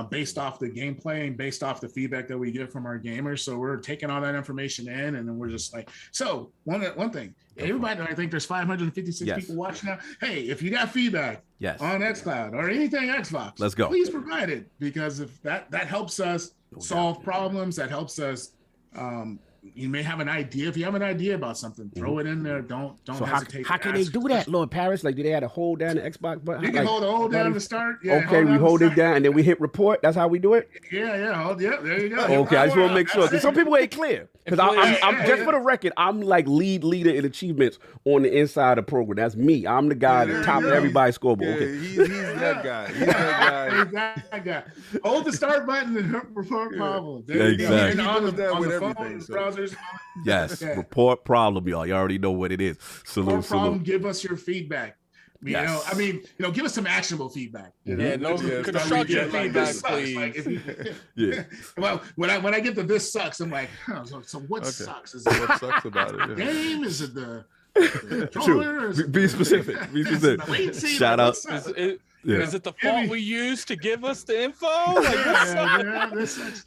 based off the gameplay and based off the feedback that we get from our gamers. So we're taking all that information in, and then we're just like, so one thing, everybody, I think there's 556 people watching now. Hey, if you got feedback on xCloud or anything Xbox, let's go. Please provide it, because if that helps us solve problems, that helps us, you may have an idea. If you have an idea about something, throw it in there. Don't hesitate. How can they do that, Lord Paris? Like, do they have to hold down the Xbox button? You can hold down to start. Yeah, okay, we hold it down and then we hit report. That's how we do it? Yeah. There you go. Okay, I just want to make sure, because some people ain't clear. Because I'm just for the record, I'm like leader in achievements on the inside of the program. That's me. I'm the guy at the top of everybody's scoreboard. Okay. He's that guy. He's that guy. Hold the start button and report problem. Exactly. And on the phone, browsers. Yes, report problem, y'all. You already know what it is. Report problem. Give us your feedback. Give us some actionable feedback. Constructive feedback, please. Well, when I get to this sucks, I'm like, so what sucks? Is it what sucks about it? The game? Is it the controller? Be specific. Shout out. Is it the font we use to give us the info?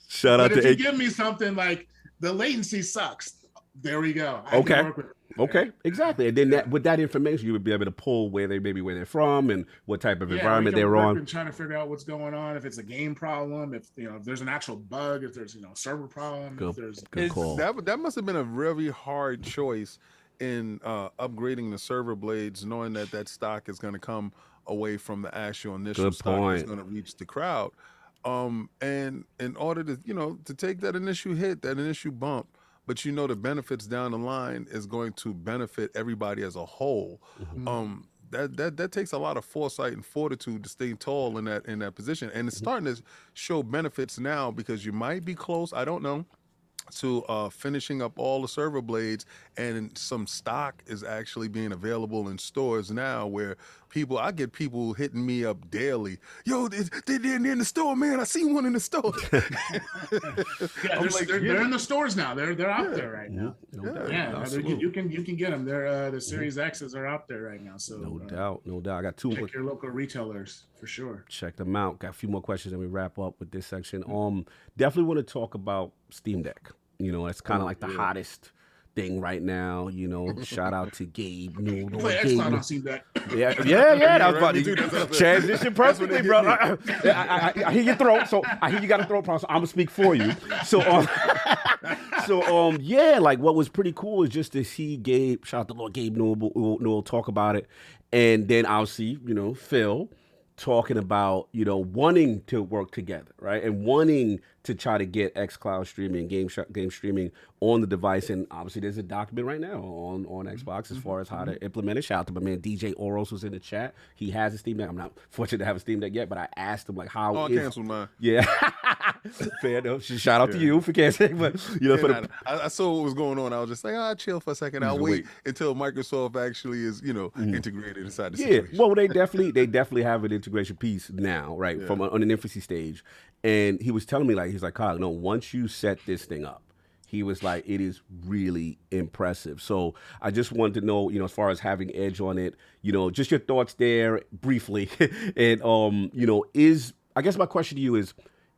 Shout out to if you give me something like the latency sucks, there we go. Okay, exactly. And then with that information, you would be able to pull where they're from and what type of environment they're on. And trying to figure out what's going on, if it's a game problem, if there's an actual bug, if there's server problem. Good call. That must have been a very hard choice in upgrading the server blades, knowing that stock is going to come away from the actual initial stock that's going to reach the crowd. And in order to to take that initial hit, that initial bump, but the benefits down the line is going to benefit everybody as a whole. That takes a lot of foresight and fortitude to stay tall in that position, and it's starting to show benefits now, because you might be close. I don't know. to finishing up all the server blades, and some stock is actually being available in stores now where I get people hitting me up daily. Yo, they're in the store, man. I seen one in the store. They're in the stores now. They're out there right now. No doubt. Yeah, you can get them. They're the Series X's are out there right now. So no doubt. I got two. Check your local retailers for sure. Check them out. Got a few more questions, and we wrap up with this section. Definitely want to talk about Steam Deck. It's kind of like the hottest thing right now. Shout out to Gabe. Play xCloud on Steam Deck. Yeah. That was about to transition perfectly, bro. I hear your throat, so I hear you got a throat problem. So I'm gonna speak for you. So, like what was pretty cool is just to see Gabe. Shout out to Lord Gabe Newell talk about it, and then I'll see Phil talking about wanting to work together, right, and wanting to try to get xCloud streaming, game streaming on the device. And obviously there's a document right now on Xbox as far as how to implement it. Shout out to my man DJ Oros was in the chat. He has a Steam Deck. I'm not fortunate to have a Steam Deck yet, but I asked him like how I canceled mine. Yeah. Fair enough. Shout out to you for canceling, but I saw what was going on. I was just like, I'll chill for a second. I'll wait until Microsoft actually is, integrated inside the situation. Well, they definitely have an integration piece now, right? From on an infancy stage. And he was telling me he's like, Kyle, no, once you set this thing up, he was like, it is really impressive. So I just wanted to know, as far as having Edge on it, just your thoughts there briefly. And, I guess my question to you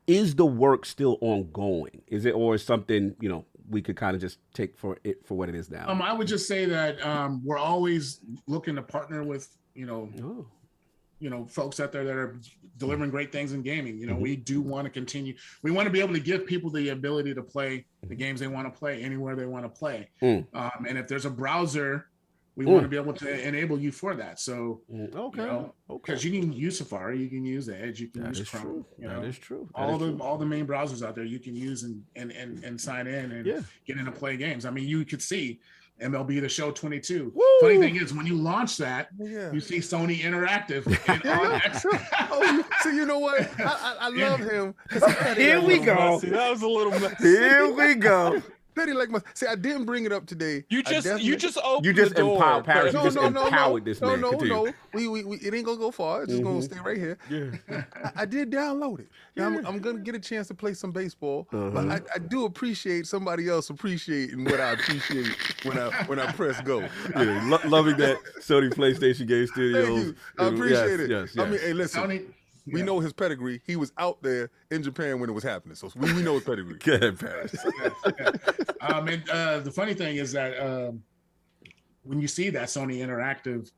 is the work still ongoing? Is it, or is something, we could kind of just take for what it is now? I would just say that we're always looking to partner with, folks out there that are delivering great things in gaming. We do want to continue. We want to be able to give people the ability to play the games they want to play anywhere they want to play. And if there's a browser, we want to be able to enable you for that. So, because you can use Safari, you can use Edge, you can use Chrome. That is true. All the main browsers out there you can use and sign in and get in to play games. I mean, you could see MLB The Show 22. Woo! Funny thing is, when you launch that, you see Sony Interactive. So you know what? I love him. Here we go. See, that was a little messy. Here we go. Petty like my. See, I didn't bring it up today. You just opened empowered Paris. You just empowered this man. No. We it ain't gonna go far. It's just gonna stay right here. Yeah. I did download it. Yeah. I'm gonna get a chance to play some baseball. But I do appreciate somebody else appreciating what I appreciate when I press go. Yeah, loving that Sony PlayStation Game Studios. Thank you. I appreciate it. Yes. I mean, hey, listen. We know his pedigree. He was out there in Japan when it was happening, so we know his pedigree. Go ahead, Paris. The funny thing is that when you see that Sony Interactive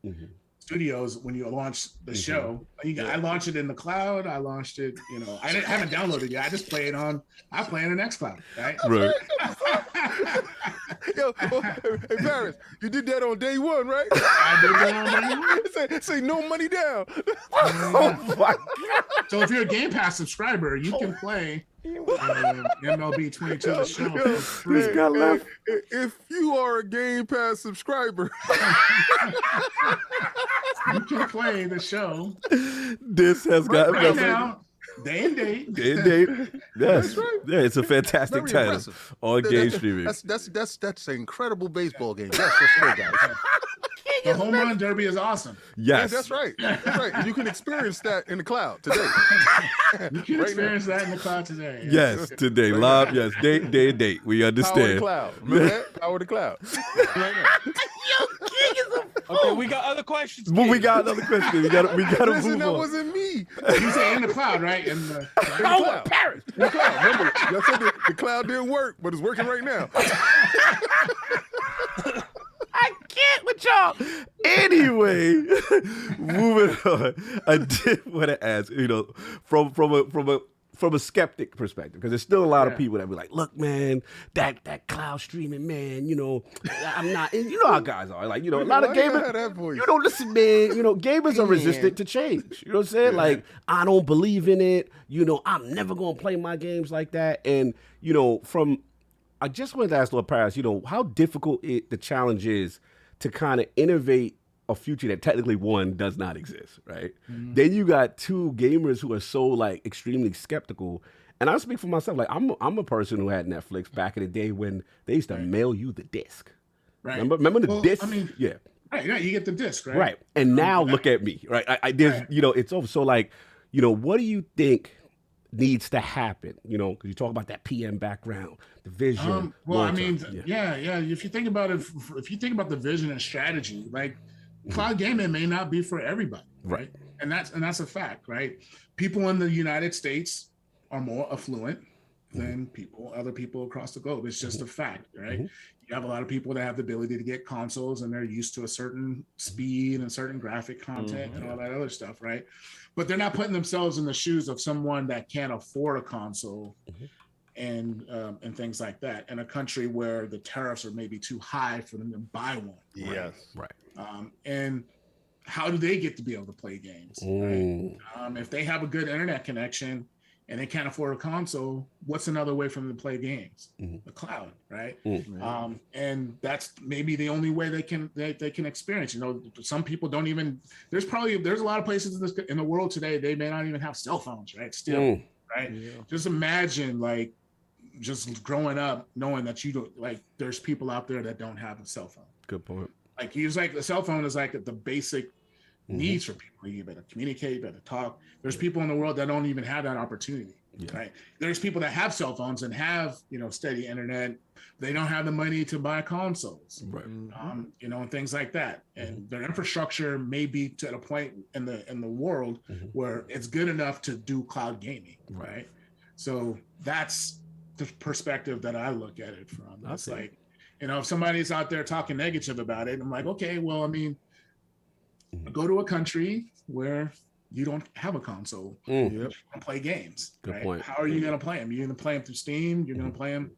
Studios, when you launch the show, I launched it in the cloud. I launched it, I haven't downloaded it yet. I just play it on. I play it in xCloud, right? Right. Yo, hey Paris, you did that on day one, right? I did that on day one. Say no money down. Oh my God. So if you're a Game Pass subscriber, you can play MLB 22 the show for free. If you are a Game Pass subscriber, you can play the show. This has got right now. Day and date. Yes. That's right. Yeah, it's a fantastic Very title impressive. on game streaming. That's an incredible baseball game. That's for sure, guys. The home run derby is awesome. Yes. That's right. That's right. You can experience that in the cloud today. You can experience that in the cloud today. Yes, today. Live, yes. Day and date. We understand. Power of the cloud. Remember that? Power of the cloud. Right now. Okay, we got other questions. Well, we got another question. We got to Listen, move that on. wasn't me. You say in the cloud, right? In the cloud. Paris. In the cloud. Remember, y'all said the cloud didn't work, but it's working right now. I can't with y'all. Anyway, moving on. I did want to ask, from a skeptic perspective, because there's still a lot of people that be like, look, man, that cloud streaming, man, I'm not, and you know how guys are. Like, a lot of gamers, you don't listen, man, gamers are resistant to change. You know what I'm saying? Like, I don't believe in it. I'm never going to play my games like that. And, I just wanted to ask Lord Paris, how difficult the challenge is to kind of innovate a future that technically one does not exist, right? Then you got two gamers who are so extremely skeptical, And I speak for myself. Like I'm a person who had Netflix back in the day when they used to mail you the disc. Right. Remember the disc? I mean, yeah. Right. Yeah. You get the disc. Right. Right. And now look at me. Right. I there's it's over. So like what do you think needs to happen? Because you talk about that PM background, the vision. Well, I mean, yeah. If you think about it, if you think about the vision and strategy, like cloud gaming may not be for everybody, right? And that's a fact, right? People in the United States are more affluent than other people across the globe. It's just a fact, right? You have a lot of people that have the ability to get consoles and they're used to a certain speed and certain graphic content and all that other stuff, right? But they're not putting themselves in the shoes of someone that can't afford a console and things like that in a country where the tariffs are maybe too high for them to buy one. Yes. Right. And how do they get to be able to play games? Right? If they have a good internet connection and they can't afford a console, what's another way for them to play games? The cloud, right? And that's maybe the only way they can experience. Some people don't even. There's a lot of places in the world today they may not even have cell phones, right? Still, right? Yeah. Just imagine like just growing up knowing that you don't there's people out there that don't have a cell phone. Good point. Like the cell phone is like the basic needs for people. You better communicate, you better talk. There's people in the world that don't even have that opportunity, right? There's people that have cell phones and have, steady internet. They don't have the money to buy consoles, right? And things like that. And their infrastructure may be to a point in the world where it's good enough to do cloud gaming, right? So that's the perspective that I look at it from. It's like, if somebody's out there talking negative about it, I'm like, okay, well, I mean, go to a country where you don't have a console. You don't play games. Good right? point. How are you going to play them? You're going to play them through Steam. You're going to play them,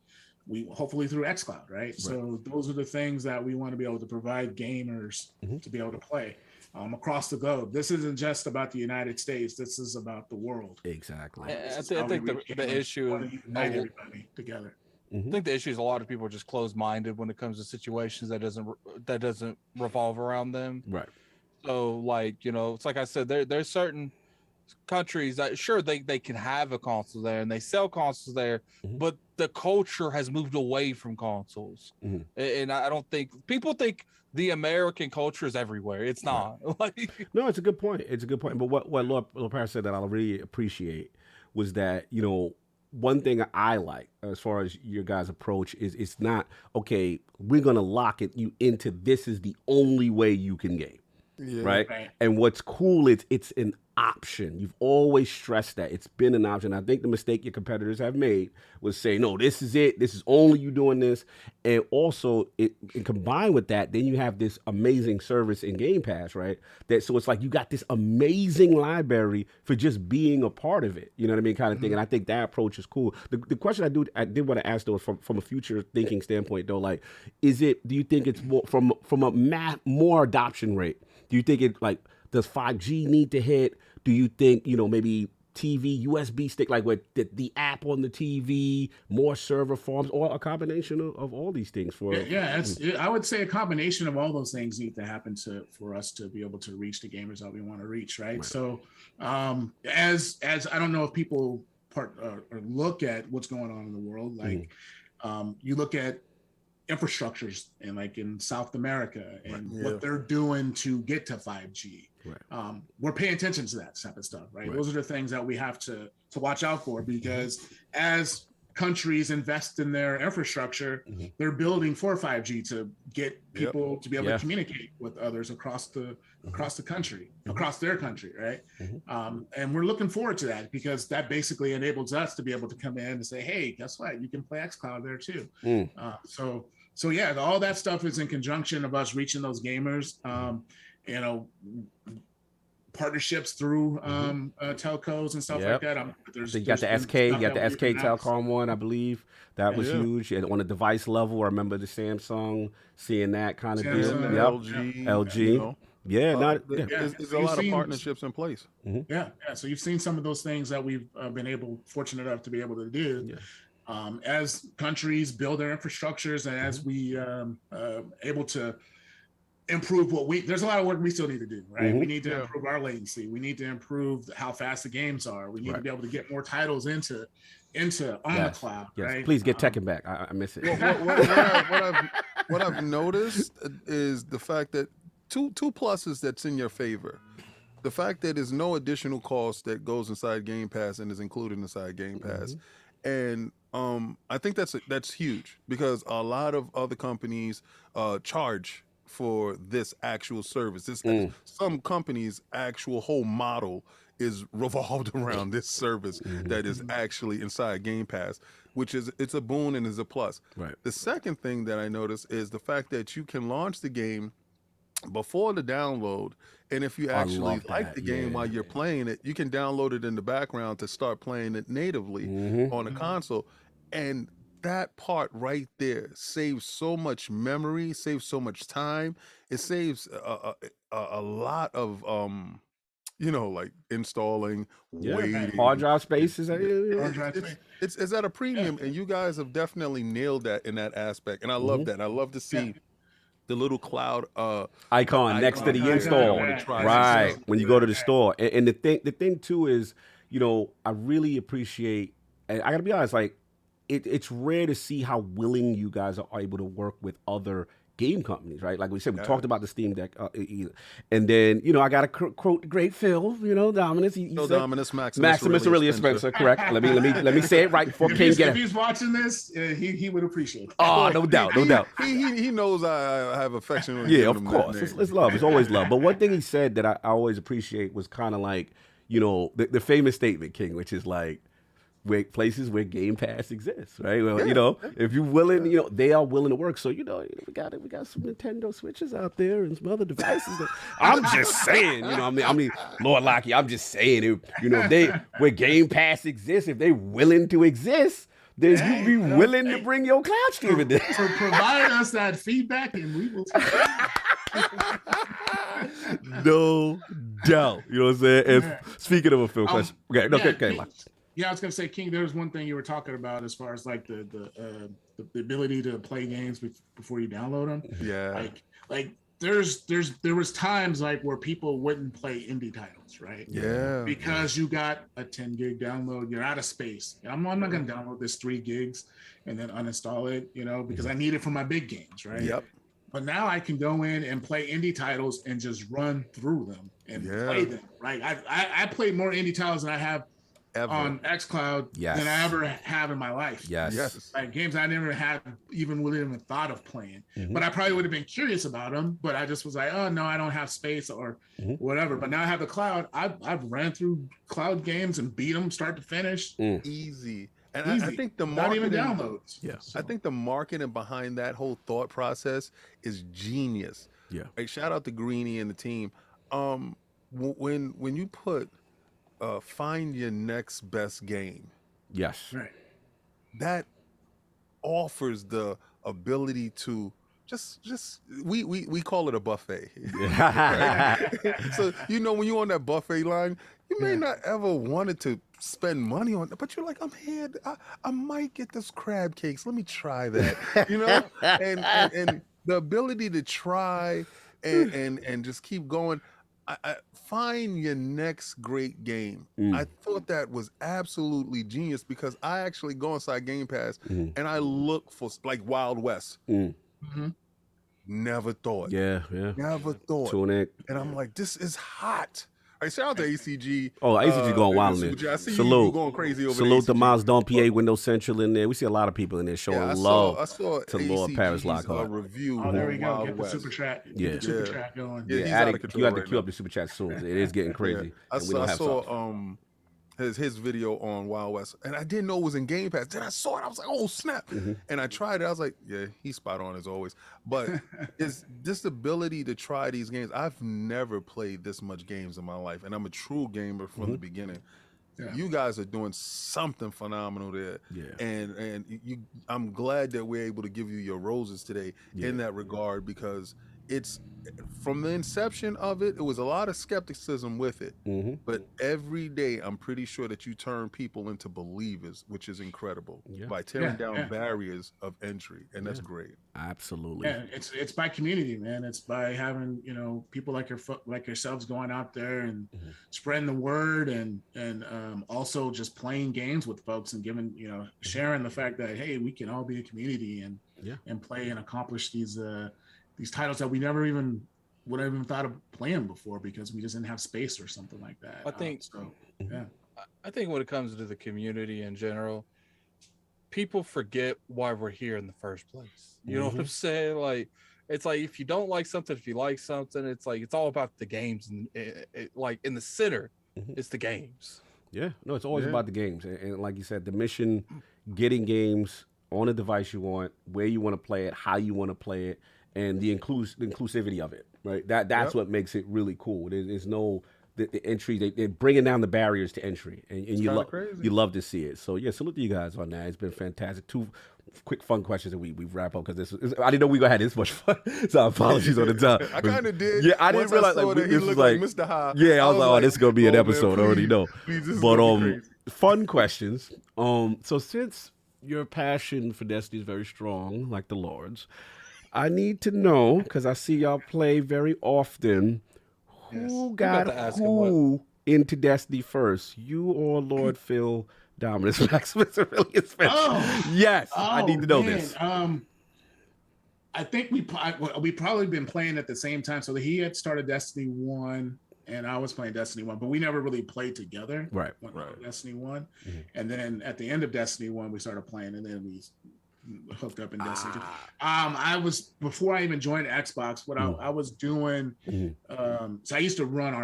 hopefully through xCloud, right? So those are the things that we want to be able to provide gamers to be able to play across the globe. This isn't just about the United States. This is about the world. Exactly. I think the issue is unite everybody together. I think the issue is a lot of people are just closed-minded when it comes to situations that doesn't revolve around them. Right. So, it's like I said, there's certain countries that sure they can have a console there and they sell consoles there, but the culture has moved away from consoles. And I don't think people think the American culture is everywhere. It's not. No, it's a good point. But what Lord Paris said that I really appreciate was that one thing I like as far as your guys' approach is it's not, okay, we're going to lock you into this is the only way you can game. Yeah. Right? And what's cool is it's an option. You've always stressed that. It's been an option. I think the mistake your competitors have made was say, no, this is it. This is only you doing this. And also, and combined with that, then you have this amazing service in Game Pass, right? So it's like you got this amazing library for just being a part of it. You know what I mean? Kind of thing. And I think that approach is cool. The question I did want to ask, though, from a future thinking standpoint, though, do you think it's more from a more adoption rate? Do you think does 5G need to hit? Do you think, maybe TV, USB stick, with the app on the TV, more server farms, or a combination of all these things I would say a combination of all those things need to happen for us to be able to reach the gamers that we want to reach, right? So as I don't know if people or look at what's going on in the world, you look at infrastructures in South America and what they're doing to get to 5G. Right. We're paying attention to that type of stuff, right? Those are the things that we have to watch out for, because as countries invest in their infrastructure, they're building for 5G to get people to be able to communicate with others across the country, across their country, right? And we're looking forward to that, because that basically enables us to be able to come in and say, hey, guess what? You can play xCloud there too. So yeah, all that stuff is in conjunction of us reaching those gamers. Partnerships through telcos and stuff like that. So you got the SK Telcom one, I believe. That was huge. And on a device level, I remember the Samsung, seeing that kind of deal. LG. There's a lot of partnerships in place. So you've seen some of those things that we've been fortunate enough to be able to do. As countries build their infrastructures and as we able to improve there's a lot of work we still need to do, right? We need to improve our latency. We need to improve how fast the games are. We need to be able to get more titles into on the cloud, right? Please get Tekken back. I miss it. What I've noticed is the fact that two pluses that's in your favor. The fact that there's no additional cost that goes inside Game Pass and is included inside Game Pass. And I think that's huge because a lot of other companies charge for this actual service. Some companies' actual whole model is revolved around this service that is actually inside Game Pass, which it's a boon and is a plus. Right. The second thing that I noticed is the fact that you can launch the game before the download, and if you actually like the game while you're playing it, you can download it in the background to start playing it natively on a console. And that part right there saves so much memory, saves so much time. It saves a lot of like installing, waiting. Hard drive space is it's at a premium, and you guys have definitely nailed that in that aspect. And I love that. I love to see the little cloud icon next to the install, right? When you go to the store, and the thing too is, I really appreciate. And I gotta be honest, like it's rare to see how willing you guys are able to work with other game companies, right? Like we said, we talked about the Steam Deck, and then I got to quote great Phil, Dominus. Dominus Maximus Aurelius Spencer, correct? Let me say it right before King get it. If he's watching this, he would appreciate it. Oh, no doubt. He knows I have affection. Yeah, of course. It's love. It's always love. But one thing he said that I always appreciate was kind of like, the famous statement, King, which is like, places where Game Pass exists, right? Well, if you're willing, they are willing to work. So we got some Nintendo Switches out there and some other devices. I'm just saying, I mean, Lord Locky, I'm just saying, where Game Pass exists, if they're willing to exist, then you'd be willing to bring your cloud streaming there. So provide us that feedback, and we will. No doubt, you know what I'm saying. And speaking of a film question, okay. Yeah, I was gonna say, King. There was one thing you were talking about as far as like the ability to play games before you download them. Yeah, like there was times like where people wouldn't play indie titles, right? Yeah, because you got a 10 gig download, you're out of space. I'm not gonna download this 3 gigs and then uninstall it, because I need it for my big games, right? Yep. But now I can go in and play indie titles and just run through them and play them. Right? I played more indie titles than I have on xCloud than I ever have in my life. Yes. Like games I never had even thought of playing. But I probably would have been curious about them, but I just was like, oh no, I don't have space or whatever. But now I have the cloud. I've ran through cloud games and beat them start to finish. Easy. And I think the marketing, not even downloads. Yes. I think the marketing behind that whole thought process is genius. Yeah. Like shout out to Greenie and the team. When you put find your next best game. Yes. Right. That offers the ability to just we call it a buffet. So when you're on that buffet line, you may not ever wanted to spend money on it, but you're like, I'm here. I might get this crab cakes. Let me try that. And the ability to try and just keep going. I find your next great game. I thought that was absolutely genius because I actually go inside Game Pass and I look for like Wild West. Never thought. Yeah. Never thought. Tunic. And I'm like, this is hot. All right, shout out to ACG. Oh, ACG going wild in there. I see you going crazy over there. Salute to Miles Dompier, Windows Central in there. We see a lot of people in there showing love I saw to Lord Paris Lockhart. Review. Oh, there we go. Wild Get West. the super chat. Yeah. Get the super chat going. Yeah, he's You out have of to control queue up the super chat soon. It is getting crazy. I saw his video on Wild West, and I didn't know it was in Game Pass. Then I saw it, I was like, oh snap! And I tried it. I was like, yeah, he's spot on as always. But it's this ability to try these games. I've never played this much games in my life, and I'm a true gamer from the beginning. Yeah. You guys are doing something phenomenal there. Yeah. And I'm glad that we're able to give you your roses today in that regard because it's from the inception of it, it was a lot of skepticism with it. But every day, I'm pretty sure that you turn people into believers, which is incredible by tearing down barriers of entry, and that's great. Absolutely. Yeah, it's by community, man. It's by having people like yourselves going out there and spreading the word, and also just playing games with folks and giving sharing the fact that hey, we can all be a community and play and accomplish these titles that we never even would have even thought of playing before because we just didn't have space or something like that. I think I think when it comes to the community in general, people forget why we're here in the first place. You know what I'm saying? Like, it's like if you don't like something, if you like something, it's like it's all about the games, and like in the center, it's the games. Yeah, no, it's always about the games, and like you said, the mission, getting games on a device you want, where you want to play it, how you want to play it, and the inclusivity of it. Right, that's what makes it really cool. There's no the entry. They're bringing down the barriers to entry, and you love to see it. So yeah, salute to you guys on that. It's been fantastic. 2 quick fun questions that we wrap up because I didn't know we were gonna have this much fun. So apologies on the time. I kind of did. Yeah, I didn't realize that he looked like Mr. High. Yeah, I was like, oh, this is gonna be an episode. Man, I already know. But fun questions. So since your passion for Destiny is very strong, like the Lord's, I need to know, because I see y'all play very often, who got who into Destiny first, you or Lord Phil Dominus Maximus Aurelius? Yes, I need to know this. I think we probably been playing at the same time. So he had started Destiny 1 and I was playing Destiny 1, but we never really played together. Right. Destiny 1. And then at the end of Destiny 1, we started playing, and then we hooked up in Destiny 2. I was, before I even joined Xbox, what I was doing, so I used to run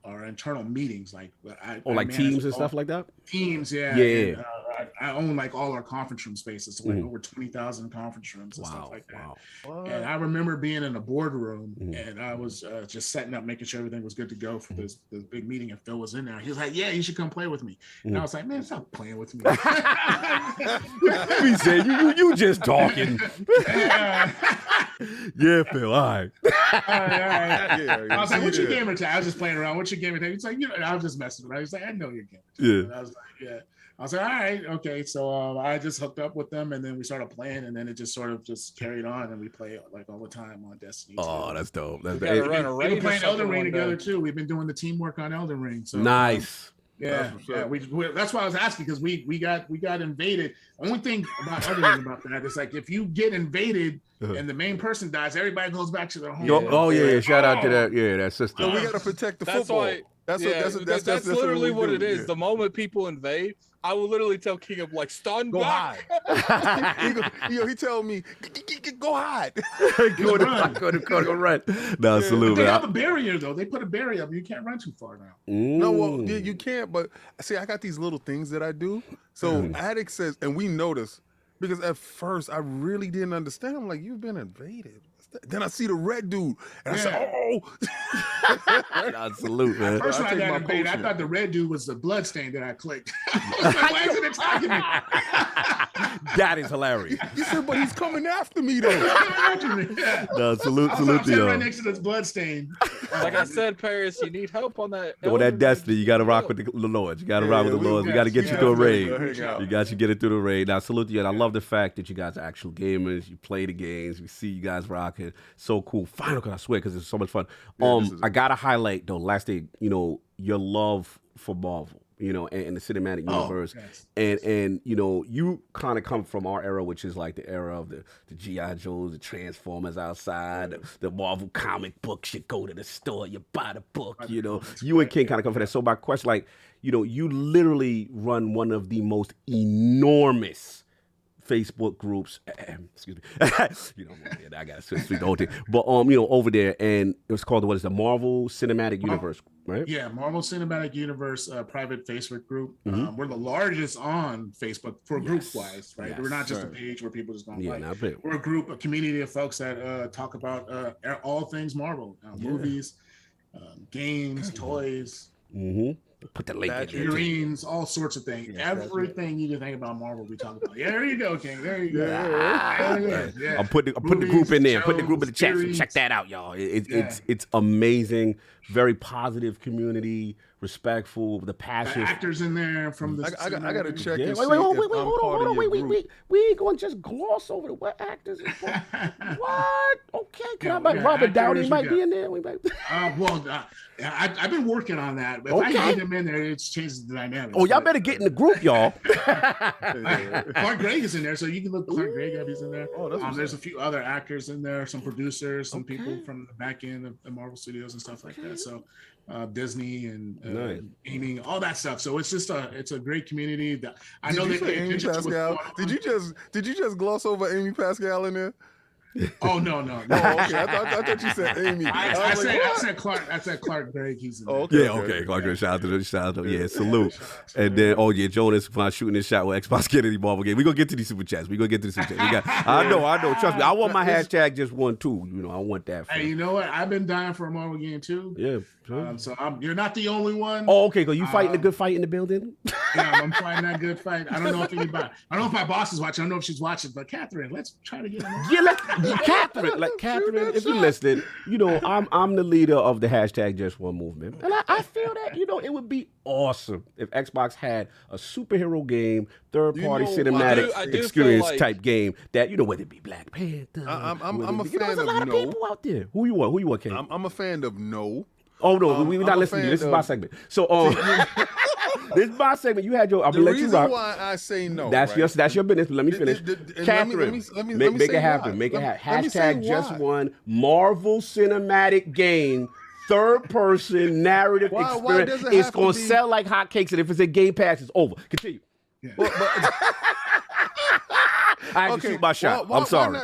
our internal meetings, like teams and stuff like that? Teams, yeah. And, I own like all our conference room spaces, so like over 20,000 conference rooms and stuff like that. And I remember being in a boardroom and I was just setting up, making sure everything was good to go for this big meeting, and Phil was in there. He was like, yeah, you should come play with me. And I was like, man, stop playing with me. He said, you just talking. Yeah, Phil, all right. I was like, what's your gamer tag? I was just playing around. What's your gamer tag? He's like, I was just messing around. He was like, I know your gamer tag. Yeah. And I was like, yeah. I was like, all right, okay. So I just hooked up with them, and then we started playing, and then it just sort of just carried on, and we play like all the time on Destiny. Oh, that's dope. That's we've been playing Elden Ring together too. We've been doing the teamwork on Elden Ring. So nice. Yeah. That's why I was asking, because we got invaded. Only thing about Elden Ring about that is like if you get invaded and the main person dies, everybody goes back to their home. Shout out to that sister. So we got to protect the football. That's literally what it is. The moment people invade, I will literally tell King of like, stun, go hide. He told me, go hide. Go run. No, salute. They have a barrier though. They put a barrier up. You can't run too far now. No, well, you can't. But see, I got these little things that I do. So Addict says, and we notice, because at first I really didn't understand. I'm like, you've been invaded. Then I see the red dude, and I said, "Oh!" Salute, man. First when I got invaded, I thought the red dude was the bloodstain that I clicked. I was like, why is it attacking me? That is hilarious. You said, but he's coming after me, though. No, salute to you. Right next to this bloodstain. Like I said, Paris, you need help on that. On that Destiny, you got to rock with the Lords. You got to rock with the Lords. We got to get you through a raid. You got to get it through the raid. Now, salute to you. And I love the fact that you guys are actual gamers. You play the games. We see you guys rocking. So cool. Final, because I swear, because it's so much fun. I got to highlight, though, last thing, your love for Marvel. And the cinematic universe. And you kind of come from our era, which is like the era of the G.I. Joes, the Transformers outside, the Marvel comic books. You go to the store, you buy the book, You and King kind of come from that. So my question, like, you literally run one of the most enormous Facebook groups, excuse me, I gotta speak the whole thing, but over there, and it was called the Marvel Cinematic Universe, right? Yeah, Marvel Cinematic Universe private Facebook group. We're the largest on Facebook for group wise, right? We're not just a page where people just don't like. We're a community of folks that talk about all things Marvel, movies, games, toys. Put the link in there. Figurines, all sorts of things. Everything you can think about Marvel, we talk about. Yeah, there you go, King. There you go. Yeah. I'm putting the group in there. Put the group in the chat. So check that out, y'all. It's amazing. Very positive community. Respectful, the passion. Actors in there from the. I got to check. Wait, hold on. We ain't gonna just gloss over what actors. What? Okay, Robert Downey might be in there. I've been working on that. If I get him in there, it changes the dynamic. Oh, y'all better get in the group, y'all. Clark Gregg is in there, so you can look Clark Gregg up. He's in there. There's a few other actors in there, some producers, some people from the back end of the Marvel Studios and stuff like that. So. Disney and gaming, all that stuff. So it's just a great community. That I know that Amy Pascal. Did you just gloss over Amy Pascal in there? Oh no. Oh, okay. I thought you said Amy. I said Clark. I said Clark Gregg. He's in there. Okay. Clark Gregg. Shout out to yeah, salute. And then Jonas shooting his shot with Xbox Kennedy Marvel game. We gonna get to these super chats. I know. Trust me. I want my hashtag just one too. I want that. Hey, you know what? I've been dying for a Marvel game too. Yeah. So you're not the only one. Oh, okay. Go. You fighting a good fight in the building? Yeah, I'm fighting that good fight. I don't know if my boss is watching. I don't know if she's watching. But Catherine, let's try to get him. Yeah, Catherine, if you're listening, I'm the leader of the hashtag Just One movement, and I feel that it would be awesome if Xbox had a superhero game, third-party cinematic experience type game that whether it be Black Panther. I'm a fan there's a lot of people out there. Who you want, King? I'm a fan of No. Oh no, we're not listening to you. This is my segment. So this is my segment. You had your. I'm gonna let you rock. The reason why I say no. That's your business. Let me finish. Catherine, make it happen. Make it happen. Hashtag Just One Marvel Cinematic Game. Third person narrative experience. It's gonna sell like hotcakes, and if it's a Game Pass, it's over. Continue. Yeah. I had to shoot my shot. I'm sorry.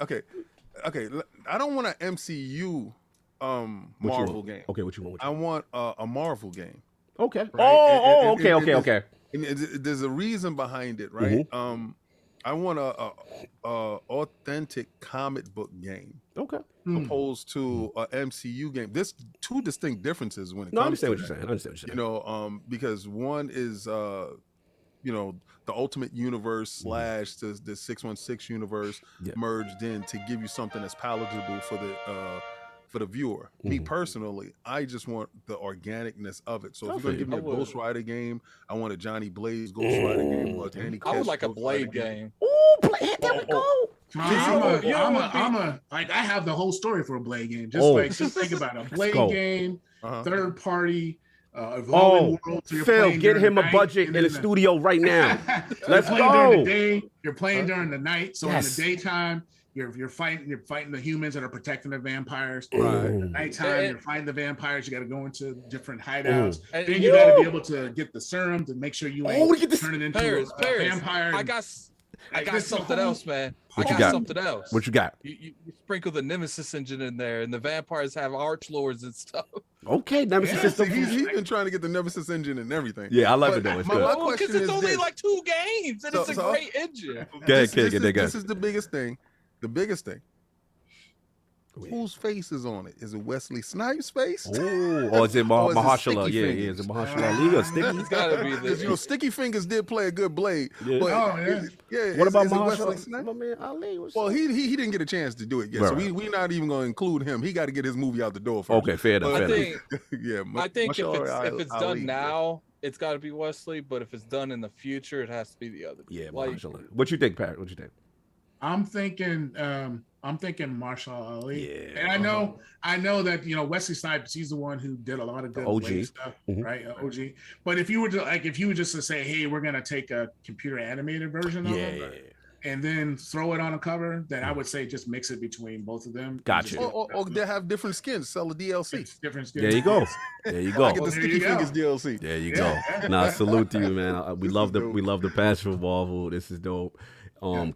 Okay. I don't want an MCU Marvel game. Okay, what you want? I want a Marvel game. Okay. Right? Okay. And there's a reason behind it, right? Mm-hmm. I want a authentic comic book game. Okay. Opposed to a MCU game. There's two distinct differences when it comes to that. I understand what you're saying. Because one is the Ultimate Universe / the 616 universe merged in to give you something that's palatable for the viewer. Me personally, I just want the organicness of it. So if you're gonna give me a Ghost Rider game, I want a Johnny Blaze Ghost Rider game or Danny I would like a Blade game. Ooh, Blade, there we go. I have the whole story for a Blade game. Just think about it. A Blade game, third party, evolving world. So Phil, get him a budget in the studio right now. Let's go. During the day, you're playing during the night. So in the daytime, you're fighting the humans that are protecting the vampires. Right. At nighttime, you're fighting the vampires. You got to go into different hideouts. Then you got to be able to get the serum to make sure you ain't turning into a vampire. I got something else, man. Something else. What you got? You sprinkle the Nemesis engine in there, and the vampires have archlords and stuff. Okay, Nemesis system. He's been trying to get the Nemesis engine and everything. Yeah, I love it though. It's good. Because it's only like 2 games, and it's a great engine. This is the biggest thing. The biggest thing. Whose face is on it? Is it Wesley Snipes' face? Or is it Mahershala? Yeah, is it Mahershala Ali or Sticky? It's gotta be this. Sticky Fingers did play a good Blade. Yeah. But, what about Mahershala? My man Ali. Well, he didn't get a chance to do it yet, so we not even going to include him. He got to get his movie out the door first. Okay, fair enough. I think if it's done now, it's got to be Wesley. But if it's done in the future, it has to be the other. Yeah, Mahershala. What you think, Pat? What you think? I'm thinking Mahershala Ali. Yeah. And I know that Wesley Snipes, he's the one who did a lot of good OG stuff, right? OG. But if you were just to say, hey, we're gonna take a computer animated version of it and then throw it on a cover, then I would say just mix it between both of them. Gotcha. Or they have different skins. Sell the DLC. Different skins. There you go. I get the Sticky Fingers DLC. There you go. Nah, salute to you, man. We love the passion for Marvel. This is dope.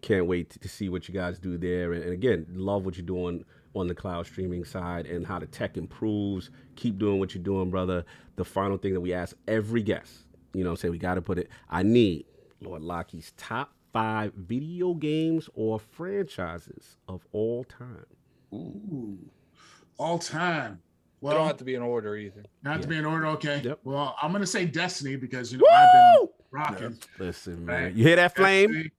Can't wait to see what you guys do there. And again, love what you're doing on the cloud streaming side and how the tech improves. Keep doing what you're doing, brother. The final thing that we ask every guest, we got to put it. I need Lord Lockie's top 5 video games or franchises of all time. Ooh, all time. Well, they don't have to be in order either. Not to be in order, okay. Yep. Well, I'm gonna say Destiny because I've been rocking. Listen, man. Right? You hear that flame?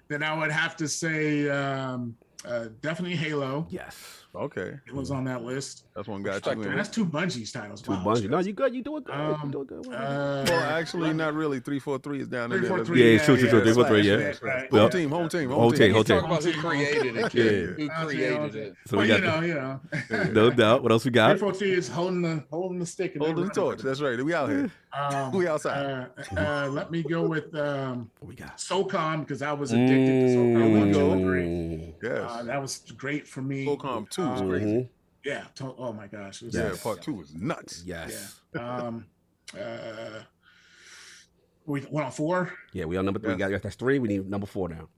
Then I would have to say definitely Halo. Yes. Okay. It was on that list. That's one got you in. That's 2 Bungie's titles. Two Bungie. No, you good. You doing good. You doing good. Well, actually, not really. 343 is down in there. 343. Yeah, true. 343. Yeah. Right. Home team. Whole team. Talk about who created it. Yeah. Who created it. So we got no doubt. What else we got? 343 is holding the stick. And Holding the torch. That's right. We out here. We outside. Let me go with What we got? SOCOM because I was addicted to SOCOM 1, 2, and 3. Yes. That was great for me. SOCOM 2 was crazy. Yeah. Oh my gosh. It was Yeah, part 2 was nuts. Yes. Yeah. We went on 4. Yeah, we on number 3. Yes. That's 3. We need number 4 now.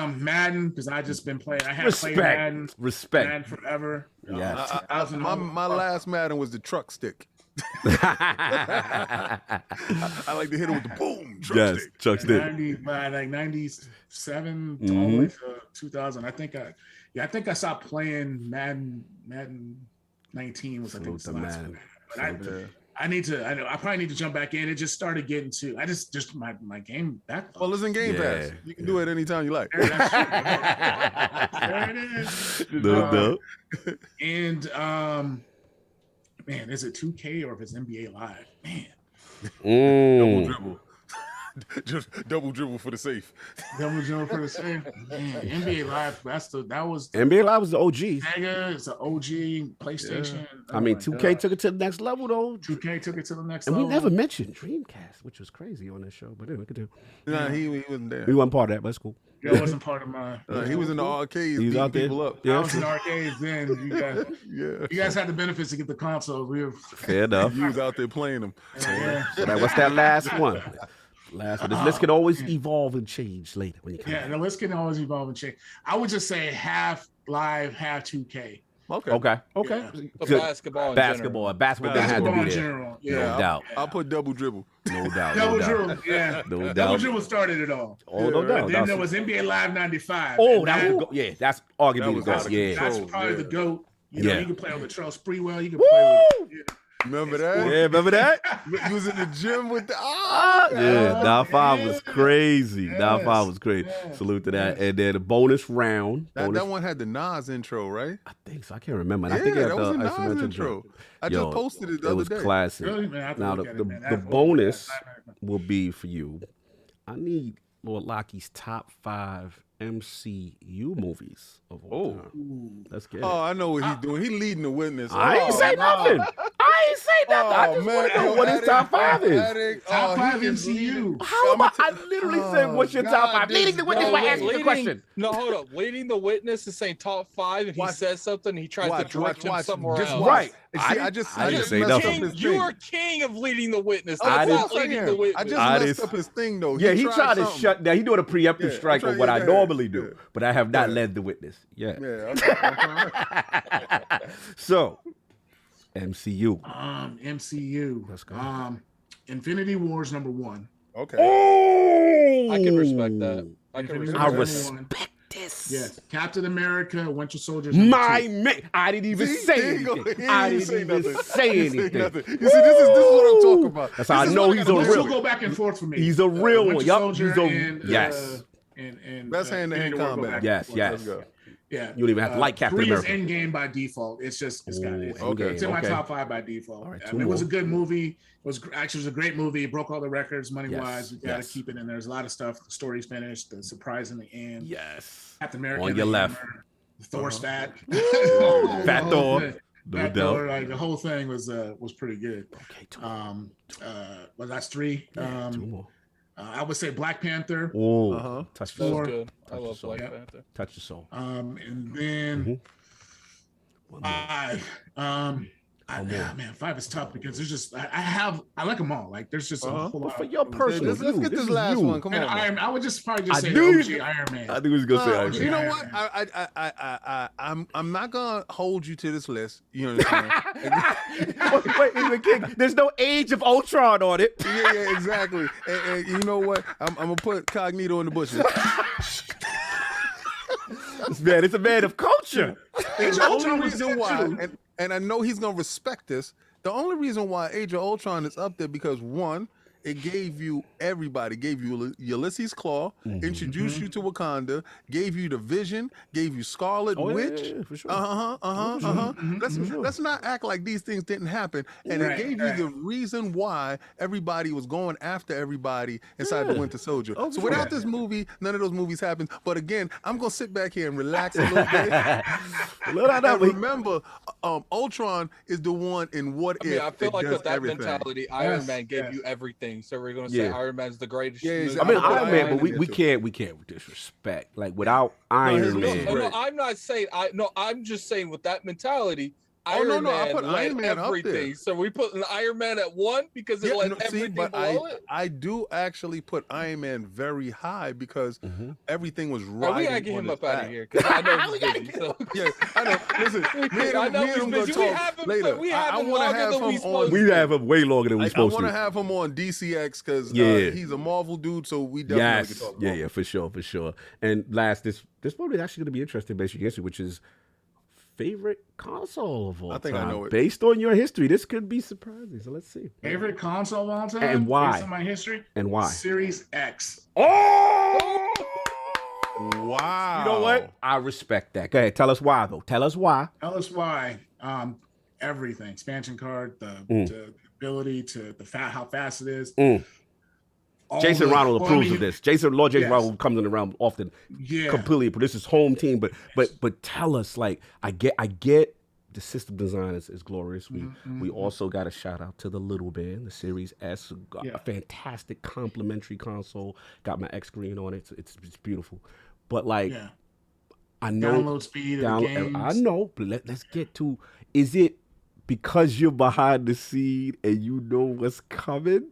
Madden because I just been playing. I had played Madden. Respect. Madden forever. Yes. My last Madden was the truck stick. I like to hit it with the boom truck stick. Chuck stick. 97 all the way to 2000. I think I stopped playing Madden 19 was I think the last one. But I probably need to jump back in. It just started getting to my game back. Well, it's in Game Pass. You can do it anytime you like. There it is. No. And man, is it 2K or if it's NBA Live? Man. Double dribble. Just double dribble for the safe. Double dribble for the safe. Man, NBA Live. That was NBA Live was the OG. Sega. It's an OG PlayStation. Yeah. I mean, 2K took it to the next level though. 2K took it to the next level. And we never mentioned Dreamcast, which was crazy on this show. But anyway, we could do. Nah, he wasn't there. He wasn't part of that, but it's cool. That wasn't part of my. He was in the arcades. He was out there. People up. Yeah, I was in the arcades then. You guys had the benefits to get the consoles. Fair enough. You was out there playing them. Yeah. So what's that last one? This list can always evolve and change later when you come back. The list can always evolve and change. I would just say half live, half 2K. Okay. Basketball doesn't have to be there. No doubt. I'll put double dribble. No doubt. Double dribble. Yeah. No doubt. Double dribble started it all. Oh, no doubt. Then there was NBA Live 95. Oh, that's arguably the GOAT. Yeah. That's probably the GOAT. You can play on the Charles Spreewell. You can Woo! play with. Remember that? Yeah, remember that? You was in the gym with the Down 5 was crazy. Down 5 was crazy. Salute to that. And then the bonus round. That one had the Nas intro, right? I think so. I can't remember. Yeah, I think that was the Nas intro. I just posted it the other day. It was classic. Really, man, now the bonus will be for you. I need Lord Lockie's top 5 MCU movies of all time. Let's get it. Oh, I know what he's doing. He's leading the witness. I ain't say nothing. I just want to know what his top 5 is. Top 5 MCU. How am I literally saying what's your top 5? Leading the witness by asking the question. No, hold up. Leading the witness is saying top 5, and he says something, and he tries to direct him somewhere else. Right. I just say nothing. You are king of leading the witness. I just messed up his thing though. Yeah, he tried to shut down. He doing a preemptive strike of what I normally do, but I have not led the witness. Yeah. So, MCU. MCU. Let's go. Infinity War's number 1. Okay. Oh, I can respect that. I respect this. Yes. Captain America, Winter Soldier. My man. I didn't even say anything. I didn't even say anything. You see, this is what I'm talking about. That's how I know he's a real. This will go back and forth for me. He's a real one. Yup. Yes. And that's hand-to-hand combat. Yes. Yeah. You don't even have to like Captain 3 America. 3 is Endgame by default. It's just it's in my top 5 by default. Right, it was a good movie. It was a great movie. It broke all the records money-wise. You got to keep it in. There's a lot of stuff. The story's finished. The surprise in the end. Yes. Captain America on your left. Thor's fat. Fat Thor. No doubt. Like the whole thing was pretty good. Okay. Well, that's 3. 2 more. I would say Black Panther. Oh, touch the soul. Good. I love Black Panther. Touch the soul. And then 5. Man, 5 is tough because there's just I like them all. Like there's just a whole lot. For your personal, let's get this last one. Come on. I would just probably say OG Iron Man. I think we was gonna say Iron Man. You know what? I'm not gonna hold you to this list. You know what I'm saying? Wait, King. There's no Age of Ultron on it. Yeah, exactly. And you know what? I'm gonna put Cognito in the bushes. It's a man of culture. And the only reason why, and I know he's gonna respect this. The only reason why Age of Ultron is up there because one, it gave you everybody, gave you Ulysses Claw, introduced you to Wakanda, gave you the Vision, gave you Scarlet Witch. For sure. Let's not act like these things didn't happen. And it gave you the reason why everybody was going after everybody inside the Winter Soldier. So without this movie, none of those movies happen. But again, I'm gonna sit back here and relax a little bit. And remember, Ultron is the one in What If. I feel like with that everything. mentality, Iron Man gave you everything. So we're gonna say Iron Man's the greatest. I mean, Iron Man, but we can't disrespect. Like without Iron Man. No, I'm not saying I'm just saying with that mentality, Iron Man I put Iron Man everything. up there. So we put an Iron Man at 1 because it let everything below it. I do actually put Iron Man very high because everything was right. We gotta get him up out of here because I know he's busy. So. Yeah, I know. Listen, I know he's busy. We have him later. We have him longer than we supposed to. We have him way longer than we supposed to. I want to have him on DCX because he's a Marvel dude, so we definitely can talk about him. For sure. And last, this probably actually going to be interesting, basically, which is favorite console of all time. I think I know it. Based on your history, this could be surprising. So let's see. Favorite console of all time? And why? Based on my history? And why? Series X. Oh! Wow. You know what? I respect that. Go ahead. Tell us why, though. Tell us why. Everything. Expansion card, the ability to how fast it is. Jason Ronald approves of this. Lord Jason Ronald comes in the realm often. Completely. But this is home team. But tell us, like, I get the system design is glorious. We also got a shout out to the little band, the Series S, a fantastic complimentary console. Got my X screen on it. It's beautiful. But like, I know download speed of the games. I know, but let's get to, is it because you're behind the scene and you know what's coming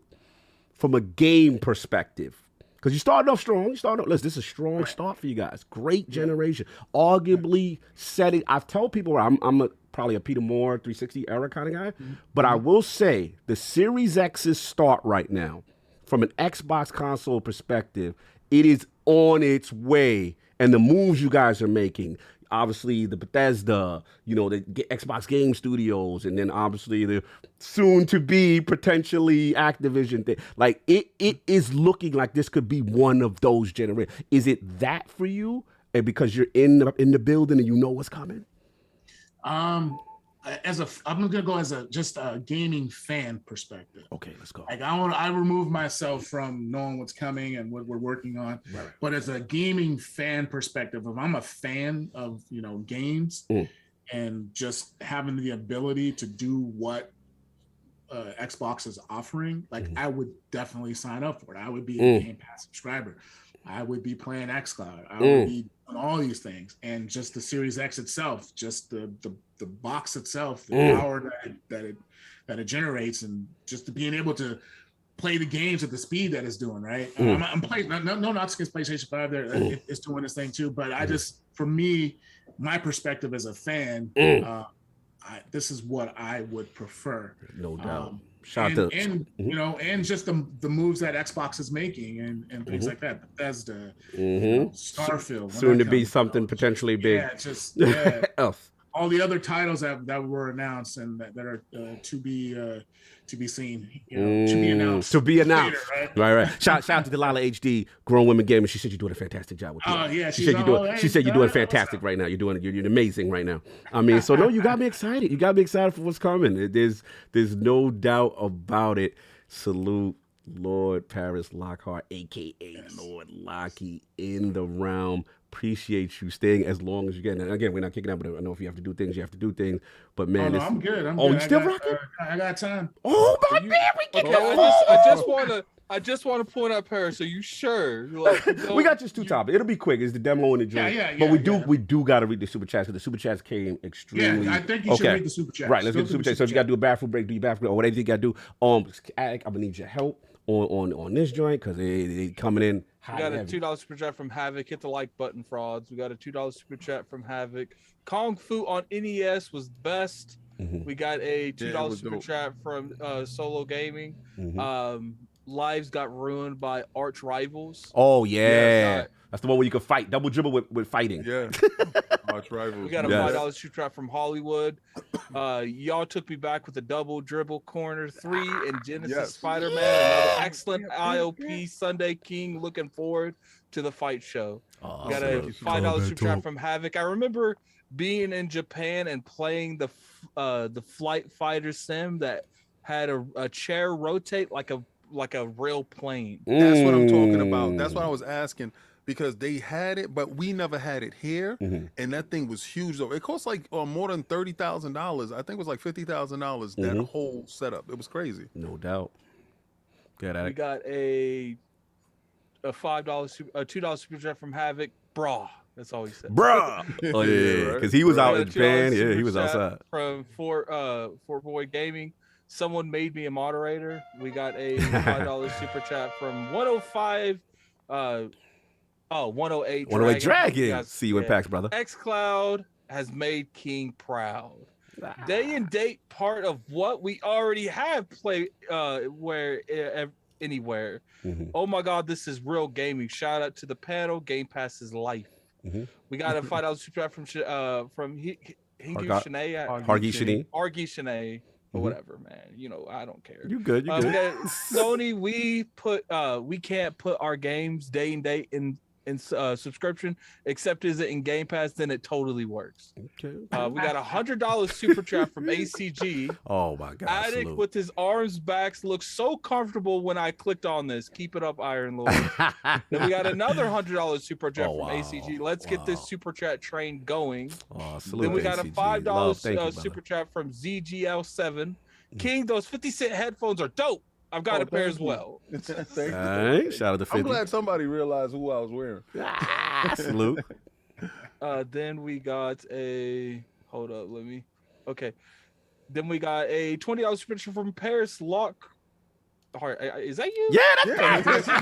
from a game perspective? Because you started off strong. Listen, this is a strong start for you guys. Great generation. Arguably setting. I tell people I'm probably a Peter Moore 360 era kind of guy, but I will say the Series X's start right now, from an Xbox console perspective, it is on its way. And the moves you guys are making, obviously the Bethesda, the Xbox Game Studios, and then obviously the soon-to-be potentially Activision thing. Like, it is looking like this could be one of those generations. Is it that for you? And because you're in the building and you know what's coming? I'm gonna go as just a gaming fan perspective. Okay, let's go. Like I remove myself from knowing what's coming and what we're working on. Right. But as a gaming fan perspective, if I'm a fan of games and just having the ability to do what Xbox is offering, like I would definitely sign up for it. I would be a Game Pass subscriber. I would be playing xCloud. I would be doing all these things, and just the Series X itself, just the box itself, the power that it generates, and just being able to play the games at the speed that it's doing. Right, I'm playing. No, not against PlayStation 5. There, it's doing this thing too. But I just, for me, my perspective as a fan, this is what I would prefer. No doubt. And just the moves that Xbox is making and things like that. Bethesda, Starfield, soon to be something potentially big. Else. All the other titles that were announced and that are to be seen, to be announced. Later, right. Shout out to Delilah HD, Grown Women Gamer. She said you're doing a fantastic job with it. She said you're doing fantastic right now. You're amazing right now. I mean, so no, you got me excited. You got me excited for what's coming. There's no doubt about it. Salute Lord Paris Lockhart, aka Lord Lockie, in the realm. Appreciate you staying as long as you can. And again, we're not kicking out, but I know if you have to do things, you have to do things. But man, I'm good. You still rocking? I got time. Oh my man, we can I just want to point out, Paris. Are you sure? We got just two topics. It'll be quick. It's the demo and the joint. But we do got to read the super chats because the super chats came extremely. Yeah, I think you should read the super chats. Right, let's get the super chats. So if you got to do a bathroom break, do your bathroom break, or whatever you got to do. I'm gonna need your help on this joint because they coming in. We got a $2 super chat from Havoc. Hit the like button, frauds. We got a $2 super chat from Havoc. Kung Fu on NES was best. We got a $2 super chat from Solo Gaming. lives got ruined by arch rivals. Oh yeah, that's the one where you can fight, double dribble with fighting. Yeah, arch rivals. We got a $5 shoot trap from Hollywood. Y'all took me back with a double dribble corner 3 and Genesis Spider-Man. Another excellent IOP Sunday King. Looking forward to the fight show. We got a $5 shoot trap from Havoc. I remember being in Japan and playing the flight fighter sim that had a chair rotate like a real plane. That's what I'm talking about. That's what I was asking, because they had it, but we never had it here, and that thing was huge. Though it cost like more than $30,000. I think it was like $50,000. That whole setup, it was crazy. No doubt. We got a $2 super chat from Havoc. Brah. That's all he said. Bruh. Oh yeah, because he was out in Japan. Yeah, he was outside. From Fort Boy Gaming. Someone made me a moderator. We got a $5 super chat from 105. 108 108 Dragon. See you in PAX, brother. xCloud has made King proud. Day and date part of what we already have played anywhere. Oh my God, this is real gaming. Shout out to the panel. Game Pass is life. We got a $5 super chat from Hingu Shanae. Hargi Shanae. Or whatever, man. You know, I don't care. You good? You good? Sony, we can't put our games day and date in subscription, except is it in Game Pass, then it totally works. Okay. We got a $100 super chat from ACG. Oh my God! Addict with his arms backs looks so comfortable when I clicked on this. Keep it up, Iron Lord. Then we got another $100 super chat from ACG. Let's get this super chat train going. Then we got a $5 super chat from ZGL7. King, those 50-cent headphones are dope. I've got a pair as well. Thank you. Shout out to 50. I'm glad somebody realized who I was wearing. Salute. Then we got a Then we got a $20 super chat from Paris Lockhart. Is that you? Yeah, that's he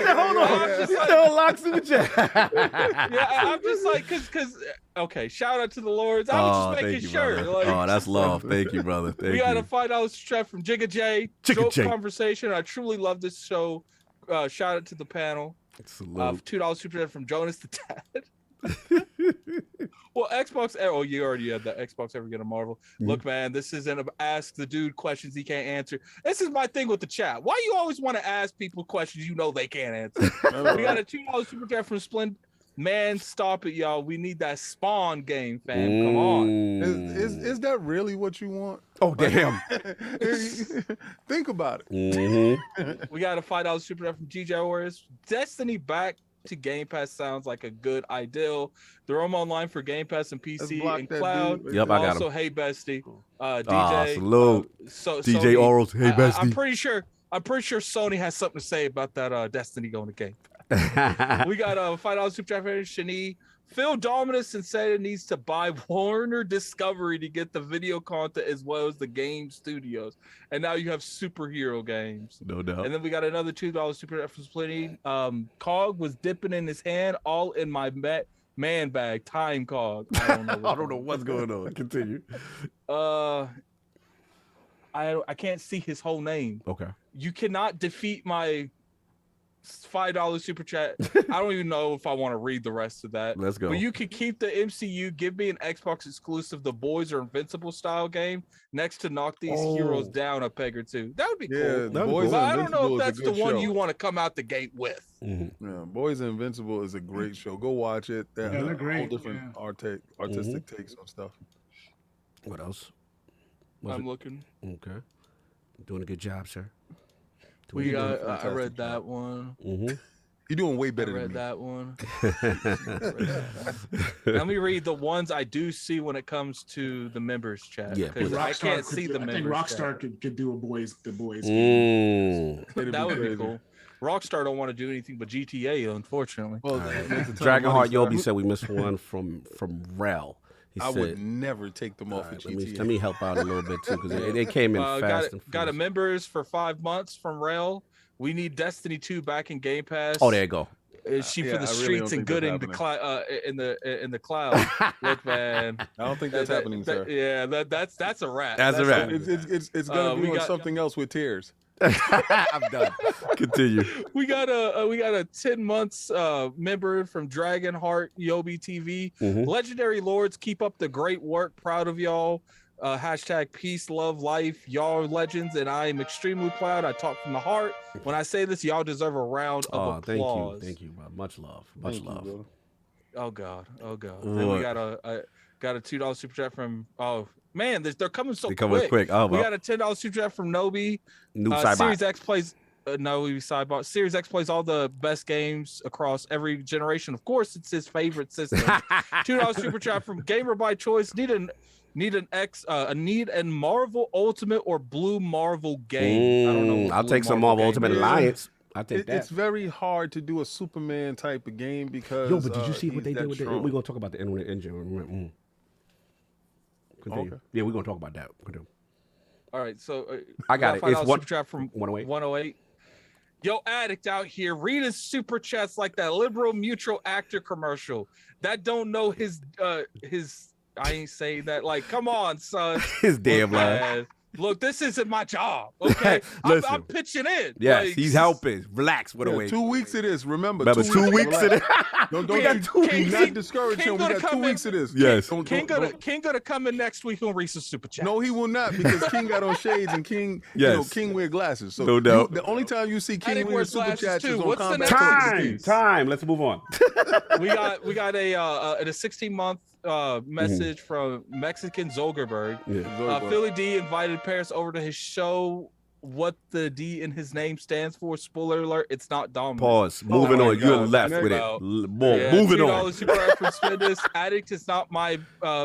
said, hold on. He's still locked super chat. Yeah, I'm just like, cause okay, shout out to the Lords. I was just making sure. Like, that's love. Thank you, brother. We got a $5 chat from Jigga J. Joke conversation. I truly love this show. Shout out to the panel. $2 super chat from Jonas the Dad. Well, Xbox. Oh, you already had that. Xbox ever get a Marvel? Look, man, this isn't ask the dude questions he can't answer. This is my thing with the chat. Why you always want to ask people questions you know they can't answer? We got a $2 super chat from Splend. Man, stop it, y'all. We need that Spawn game, fam. Come on. Is that really what you want? Oh, damn. Think about it. We got a $5 super chat from GJ Warriors. Destiny back to Game Pass sounds like a good ideal. They're online for Game Pass and PC and cloud. Yep, I got also, him. Hey Bestie, DJ. Salute. DJ Sony, Orals. Hey Bestie. I'm pretty sure Sony has something to say about that Destiny going to Game Pass. We got a $5 super chat from Shani. Phil Dominus and said it needs to buy Warner Discovery to get the video content as well as the game studios. And now you have superhero games. No doubt. And then we got another $2 super chat from Splitty. Cog was dipping in his hand, all in my man bag. Time Cog. I don't know what's going on. Continue. I can't see his whole name. Okay. You cannot defeat my $5 super chat. I don't even know if I want to read the rest of that. Let's go. But you could keep the MCU. Give me an Xbox exclusive, The Boys Are Invincible style game next to knock these heroes down a peg or two. That would be cool. The Boys but Are I don't know if that's the one show. you want to come out the gate with. Yeah, Boys Are Invincible is a great show. Go watch it. They're great. Whole different artistic takes on stuff. What else? I'm looking. Okay. Doing a good job, sir. We got. I read that one. You're doing way better than me. That one. Let me read the ones I do see when it comes to the members chat. Yeah, because I can't see the members. I think Rockstar could do the boys. That would be cool. Rockstar don't want to do anything but GTA, unfortunately. Well, Dragonheart Yobi said we missed one from Rel. I would never take them off of GTA. Let me help out a little bit too, because they came in fast. Got a members for 5 months from Rel. We need Destiny 2 back in Game Pass. Oh, there you go. Is she for the streets and good in the cloud? In the cloud. Look, man. I don't think that's happening, sir. Yeah, that's a wrap. That's a wrap. It's gonna be on something else with tears. I'm done. Continue. We got a 10 months member from Dragonheart Yobi TV. Legendary Lords, keep up the great work. Proud of y'all. Hashtag peace, love, life. Y'all are legends, and I am extremely proud. I talk from the heart. When I say this, y'all deserve a round of applause. Thank you, bro. Much love. Much love. You, oh God. Then we got a $2 super chat from man, they're coming so quick. Oh, we got a $10 super chat from Nobi. Series X plays sidebar. Series X plays all the best games across every generation. Of course, it's his favorite system. $2 super chat from Gamer by Choice. Need a Marvel Ultimate or Blue Marvel game. I don't know. I'll take some Marvel Ultimate Alliance. I think it's very hard to do a Superman type of game because. Yo, but did you see what they did with it? We're gonna talk about the Unreal Engine. Okay. Yeah, we're gonna talk about that. All right, so I got it. It's super chat from 108. 108. Yo, addict out here reading super chats like that Liberal Mutual actor commercial. That don't know his. I ain't saying that. Like, come on, son. His damn life. Look, this isn't my job. Okay, I'm pitching in. Yes, like, he's helping. Relax. What away. 2 weeks it is. Remember 2 weeks it is. Don't not discourage him. We got 2 weeks of this. Yes. King gonna come in next week and read some super chat. No, he will not because King got on shades and King, King wear glasses. So no doubt. The only time you see King wear super chats is on combat. Time. Let's move on. we got a 16-month message from Mexican Zolgerberg. Philly D invited Paris over to his show. What the D in his name stands for? Spoiler alert: it's not Dom. Pause. Moving on. You're left with it. Moving on. Super reference for this. Addict is not my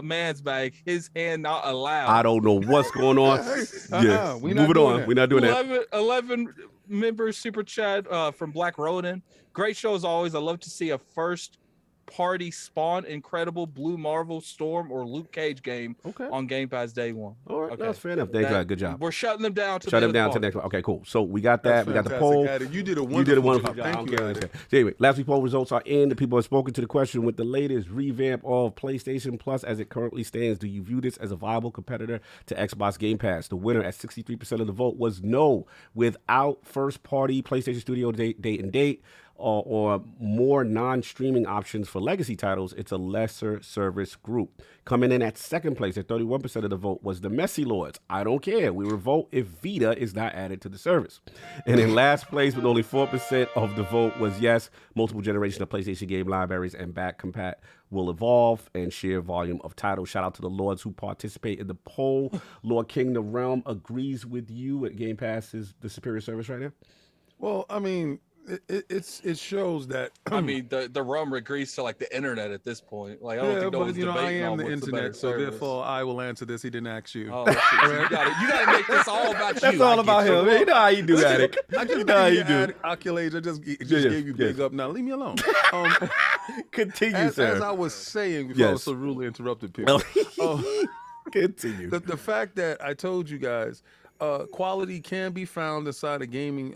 man's bag. His hand not allowed. I don't know what's going on. Yeah. Moving on. We're not doing 11 members super chat from Black Ronin. Great show as always. I love to see a first party Spawn, Incredible, Blue Marvel, Storm, or Luke Cage game on Game Pass day one. All right, that's fair enough. Good job. We're shutting them down to the next one. Okay, cool. So we got that. We got the poll. You did a wonderful job. Thank you. So anyway, last week's poll results are in. The people have spoken to the question with the latest revamp of PlayStation Plus as it currently stands. Do you view this as a viable competitor to Xbox Game Pass? The winner at 63% of the vote was no. Without first-party PlayStation Studio date or more non-streaming options for legacy titles, it's a lesser service group. Coming in at second place at 31% of the vote was the Messy Lords. I don't care. We will vote if Vita is not added to the service. And in last place with only 4% of the vote was yes, multiple generations of PlayStation game libraries and back compat will evolve and sheer volume of titles. Shout out to the Lords who participate in the poll. Lord King, the Realm agrees with you at Game Pass is the superior service right now? Well, I mean, it shows that I mean the Realm agrees to like the internet at this point. Like I don't think no one's debating I am on the what's internet, the so service. therefore I will answer this. He didn't ask you. Oh, you gotta make this all about you. That's all about him. You know how you do that. I just gave accolades. I just gave you big up. Now leave me alone. Continue, as I was saying before I was so rudely interrupted people. Continue. The fact that I told you guys quality can be found inside a gaming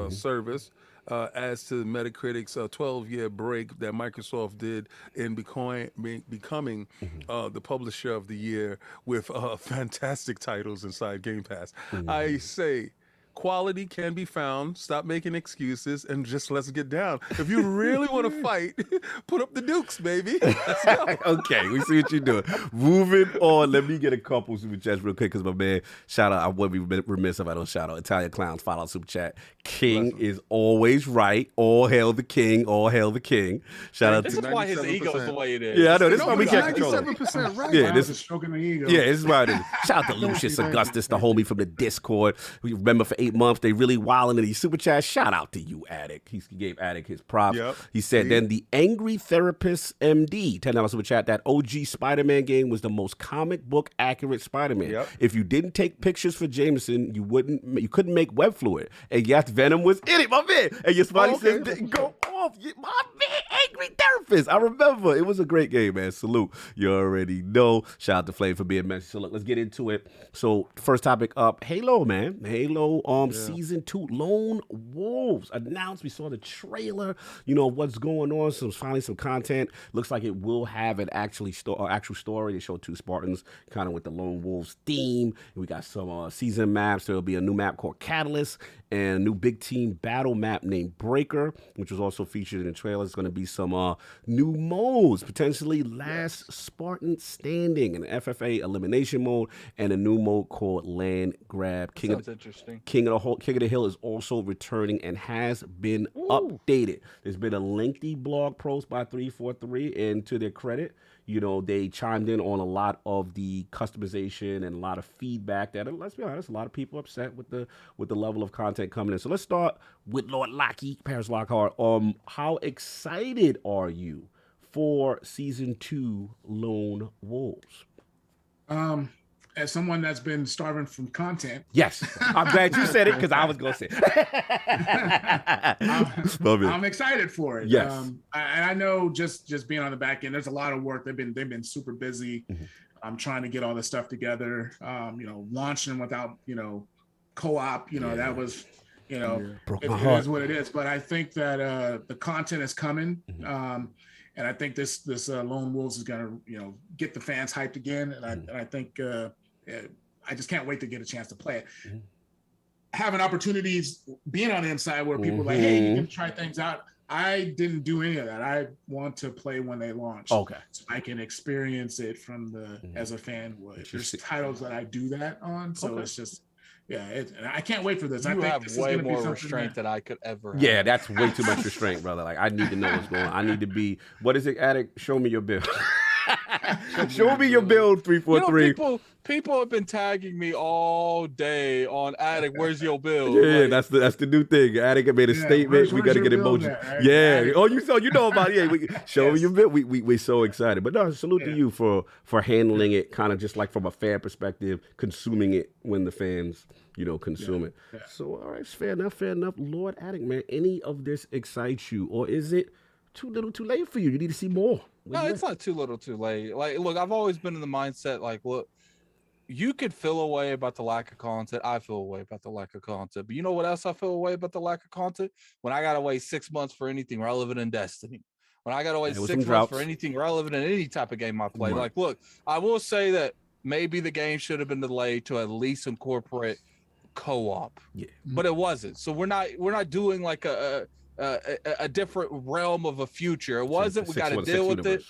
service. As to Metacritic's 12-year break that Microsoft did in becoming the publisher of the year with fantastic titles inside Game Pass. I say quality can be found. Stop making excuses and just let's get down. If you really want to fight, put up the Dukes, baby. Let's go. Okay, we see what you're doing. Moving on. Let me get a couple super chats real quick because my man, shout out. I wouldn't be remiss if I don't shout out Italian Clowns. Follow out super chat. King is always right. All hail the king. All hail the king. Shout out. This is why his ego is the way it is. Yeah, I know. This is why we can't control it. 97% right. Yeah, this is stroking the ego. Yeah, this is why it is. Shout out to Lucius Augustus, the homie from the Discord. We remember for 8 months they really wilding in these super chats. Shout out to you, Attic. He gave Attic his props. Yep. He said, then the Angry Therapist MD, $10 super chat. That OG Spider-Man game was the most comic book accurate Spider-Man. Yep. If you didn't take pictures for Jameson, you couldn't make web fluid. And yes, Venom was in it, my man. And your Spidey said, go off, my man. Angry Therapist. I remember. It was a great game, man. Salute. You already know. Shout out to Flame for being mentioned. So look, let's get into it. So first topic up, Halo, man. Halo Season 2, Lone Wolves announced. We saw the trailer, what's going on. So finally some content. Looks like it will have an actual story. They showed 2 Spartans kind of with the Lone Wolves theme. We got some season maps. There'll be a new map called Catalyst and a new big team battle map named Breaker, which was also featured in the trailer. It's going to be some new modes, potentially Last Spartan Standing, an FFA elimination mode, and a new mode called Land Grab. King of the Hill is also returning and has been updated. There's been a lengthy blog post by 343, and to their credit, they chimed in on a lot of the customization and a lot of feedback that, let's be honest, a lot of people upset with the level of content coming in. So let's start with Lord Locky, Paris Lockhart. How excited are you for Season 2 Lone Wolves? As someone that's been starving from content. Yes. I'm glad you said it because I was going to say it. I'm excited for it. Yes. And I know just being on the back end, there's a lot of work. They've been super busy. I'm trying to get all this stuff together. Launching without, co-op, that was, it is what it is. But I think that the content is coming. And I think this Lone Wolves is going to, get the fans hyped again. And I think I just can't wait to get a chance to play it. Having opportunities, being on the inside where people are like, hey, you can try things out. I didn't do any of that. I want to play when they launch. Okay. So I can experience it from as a fan would. There's titles that I do that on. So it's just, I can't wait for this. You I think have this way is gonna more be restraint than I could ever have. Yeah, that's way too much restraint, brother. Like, I need to know what's going on. I need to be, what is it, Addict? Show me your bill. Show me your build, 343. People have been tagging me all day on Addict. Where's your build? Yeah, that's the new thing. Addict made a statement. We got to get emoji. Right? Yeah. Oh, you know about it. Yeah. Show me your build. We're so excited. But no, salute to you for handling it kind of just like from a fan perspective, consuming it when the fans consume it. Yeah. So all right, fair enough. Lord Addict, man, any of this excites you, or is it too little, too late for you? You need to see more. No, it's not too little, too late. Like, look, I've always been in the mindset, like, look, you could feel a way about the lack of content. I feel a way about the lack of content. But you know what else I feel a way about the lack of content? When I got to wait 6 months for anything relevant in Destiny. When I got to wait 6 months for anything relevant in any type of game I play. Right. Like, look, I will say that maybe the game should have been delayed to at least incorporate co-op. Yeah. But it wasn't. So we're not doing like a different realm of a future. It wasn't. We got to deal with it.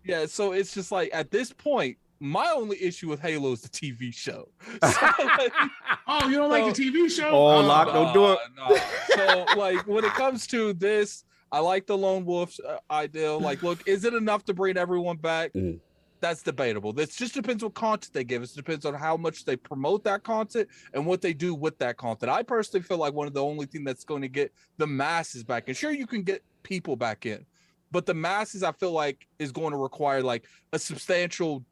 Yeah. So it's just like at this point, my only issue with Halo is the TV show. So, like, oh, you don't like the TV show? Oh, Lock, don't do it. No. So like when it comes to this, I like the Lone Wolves ideal. Like, look, is it enough to bring everyone back? That's debatable. This just depends what content they give us. It depends on how much they promote that content and what they do with that content. I personally feel like one of the only thing that's going to get the masses back, and sure, you can get people back in, but the masses, I feel like, is going to require like a substantial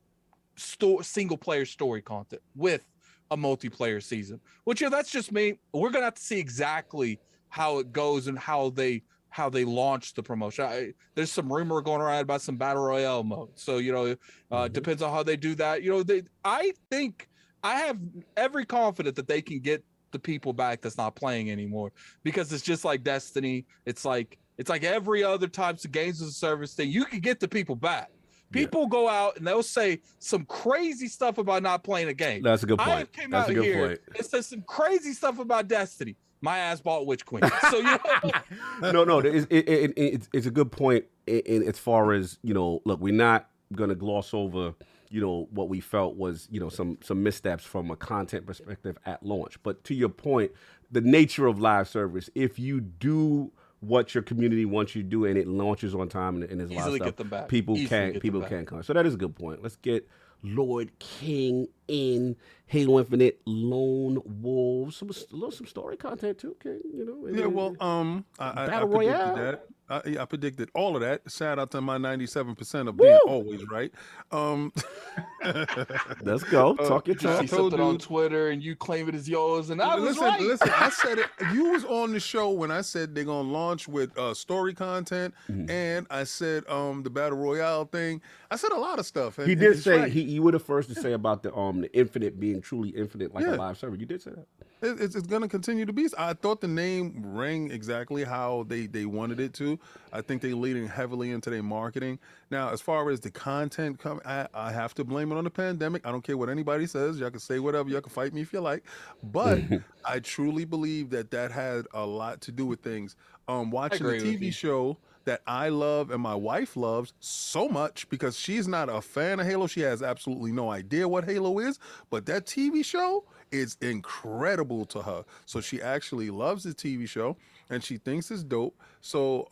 single player story content with a multiplayer season, which that's just me. We're going to have to see exactly how it goes and how they launch the promotion. There's some rumor going around about some battle royale mode. So, depends on how they do that. I think I have every confidence that they can get the people back that's not playing anymore, because it's just like Destiny. It's like every other types of games as a service thing. You can get the people back. People go out and they'll say some crazy stuff about not playing a game. That's a good point. I came out here and said some crazy stuff about Destiny. My ass bought Witch Queen. So no, it's a good point. In as far as look, we're not gonna gloss over what we felt was some missteps from a content perspective at launch. But to your point, the nature of live service, if you do what your community wants you to do and it launches on time and there's a lot of stuff, get them back. people can come. So that is a good point. Let's get Lord King in Halo Infinite Lone Wolves. some story content too, King. You know. Yeah, well, I Battle predicted Royale. that. I predicted all of that. Shout out to my 97% of being always right. Let's go. Talk your You talk. see something on Twitter and you claim it as yours, and I was listen, right. Listen, I said it. You was on the show when I said they're gonna launch with story content, and I said the battle royale thing. I said a lot of stuff. And, he did say right. you were the first to say about the infinite being truly infinite, like a live server. You did say that. It's going to continue to be. I thought the name rang exactly how they wanted it to. I think they're leading heavily into their marketing. Now, as far as the content coming, I have to blame it on the pandemic. I don't care what anybody says. Y'all can say whatever. Y'all can fight me if you like. But I truly believe that had a lot to do with things. Watching the TV show that I love and my wife loves so much because she's not a fan of Halo. She has absolutely no idea what Halo is. But that TV show is incredible to her. So she actually loves the TV show and she thinks it's dope. So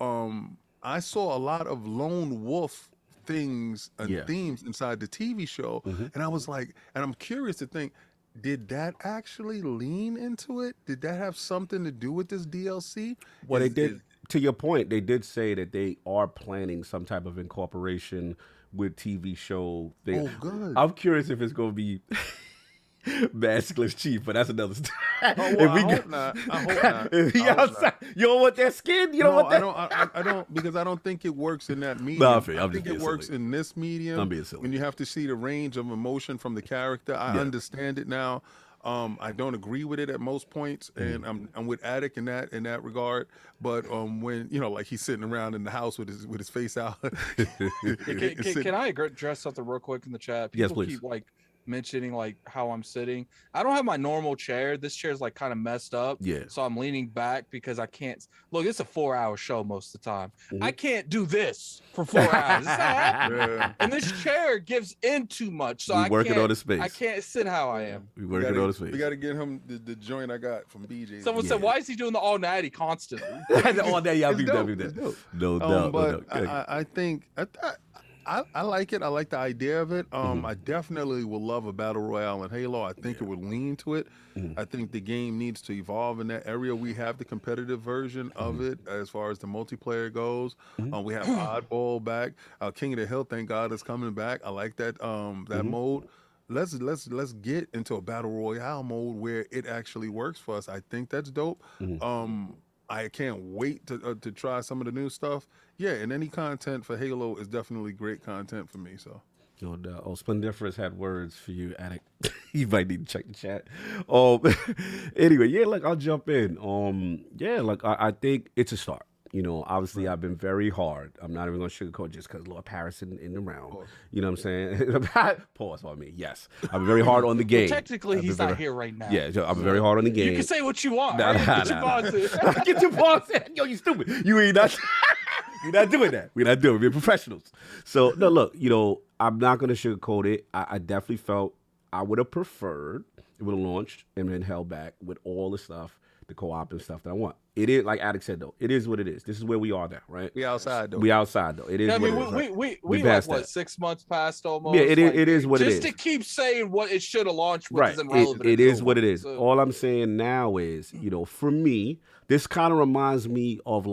I saw a lot of lone wolf things and themes inside the TV show. And I was like, and I'm curious to think, did that actually lean into it? Did that have something to do with this DLC? Well, they did. To your point, they did say that they are planning some type of incorporation with TV show thing. Oh, good. I'm curious if it's going to be Maskless Chief, but that's another story. Oh, well, I hope not. If he outside, you don't want that skin? You don't want that? I don't, because I don't think it works in that medium. No, I think it works in this medium. I'm being silly. When you have to see the range of emotion from the character. I understand it now. I don't agree with it at most points, and I'm with Attic in that regard. But when like he's sitting around in the house with his face out. Can I address something real quick in the chat? Yes, People please. keep mentioning how I'm sitting. I don't have my normal chair. This chair's kind of messed up. Yeah. So I'm leaning back because I can't look. It's a 4-hour show most of the time. I can't do this for 4 hours. It's not happening. And this chair gives in too much. So We working on the space. I can't sit how I am. We working on the space. We got to get him the joint I got from BJ. Someone said, "Why is he doing the all natty constantly?" All day, y'all be dope. that. No doubt. But I think I like it. I like the idea of it. I definitely will love a battle royale in Halo. I think it would lean to it. I think the game needs to evolve in that area. We have the competitive version of it as far as the multiplayer goes. We have Oddball back. King of the Hill, thank God, is coming back. I like that that mode. Let's get into a battle royale mode where it actually works for us. I think that's dope. I can't wait to try some of the new stuff. Yeah, and any content for Halo is definitely great content for me. So. No doubt. Oh, Splendiferous had words for you, Attic. You might need to check the chat. Anyway, yeah, I'll jump in. I think it's a start. Obviously I've been very hard. I'm not even going to sugarcoat just because Lord Paris in the round. You know what I'm saying? Pause on me. Yes. I'm very hard on the game. Well, technically, he's not here right now. Yeah, I'm very hard on the game. You can say what you want. Get your paws in. Get your paws in. Yo, you stupid. You ain't not. We're not doing that. We're not doing it. We're professionals. So, no, look, I'm not going to sugarcoat it. I definitely felt I would have preferred it would have launched and been held back with all the stuff, the co-op and stuff that I want. It is, like Attic said, though, it is what it is. This is where we are now, right? We outside, though. We outside, though. It is what it is. We passed what, that. 6 months past almost? Yeah, it is what it is. Just to keep saying what it should have launched with right. isn't relevant. It is what it is. So, all I'm saying now is, for me, this kind of reminds me of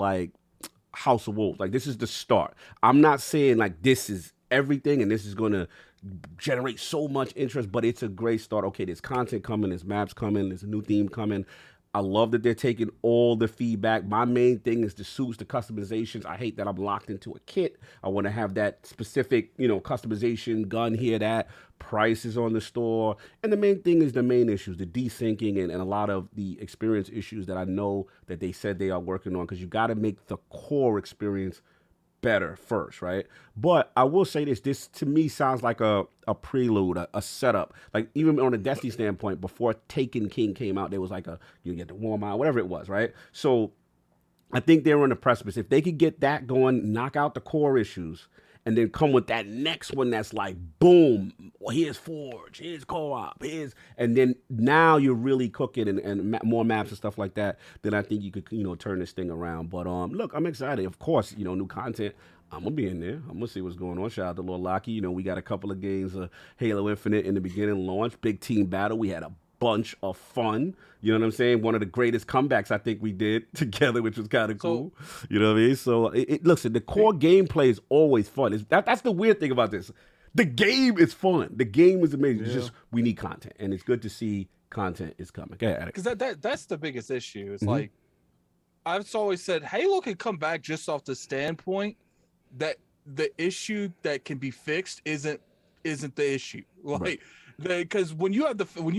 House of Wolves. This is the start. I'm not saying this is everything and this is going to generate so much interest, but it's a great start. Okay, there's content coming, there's maps coming, there's a new theme coming. I love that they're taking all the feedback. My main thing is the suits, the customizations. I hate that I'm locked into a kit. I want to have that specific, customization, gun here, that, prices on the store. And the main thing is the main issues, the desyncing and a lot of the experience issues that I know that they said they are working on, because you got to make the core experience better first, right? But I will say this to me sounds like a prelude, a setup. Even on a Destiny standpoint, before Taken King came out, there was you get the warm out, whatever it was, right? So I think they were on the precipice. If they could get that going, knock out the core issues, and then come with that next one that's boom, well, here's Forge, here's co-op, and then now you're really cooking and more maps and stuff like that, then I think you could, turn this thing around. But look, I'm excited. Of course, new content. I'm going to be in there. I'm going to see what's going on. Shout out to Lord Locky. We got a couple of games of Halo Infinite in the beginning launch. Big team battle. We had a bunch of fun. You know what I'm saying? One of the greatest comebacks I think we did together, which was kind of cool. You know what I mean? So listen, the core gameplay is always fun. That's the weird thing about this. The game is fun. The game is amazing. It's just we need content, and it's good to see content is coming. Because that's the biggest issue. It's like I've always said, Halo can come back just off the standpoint that the issue that can be fixed isn't the issue. Like because when you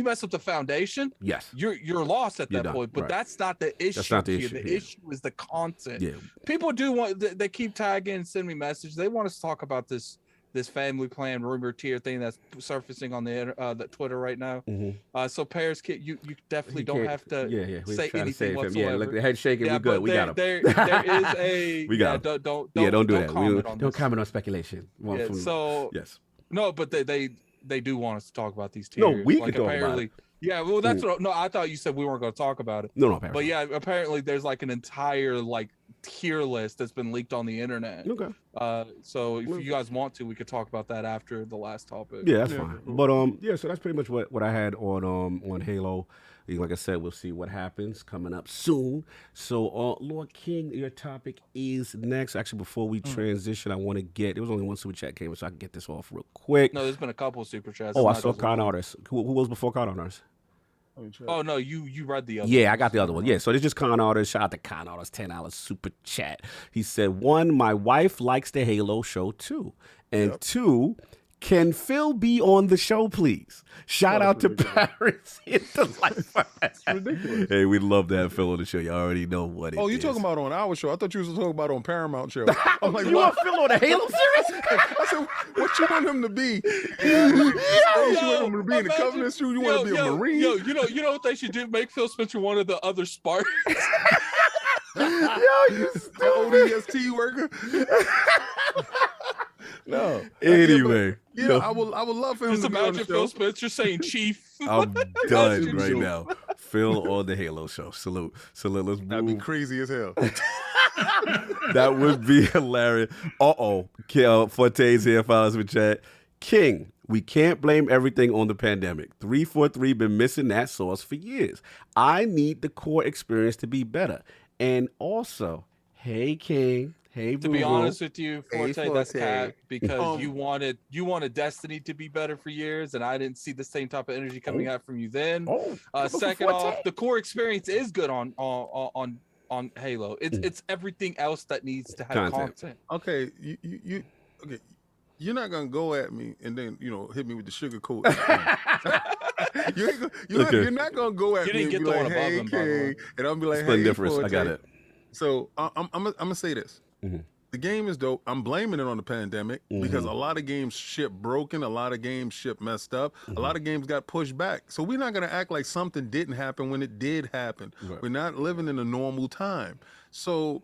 mess up the foundation, you're lost at that point. But that's not the issue. That's not the issue. The issue is the content. Yeah. People do want. They keep tagging and send me messages. They want us to talk about this family plan rumor tier thing that's surfacing on the Twitter right now. So Paris, you definitely don't have to say anything whatsoever. Look, the head shaking. We good. We got him. There is a. We got him. Don't do that. Don't comment on speculation. No, but they do want us to talk about these tiers. No, we can talk about it. Yeah, well, that's what. No, I thought you said we weren't going to talk about it. No, but yeah, apparently there's like an entire tier list that's been leaked on the internet. Okay. So if you guys want to, we could talk about that after the last topic. Yeah, that's fine. But so that's pretty much what I had on Halo. Like I said, we'll see what happens coming up soon. So, Lord King, your topic is next. Actually, before we transition, I want to get. There was only one super chat came in, so I can get this off real quick. No, there's been a couple of super chats. Oh, I saw Con Artist. Who was before Con Artist? Oh no, you read the other. Yeah, I got the other one. Yeah, so it's just Con Artist. Shout out to Con Artist, $10 super chat. He said, 1, my wife likes the Halo show too, and 2, can Phil be on the show, please? Shout out to Paris in the life. That's ridiculous. Hey, we'd love to have Phil on the show. You already know what it is. Oh, you talking about on our show? I thought you was talking about on Paramount show. I'm like, you want Phil on the Halo series? I said, what you want him to be? You want him to be in the Covenant suit? You want to be a Marine? You know what they should do? Make Phil Spencer one of the other Spartans. You stupid. ODST worker. No. Anyway. I would love for him just to be on the imagine show. Phil Spencer saying chief. I'm done right now. Phil on the Halo show. Salute. So let's move. That'd be crazy as hell. That would be hilarious. Forte's here, files with chat. King, we can't blame everything on the pandemic. 343 been missing that source for years. I need the core experience to be better. And also, hey King, hey Boo. To be honest with you, Forte, that's cat because you wanted Destiny to be better for years, and I didn't see the same type of energy coming out from you then. Second off, the core experience is good on Halo. It's everything else that needs to have content. Okay, you okay. You're not gonna go at me and then hit me with the sugar coat. You're not gonna go at me and be like, "Hey, King," and I'll be like, "Hey, difference. I got it." So I'm gonna say this: the game is dope. I'm blaming it on the pandemic because a lot of games ship broken, a lot of games ship messed up, a lot of games got pushed back. So we're not gonna act like something didn't happen when it did happen. Right. We're not living in a normal time. So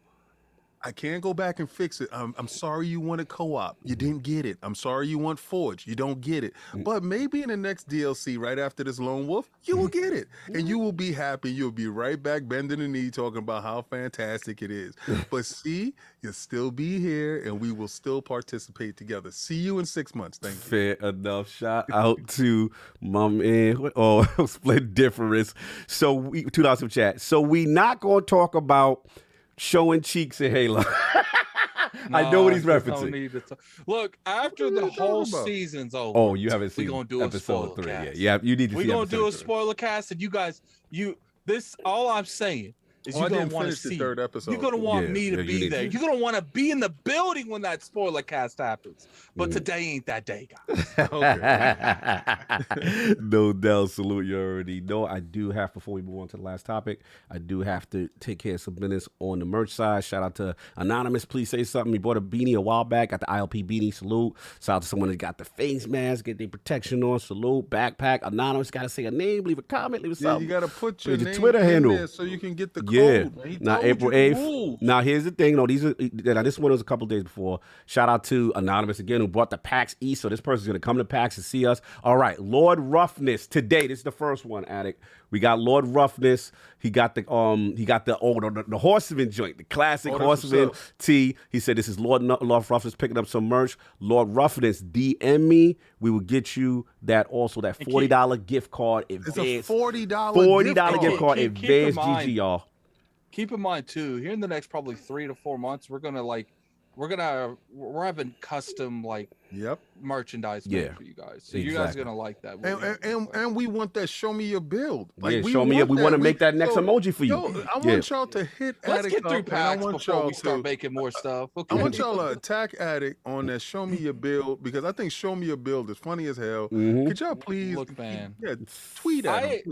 I can't go back and fix it. I'm sorry you wanted co-op. You didn't get it. I'm sorry you want Forge. You don't get it. But maybe in the next DLC, right after this Lone Wolf, you will get it. And you will be happy. You'll be right back bending the knee talking about how fantastic it is. But see, you'll still be here and we will still participate together. See you in 6 months. Thank you. Fair enough. Shout out to my man. Split difference. So we $2 from chat. So we not going to talk about showing cheeks in Halo. I know what he's referencing. Look, after the whole season's over. You haven't seen episode 3 yet. Yeah, you need to see. We're gonna do a spoiler cast, and you guys, all I'm saying is you're gonna want to see the third episode. You're gonna want me to be there. You're gonna want to be in the building when that spoiler cast happens. But today ain't that day, guys. No doubt. Salute. You already know. I do have, before we move on to the last topic, I do have to take care of some business on the merch side. Shout out to Anonymous. Please say something. He bought a beanie a while back. Got the ILP beanie. Salute. Shout out to someone that got the face mask, get their protection on. Salute. Backpack. Anonymous. Got to say a name. Leave a comment. Leave a something. You got to put your name Twitter handle there so you can get the code. Yeah. Now April 8th. Now here's the thing. No, this one was a couple days before. Shout out to Anonymous again who bought the PAX East. So this person's gonna come to PAX and see us. All right, Lord Roughness today. This is the first one, Addict. We got Lord Roughness. He got the Horseman joint, the classic Horseman tee. He said this is Lord Roughness picking up some merch. Lord Roughness, DM me. We will get you that $40 gift card. It's a $40 gift card. Advanced GG, y'all. Keep in mind too, here in the next probably 3 to 4 months, we're having custom merchandise for you guys. So you guys are gonna like that. And we want that show me your build. We want to make that next emoji for you. I want y'all to hit Let's Addict get through up, packs and I want before y'all we start to making more stuff. I want y'all to attack Addict on that show me your build, because I think show me your build is funny as hell. Could y'all please tweet at him, please.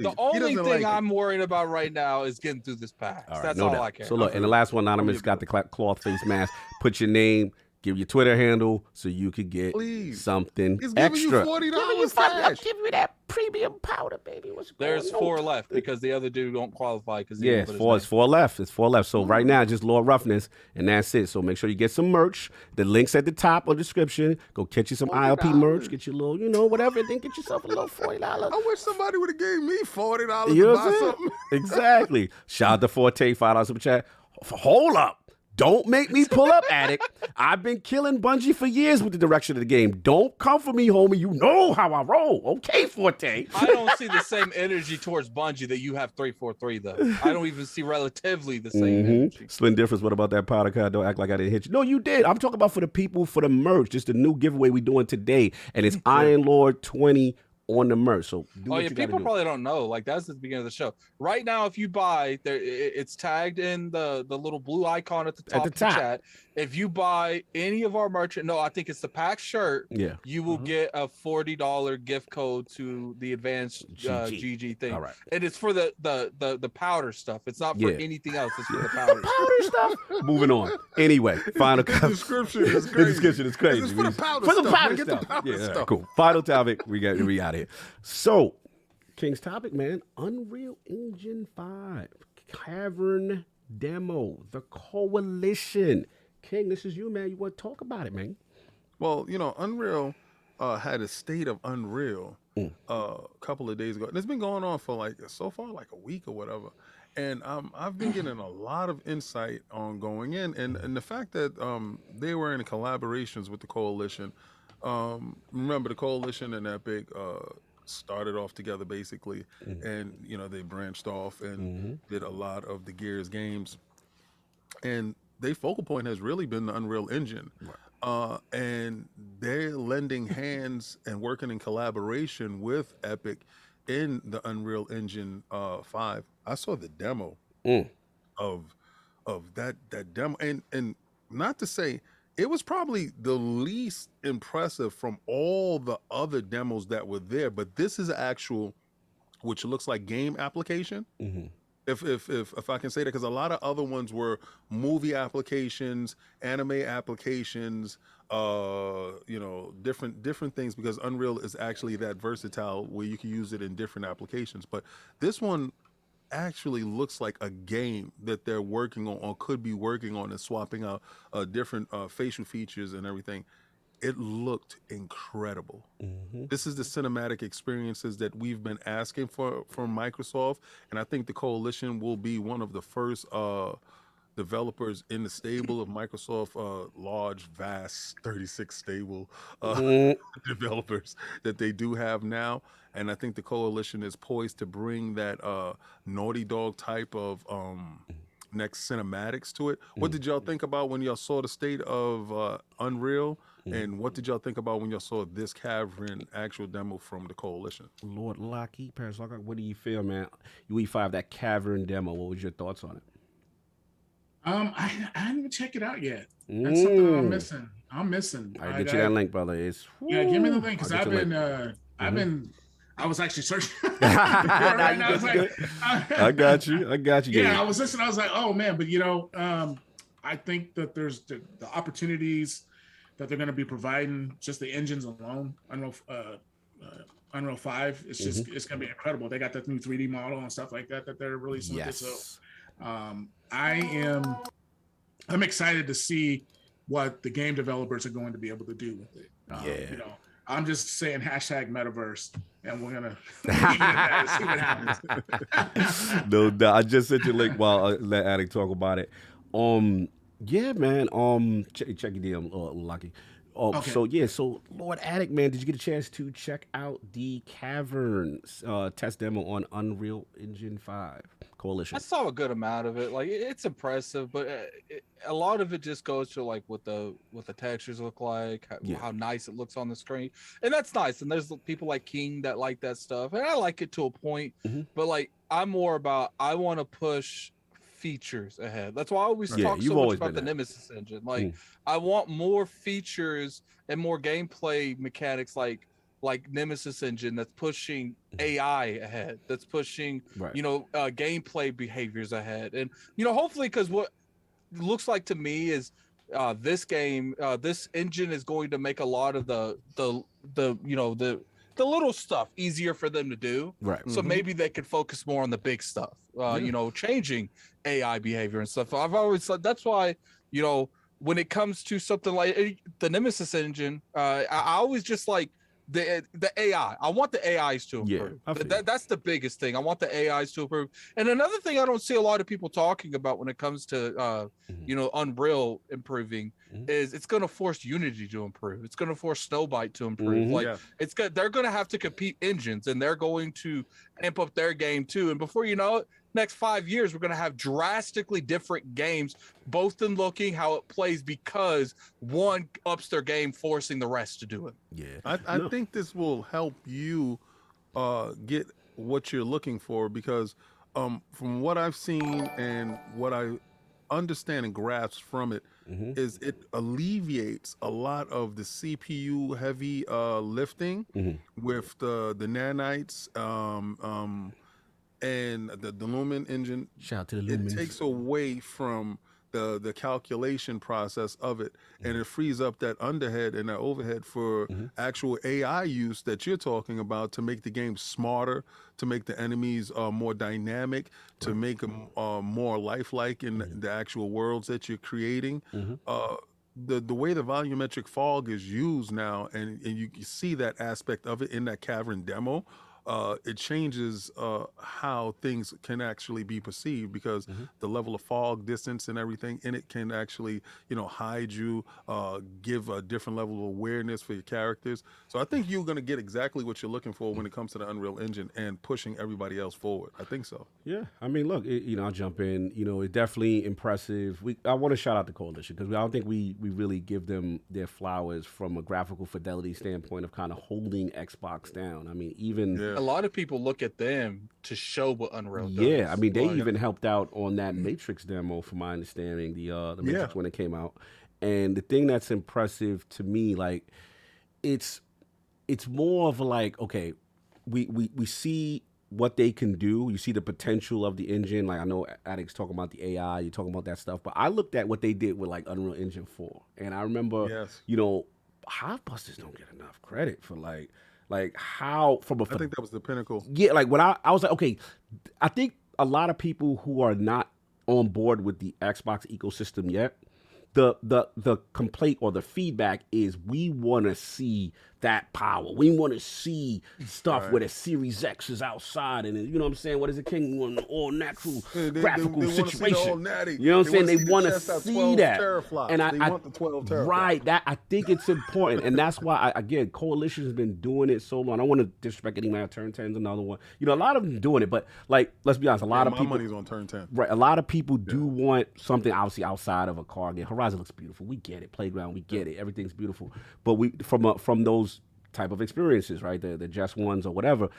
The only thing I'm worried about right now is getting through this pack. That's all I care. So look, and the last one, Anonymous got the cloth face mask. Put your name, give your Twitter handle so you could get something extra. $40 Give me that premium powder, baby. There's 4 left because the other dude don't qualify. It's 4 left. It's 4 left. So right now, just Lord Roughness, and that's it. So make sure you get some merch. The link's at the top of the description. Go catch you some ILP merch. Get your little, whatever. Then get yourself a little $40. I wish somebody would have gave me $40 You know to buy something. Exactly. Shout out to Forte, $5 super chat. Hold up. Don't make me pull up, Addict. I've been killing Bungie for years with the direction of the game. Don't come for me, homie. You know how I roll. Okay, Forte. I don't see the same energy towards Bungie that you have 343, though. I don't even see relatively the same energy. Slim difference. What about that powder card? Don't act like I didn't hit you. No, you did. I'm talking about for the people, for the merch. Just the new giveaway we're doing today. And it's Iron Lord 20 on the merch. So people probably don't know. Like, that's the beginning of the show. Right now, if you buy, it's tagged in the little blue icon at the top of the chat. If you buy any of our merch, I think it's the pack shirt. Yeah, you will get a $40 gift code to the advanced GG thing. All right, and it's for the powder stuff. It's not for anything else. It's for the powder. Stuff. Moving on. Anyway, final the description is crazy. The description is crazy. It's for the powder stuff. Get the powder stuff. Cool. Final topic. We out here. So, King's topic, man. Unreal Engine 5 Cavern demo. The Coalition. King, this is you, man. You want to talk about it, man? Well, Unreal had a state of Unreal a couple of days ago. And it's been going on for so far a week or whatever. And I've been getting a lot of insight on going in. And the fact that they were in collaborations with the Coalition. Remember, the Coalition and Epic started off together basically. And, they branched off and did a lot of the Gears games. And their focal point has really been the Unreal Engine. And they're lending hands and working in collaboration with Epic in the Unreal Engine 5. I saw the demo of that demo. And not to say, it was probably the least impressive from all the other demos that were there, but this is actual, which looks like game application. If I can say that, because a lot of other ones were movie applications, anime applications, different things, because Unreal is actually that versatile where you can use it in different applications. But this one actually looks like a game that they're working on or could be working on and swapping out different facial features and everything. It looked incredible. This is the cinematic experiences that we've been asking for from Microsoft, and I think the Coalition will be one of the first developers in the stable of Microsoft, large, vast, 36 stable developers that they do have now. And I think the Coalition is poised to bring that Naughty Dog type of next cinematics to it. What did y'all think about when y'all saw the state of Unreal? And what did y'all think about when y'all saw this Cavern actual demo from the Coalition? Lord Lockheed, Paris Lockhart, what do you feel, man? UE5, that Cavern demo, what was your thoughts on it? I didn't even check it out yet. That's something I'm missing. All right, get you that link, brother. Give me the link, because I was actually searching. I got you. Yeah, I was listening. I was like, oh man, but I think that there's the opportunities that they're going to be providing, just the engines alone. Unreal 5. It's just it's going to be incredible. They got that new 3D model and stuff like that they're releasing. Yes. So I'm excited to see what the game developers are going to be able to do with it. I'm just saying hashtag metaverse, and we're gonna see what happens. No doubt. I just sent you a link while I let Addict talk about it. Yeah, man. Check your DM, Lucky. Okay. So Lord Addict, man, did you get a chance to check out the Caverns test demo on Unreal Engine 5 Coalition? I saw a good amount of it. Like it's impressive, but a lot of it just goes to like what the textures look like, how nice it looks on the screen, and that's nice. And there's people like King that like that stuff, and I like it to a point. But like I'm more about I want to push features ahead. That's why I always talk so much about the Nemesis engine. Like I want more features and more gameplay mechanics like Nemesis engine that's pushing AI ahead, that's pushing gameplay behaviors ahead. And hopefully, because what looks like to me is this engine is going to make a lot of the little stuff easier for them to do. Right. So maybe they could focus more on the big stuff, changing AI behavior and stuff. I've always thought that's why, when it comes to something like the Nemesis engine, I always just like the AI. I want the AIs to improve. That's the biggest thing. I want the AIs to improve. And another thing I don't see a lot of people talking about when it comes to Unreal improving is it's going to force Unity to improve. It's going to force Snowbite to improve. They're going to have to compete engines, and they're going to amp up their game too. And before you know it, next 5 years, we're going to have drastically different games, both in looking how it plays, because one ups their game, forcing the rest to do it. Yeah, I think this will help you get what you're looking for, because from what I've seen and what I understand and grasp from it is it alleviates a lot of the CPU heavy lifting with the nanites and the Lumen engine. Shout out to the Lumens. It takes away from the calculation process of it, and it frees up that underhead and that overhead for actual AI use that you're talking about, to make the game smarter, to make the enemies more dynamic, to make them more lifelike in the actual worlds that you're creating. The way the volumetric fog is used now, and you see that aspect of it in that cavern demo, it changes how things can actually be perceived, because the level of fog, distance, and everything in it can actually, hide you, give a different level of awareness for your characters. So I think you're going to get exactly what you're looking for when it comes to the Unreal Engine and pushing everybody else forward. I think so. Yeah, I mean, look, I'll jump in. It's definitely impressive. I want to shout out the Coalition, because I don't think we really give them their flowers from a graphical fidelity standpoint of kind of holding Xbox down. I mean, even a lot of people look at them to show what Unreal does. Yeah, I mean, they even helped out on that Matrix demo, from my understanding, the Matrix when it came out. And the thing that's impressive to me, like, it's more of like, okay, we see what they can do. You see the potential of the engine. Like, I know Addict's talking about the AI, you're talking about that stuff, but I looked at what they did with like Unreal Engine 4, and I remember, Hivebusters don't get enough credit for like how I think that was the pinnacle. Yeah, like when I was like, okay, I think a lot of people who are not on board with the Xbox ecosystem yet, the complaint or the feedback is we want to see that power. We want to see stuff where the Series X is outside, and you know what I'm saying? What is it, King? Want an all natural graphical situation. You know what I'm saying? They want to see that. And I want the 12 teraflops. Right. That I think it's important, and that's why again, Coalition has been doing it so long. I don't want to disrespect any man. Turn 10's another one. A lot of them doing it, but like, let's be honest, a lot of people. My money's on Turn 10. Right. A lot of people do want something obviously outside of a car game. Horizon looks beautiful. We get it. Playground. We get it. Everything's beautiful. But we from those type of experiences, right? The just ones or whatever,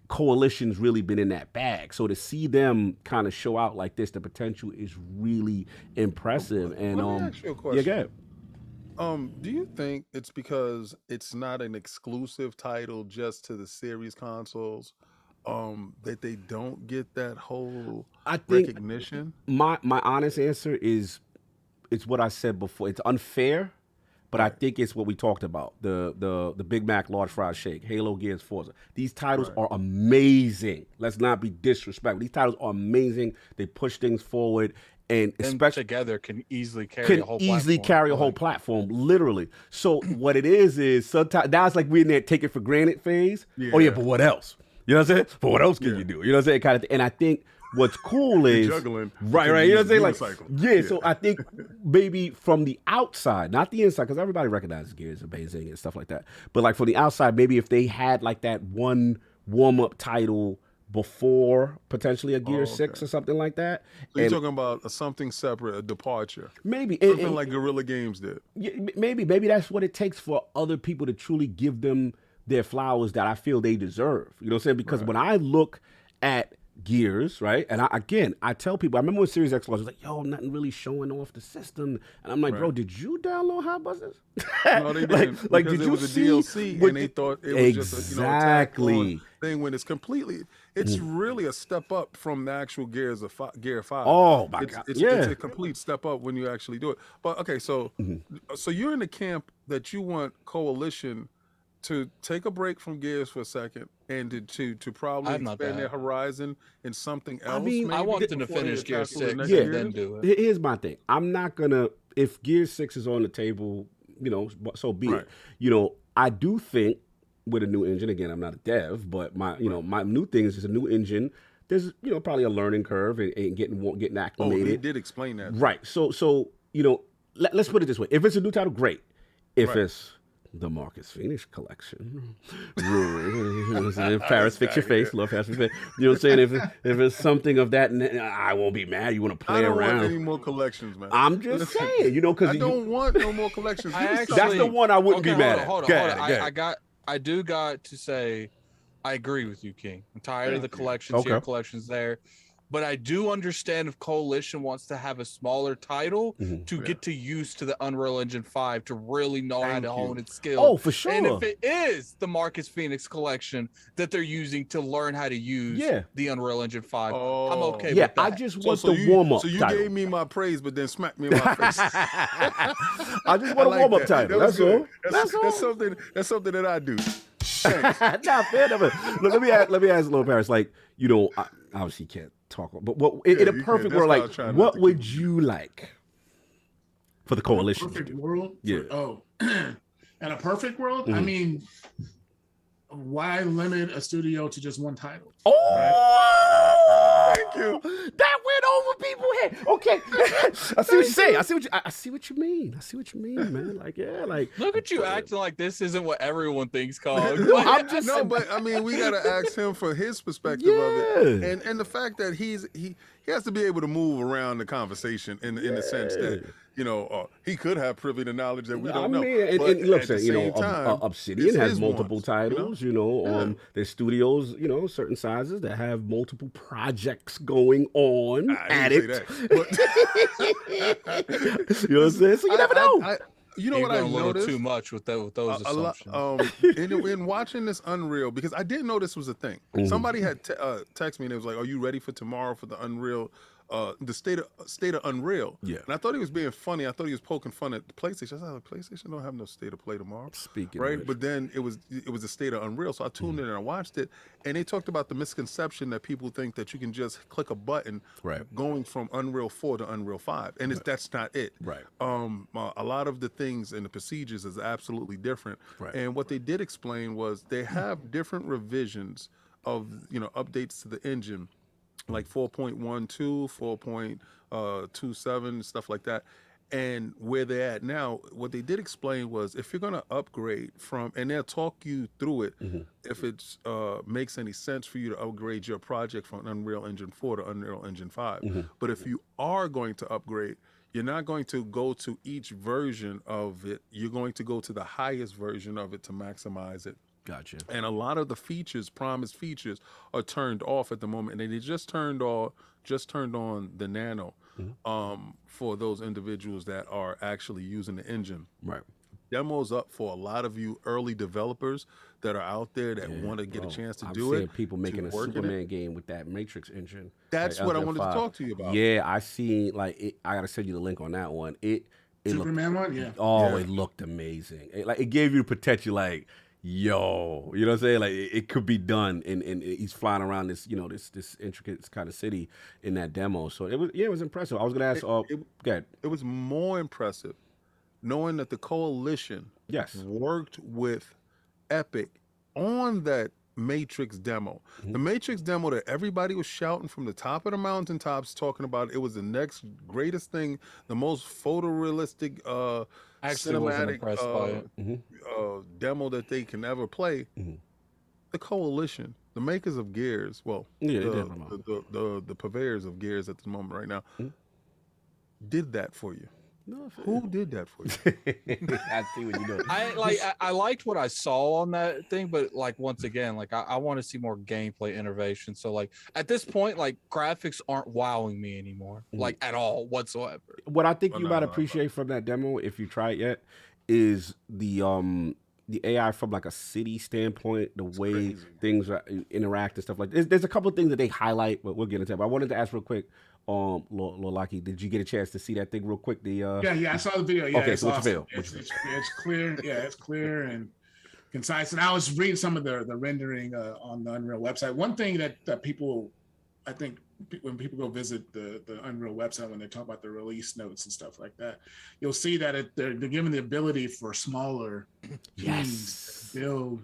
Coalition's really been in that bag. So to see them kind of show out like this, the potential is really impressive. And let me ask you a question. Yeah, go ahead. Do you think it's because it's not an exclusive title just to the series consoles, that they don't get that whole recognition? My honest answer is, it's what I said before. It's unfair, but I think it's what we talked about, the Big Mac Large Fried Shake, Halo, Gears, Forza. These titles are amazing. Let's not be disrespectful. These titles are amazing. They push things forward. And especially together can easily carry a whole platform, literally. So what it is sometimes now it's like we're in that take it for granted phase. Yeah. Oh yeah, but what else? You know what I'm saying? But what else can you do? You know what I'm saying? Kind of thing. And I think what's cool is juggling, right. You know what I'm saying? Like so I think maybe from the outside, not the inside, because everybody recognizes Gears are amazing and stuff like that. But like from the outside, maybe if they had like that one warm-up title before potentially a Gear 6 or something like that. So you're talking about something separate, a departure. Maybe. Something like Guerrilla Games did. Yeah, maybe that's what it takes for other people to truly give them their flowers that I feel they deserve. You know what I'm saying? Because when I look at Gears, right? And I tell people, I remember when Series X was like, yo, nothing really showing off the system. And I'm like, bro, did you download Hot Buzzers? No, they didn't. like did it you was a see DLC and they thought it was just a exactly thing when it's really a step up from the actual Gear 5. Oh my God. It's a complete step up when you actually do it. But okay, so you're in the camp that you want Coalition to take a break from Gears for a second and to probably expand their horizon in something else. I mean, I want them to finish Gears 6 and then do it. Here's my thing. I'm not gonna, if Gears 6 is on the table, you know, so be it. You know, I do think with a new engine, again, I'm not a dev, but my new thing is a new engine. There's, you know, probably a learning curve and getting acclimated. Oh, they did explain that. Right. So you know, let's put it this way. If it's a new title, great. If it's the Marcus Phoenix collection. Paris, fix your face. Love Paris, fix your face. You know what I'm saying? If it's something of that, I won't be mad. You want to play around. I don't want any more collections, man. I'm just saying, you know, because I don't want no more collections. That's the one I wouldn't be mad at. Hold on. I do got to say, I agree with you, King. I'm tired of the collections here, collections there. But I do understand if Coalition wants to have a smaller title to get to use to the Unreal Engine 5 to really know how to hone its skills. Oh, for sure. And if it is the Marcus Phoenix collection that they're using to learn how to use the Unreal Engine 5, I'm okay with that. I just want the warm-up title. So you gave me my praise, but then smacked me in my face. I just want a warm-up title. That's all. That's something that I do. Not fair enough. Look, let me ask Lord Paris, like, you know, I obviously can't talk, but what in a perfect world, like, what would you like for the Coalition? Perfect world? Yeah. In a perfect world, I mean, why limit a studio to just one title? Oh, thank you. That went over people's head. Okay, I see what you're saying. I see what you mean. I see what you mean, man. Like, yeah, like. Look at you acting like this isn't what everyone thinks, Cog. But I mean, we gotta ask him for his perspective of it, and the fact that he has to be able to move around the conversation in the sense that, you know, he could have privy to knowledge that we don't know. And look, you know, Obsidian has multiple titles. You know, there's studios, you know, certain sizes that have multiple projects going on at it. You know what I'm saying? So you never know. You know what I noticed? Too much with those assumptions. In watching this Unreal, because I didn't know this was a thing. Somebody had texted me and it was like, "Are you ready for tomorrow for the Unreal?" The state of Unreal. Yeah. And I thought he was being funny. I thought he was poking fun at the PlayStation. I was like, PlayStation don't have no state of play tomorrow. Speaking right? But then it was the state of Unreal. So I tuned in and I watched it. And they talked about the misconception that people think that you can just click a button going from Unreal 4 to Unreal 5. And that's not it. Right. A lot of the things and the procedures is absolutely different. Right. And what they did explain was they have different revisions of, you know, updates to the engine, like 4.12, 4.27, stuff like that. And where they're at now, what they did explain was if you're going to upgrade from, and they'll talk you through it, if it makes any sense for you to upgrade your project from Unreal Engine 4 to Unreal Engine 5. But if you are going to upgrade, you're not going to go to each version of it. You're going to go to the highest version of it to maximize it. Gotcha. And a lot of the features, promised features, are turned off at the moment. And they just turned on the Nano for those individuals that are actually using the engine. Right. Demos up for a lot of you early developers that are out there that want to get a chance to do it. People making a Superman game with that Matrix engine. That's what I wanted to talk to you about. Yeah, I see. Like, I gotta send you the link on that one. Superman one, yeah. Oh, it looked amazing. It gave you the potential, like, yo, you know what I'm saying? Like it could be done, and he's flying around this, this intricate kind of city in that demo. So it was impressive. I was gonna ask, go ahead. It was more impressive knowing that the Coalition worked with Epic on that Matrix demo. The Matrix demo that everybody was shouting from the top of the mountaintops, talking about it was the next greatest thing, the most photorealistic cinematic demo that they can ever play. The Coalition, the makers of Gears, the purveyors of Gears at the moment right now, did that for you. No, who did that for you? I see what you're doing. I liked what I saw on that thing, but like once again, like I want to see more gameplay innovation. So like at this point, like graphics aren't wowing me anymore, like at all whatsoever. What I think you might appreciate from that demo, if you try it yet, is the AI from like a city standpoint, the way things interact and stuff like this. There's a couple of things that they highlight, but we'll get into that. But I wanted to ask real quick, Lord, did you get a chance to see that thing real quick? Yeah, I saw the video. Yeah, okay, so awesome. It's clear. Yeah, it's clear and concise. And I was reading some of the rendering on the Unreal website. One thing that people, I think, when people go visit the Unreal website, when they talk about the release notes and stuff like that, you'll see that they're given the ability for smaller teams to build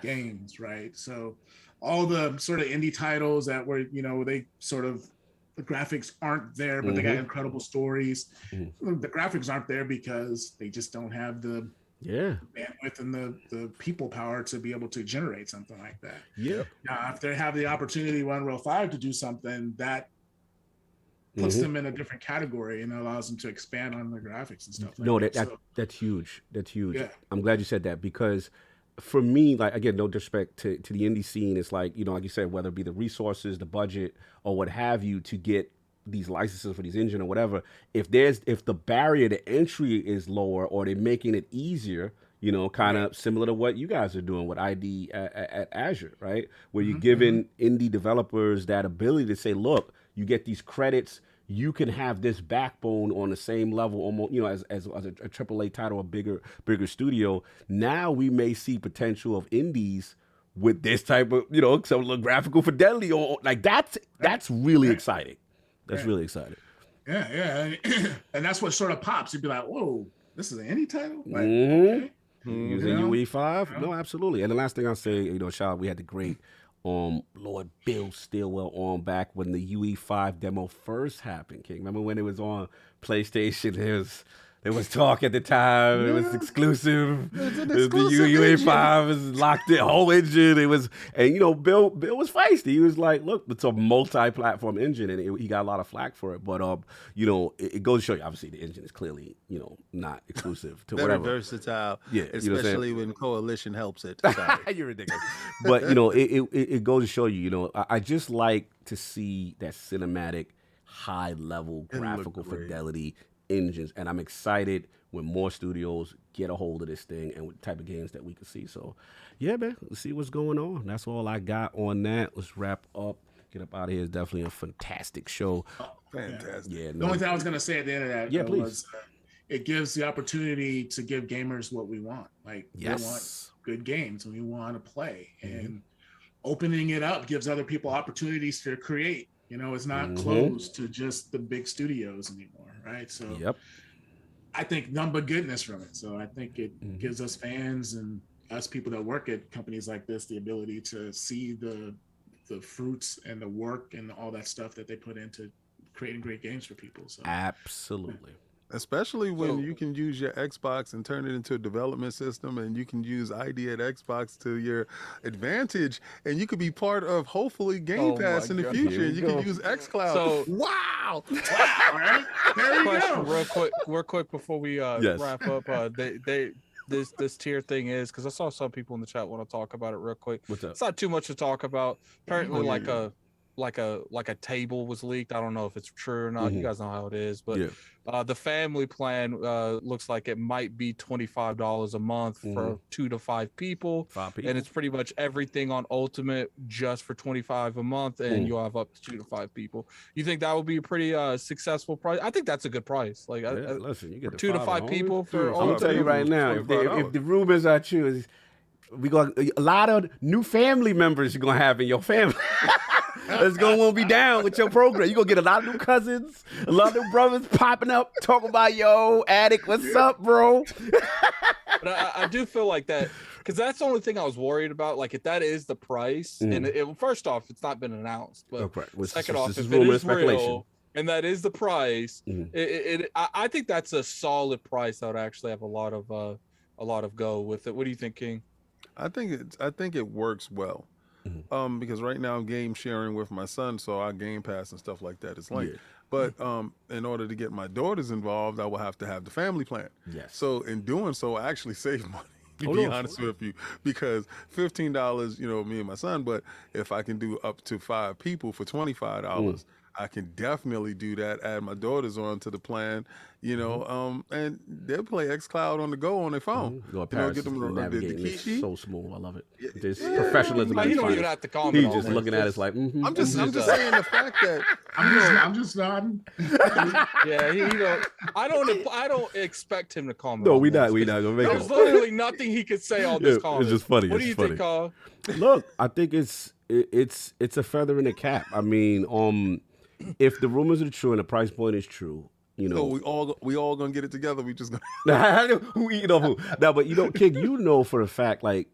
games, right? So all the sort of indie titles that were, they sort of, the graphics aren't there, but they got incredible stories. The graphics aren't there because they just don't have the bandwidth and the people power to be able to generate something like that. Now, if they have the opportunity with Unreal 5 to do something, that puts them in a different category and allows them to expand on the graphics and stuff like that. That's huge. That's huge. Yeah. I'm glad you said that, because for me, like, again, no disrespect to the indie scene, it's like, like you said, whether it be the resources, the budget, or what have you, to get these licenses for these engine or whatever, if the barrier to entry is lower, or they're making it easier, kind of similar to what you guys are doing with ID at Azure, right? Where you're giving indie developers that ability to say, look, you get these credits, you can have this backbone on the same level, almost, as a AAA title, a bigger studio. Now we may see potential of indies with this type of, some graphical fidelity, or like that's really exciting. That's really exciting. Yeah, and that's what sort of pops. You'd be like, whoa, this is an indie title? Like, okay. Using UE5? No, absolutely. And the last thing I'll say, shout out, we had the great Lord Bill Stillwell on back when the UE5 demo first happened, King. Remember when it was on PlayStation? There was talk at the time. It was exclusive. The UE5 was locked in, whole engine. It was, and Bill was feisty. He was like, look, it's a multi-platform engine, and he got a lot of flack for it. But it goes to show you, obviously, the engine is clearly, not exclusive to very whatever. Versatile. Yeah, especially when Coalition helps it. You're ridiculous. But it goes to show you, I just like to see that cinematic, high-level graphical fidelity engines, and I'm excited when more studios get a hold of this thing and with the type of games that we can see. So yeah, man, let's see what's going on. That's all I got on that. Let's wrap up, get up out of here. It's definitely a fantastic show. Fantastic. Yeah, the only thing I was going to say at the end of that please. was it gives the opportunity to give gamers what we want. Like, we want good games and we want to play, and opening it up gives other people opportunities to create. It's not closed to just the big studios anymore, right? So I think none but goodness from it. So I think it gives us fans and us people that work at companies like this the ability to see the fruits and the work and all that stuff that they put into creating great games for people. So absolutely. Especially when you can use your Xbox and turn it into a development system, and you can use ID at Xbox to your advantage, and you could be part of, hopefully, Game Pass in the future. And you can use xCloud. So, wow. Right? There you go. Real quick before we wrap up. This tier thing is, because I saw some people in the chat want to talk about it real quick. What's up? It's not too much to talk about. Apparently, a table was leaked. I don't know if it's true or not. You guys know how it is, but the family plan looks like it might be $25 a month for 2 to 5 people. And it's pretty much everything on Ultimate just for $25 a month, and you'll have up to 2 to 5 people. You think that would be a pretty successable price? I think that's a good price. Like, listen, you get 2 to 5 people for. I'm gonna tell you right now, if the rumors are true, we got a lot of new family members you're gonna have in your family. That's gonna be down with your program. You're gonna get a lot of new cousins, a lot of new brothers popping up, talking about, yo, addict, what's up, bro? But I do feel like that, because that's the only thing I was worried about. Like, if that is the price, and first off, it's not been announced, but second off, if it is real and that is the price, I think that's a solid price that would actually have a lot of go with it. What do you think, King? I think it works well. Because right now I'm game sharing with my son, so our Game Pass and stuff like that is linked. But in order to get my daughters involved, I will have to have the family plan. So in doing so, I actually save money. To be honest with you, because $15, me and my son. But if I can do up to 5 people for $25, I can definitely do that. Add my daughters onto the plan, and they'll play xCloud on the go on their phone. Get them to navigate the so smooth. I love it. There's professionalism. You don't even have to comment. He's just looking at us like, I'm just saying the fact that I'm just nodding. Yeah, I don't expect him to comment. No, we not gonna make it. There's literally nothing he could say on this comment. It's just funny. What do you think, Carl? Look, I think it's a feather in the cap. I mean, if the rumors are true and the price point is true, so we all gonna get it together. We just gonna who. No, but King, for a fact, like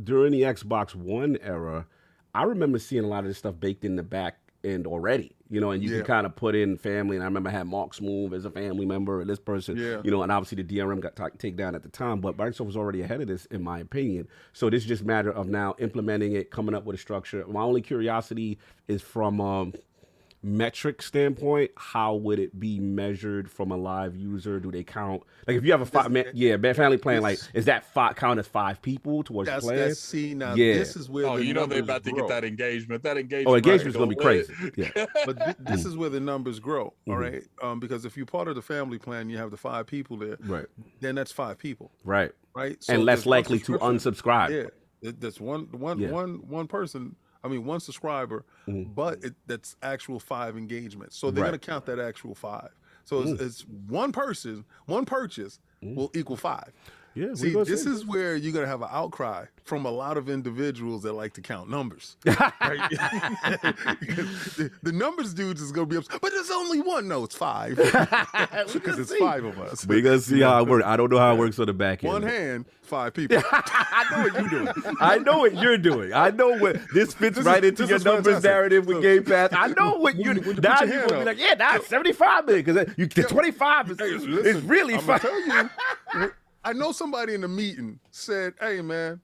during the Xbox One era, I remember seeing a lot of this stuff baked in the back end already. And you can kind of put in family. And I remember I had Mark Smooth as a family member, and this person, and obviously the DRM got taken down at the time. But Microsoft was already ahead of this, in my opinion. So this is just a matter of now implementing it, coming up with a structure. My only curiosity is from metric standpoint, how would it be measured from a live user? Do they count, like, if you have a family plan, like, is that count as 5 people towards the plan? This is where they're about to get that engagement. Engagement's gonna be crazy. But this is where the numbers grow. All right, because if you're part of the family plan, you have the 5 people there. Right. Then that's 5 people. Right. So and less likely to unsubscribe. Yeah. That's one person. I mean, 1 subscriber, but that's actual 5 engagements. So they're going to count that actual 5. So it's one person, 1 purchase will equal 5. Yeah, see, this is where you're going to have an outcry from a lot of individuals that like to count numbers. Right? the numbers dudes is going to be upset, but there's only 1. No, it's 5. Because it's 5 of us. We're going to see how it works. I don't know how it works on the back end. 1 hand, 5 people. I know what you're doing. I know what you're doing. I know what this fits right into your numbers narrative with Game Pass. I know what you're doing. Now you're going to be like, now it's 75 million, because the 25 is really fun. I'm tell you, I know somebody in the meeting said, "Hey, man,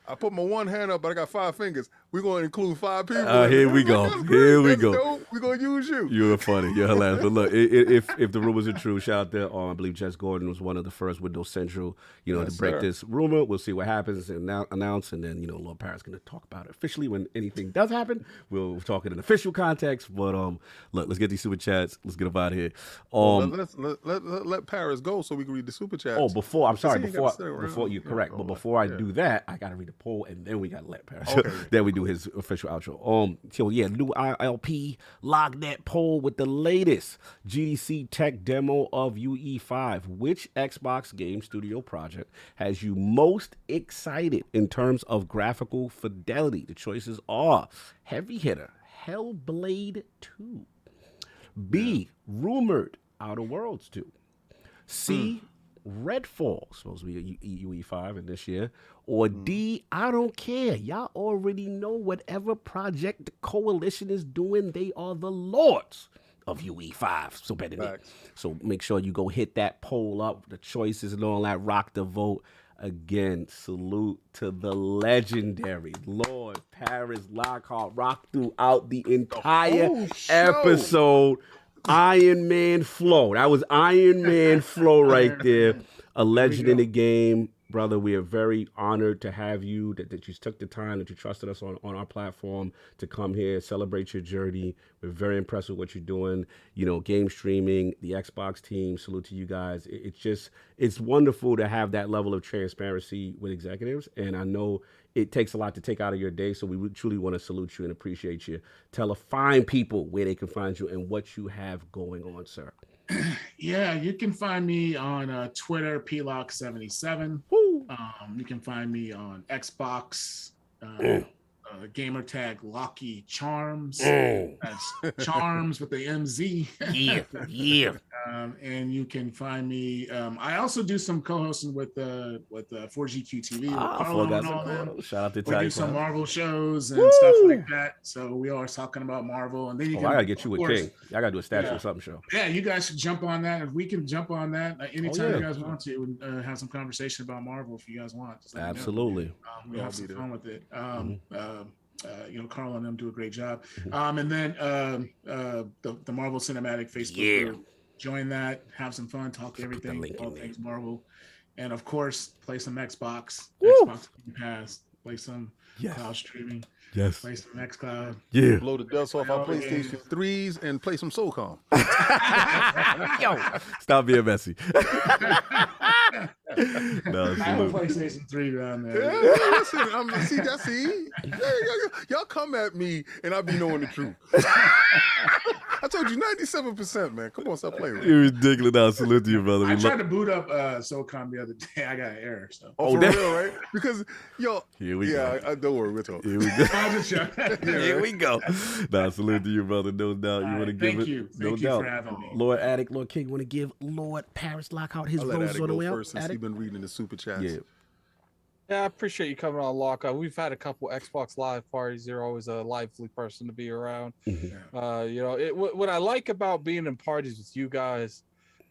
I put my 1 hand up, but I got 5 fingers. We're going to include 5 people." Here we go. Here we go. Dope. We're going to use you. You're funny. You're hilarious. But look, if the rumors are true, shout out there. I believe Jess Gordon was one of the first Windows Central, to break this rumor. We'll see what happens and announce. And then, Lord Paris going to talk about it officially when anything does happen. We'll talk in an official context. But look, let's get these super chats. Let's get up out of here. Let Paris go so we can read the super chats. Oh, before you're correct. But before I do that, I got to read the poll, and then we got to let Paris. Okay. Then we do his official outro. New ILP LOGNET poll with the latest GDC tech demo of UE5. Which Xbox Game Studio project has you most excited in terms of graphical fidelity? The choices are heavy hitter, Hellblade 2, B, rumored Outer Worlds 2, C, Redfall, supposed to be a UE5 in this year, or D, I don't care. Y'all already know whatever project the coalition is doing, they are the lords of UE5. So better than So make sure you go hit that poll up, the choices and all that, rock the vote. Again, salute to the legendary Lord Paris Lockhart, rock throughout the entire episode. Iron Man flow. That was Iron Man flow right there. A legend in the game. brother. We are very honored to have you, that you took the time, that you trusted us on our platform to come here, celebrate your journey. We're very impressed with what you're doing. You know, game streaming, the Xbox team, salute to you guys. It's wonderful to have that level of transparency with executives. And I know it takes a lot to take out of your day, so we truly want to salute you and appreciate you. Tell the fine people where they can find you and what you have going on, sir. Yeah, you can find me on Twitter, PLock77. You can find me on Xbox, gamer tag Locky Charms. That's Charms with the MZ. Yeah. And you can find me. I also do some co-hosting with 4GQ TV. And all them. Shout out to We Ty. do some Marvel shows and stuff like that. So we are talking about Marvel, and then you can. I gotta get you with King. I gotta do a statue or something show. Yeah, you guys should jump on that. If we can jump on that anytime you guys want to, have some conversation about Marvel if you guys want. Absolutely. We have some fun with it. Carl and them do a great job. And then the Marvel Cinematic Facebook group. Join that, have some fun, talk everything, all things Marvel, and of course, play some Xbox Game Pass, play some cloud streaming, play some XCloud, blow the dust off our PlayStation 3s and play some SOCOM. Yo, stop being messy. No, I have a PlayStation 3 down there. Listen, y'all come at me and I be knowing the truth. I told you 97%, man. Come on, stop playing with me. You're ridiculous. Now, salute to you, brother. I tried to boot up SOCOM the other day. I got an error. So. For real, right? Because, here we go. Don't worry, we'll talk. Here we go. I'll just Here we go. Now, salute to you, brother. No doubt. You want to give thank it? You. No Thank doubt. you for having me. Lord Addict, Lord King, want to give Lord Paris Lockhart his roses on the way out? First, since he's been reading the super chats. Yeah, I appreciate you coming on Lockout. We've had a couple Xbox Live parties. You're always a lively person to be around. What I like about being in parties with you guys